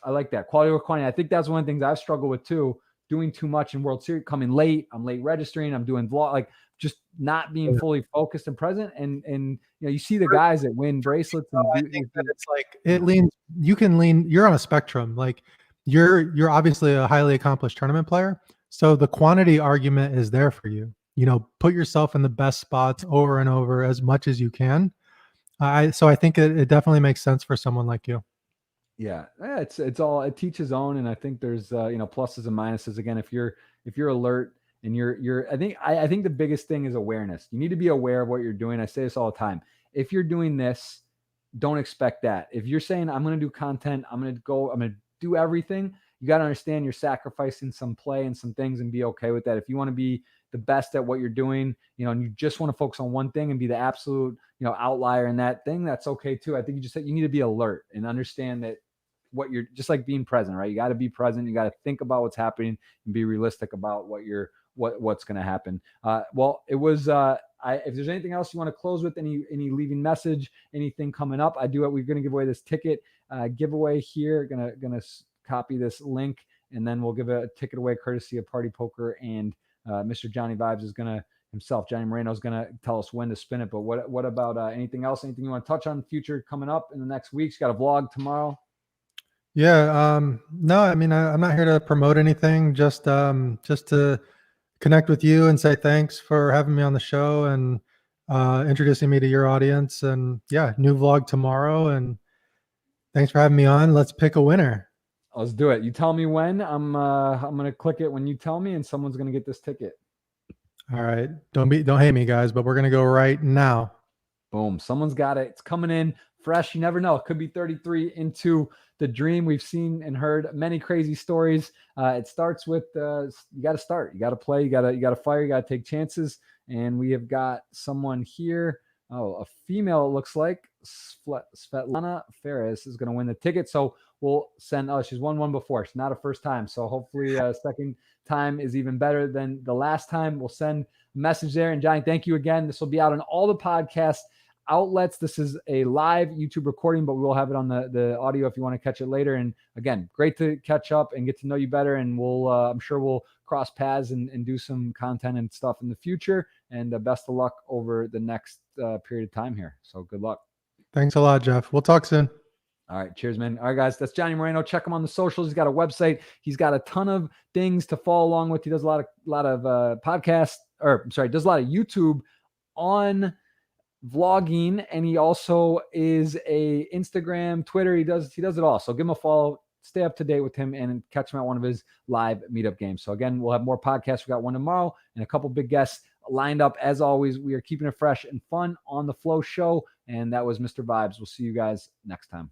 I like that. Quality over quantity. I think that's one of the things I've struggled with too, doing too much in World Series, coming late. I'm late registering. I'm doing vlog, like just not being fully focused and present. And you see the guys that win bracelets. And I think that it's like it leans. You can lean. You're on a spectrum. Like you're obviously a highly accomplished tournament player, so the quantity argument is there for you. You know, put yourself in the best spots over and over as much as you can. So I think it definitely makes sense for someone like you. Yeah, it's all, it teaches own, and I think there's pluses and minuses. Again, if you're alert and I think the biggest thing is awareness. You need to be aware of what you're doing. I say this all the time. If you're doing this, don't expect that. If you're saying I'm going to do content, I'm going to do everything, you got to understand you're sacrificing some play and some things and be okay with that. If you want to be the best at what you're doing, and you just want to focus on one thing and be the absolute, outlier in that thing, that's okay too. I think you need to be alert and understand that what you're, just like being present, right? You got to be present. You got to think about what's happening and be realistic about what's going to happen. Well, it was, if there's anything else you want to close with, any leaving message, anything coming up, we're going to give away this ticket giveaway here. Gonna copy this link, and then we'll give a ticket away courtesy of Party Poker, and Mr. Johnny Vibes is Johnny Moreno is gonna tell us when to spin it. But what about anything else? Anything you want to touch on future coming up in the next weeks? You got a vlog tomorrow? Yeah. No, I mean, I'm not here to promote anything, just to connect with you and say thanks for having me on the show and introducing me to your audience. And yeah, new vlog tomorrow. And thanks for having me on. Let's pick a winner. Let's do it. You tell me when. I'm gonna click it when you tell me, and someone's gonna get this ticket. All right. Don't hate me, guys, but we're gonna go right now. Boom. Someone's got it. It's coming in fresh. You never know. It could be 33 into the dream. We've seen and heard many crazy stories. It starts with you got to start. You got to play. You got to fire. You got to take chances. And we have got someone here. Oh, a female, it looks like. Svetlana Ferris is going to win the ticket. So we'll send. Oh, she's won one before. She's not a first time. So hopefully second time is even better than the last time. We'll send a message there. And Johnny, thank you again. This will be out on all the podcast outlets. This is a live YouTube recording, but we will have it on the audio if you want to catch it later. And again, great to catch up and get to know you better. And we'll I'm sure we'll cross paths and do some content and stuff in the future. And best of luck over the next period of time here. So good luck. Thanks a lot, Jeff. We'll talk soon. All right. Cheers, man. All right, guys. That's Johnny Moreno. Check him on the socials. He's got a website. He's got a ton of things to follow along with. He does a lot of podcasts, does a lot of YouTube on vlogging, and he also is a Instagram, Twitter. He does it all. So give him a follow, stay up to date with him, and catch him at one of his live meetup games. So again, we'll have more podcasts. We got one tomorrow and a couple big guests lined up. As always, we are keeping it fresh and fun on the Flow Show. And that was Mr. Vibes. We'll see you guys next time.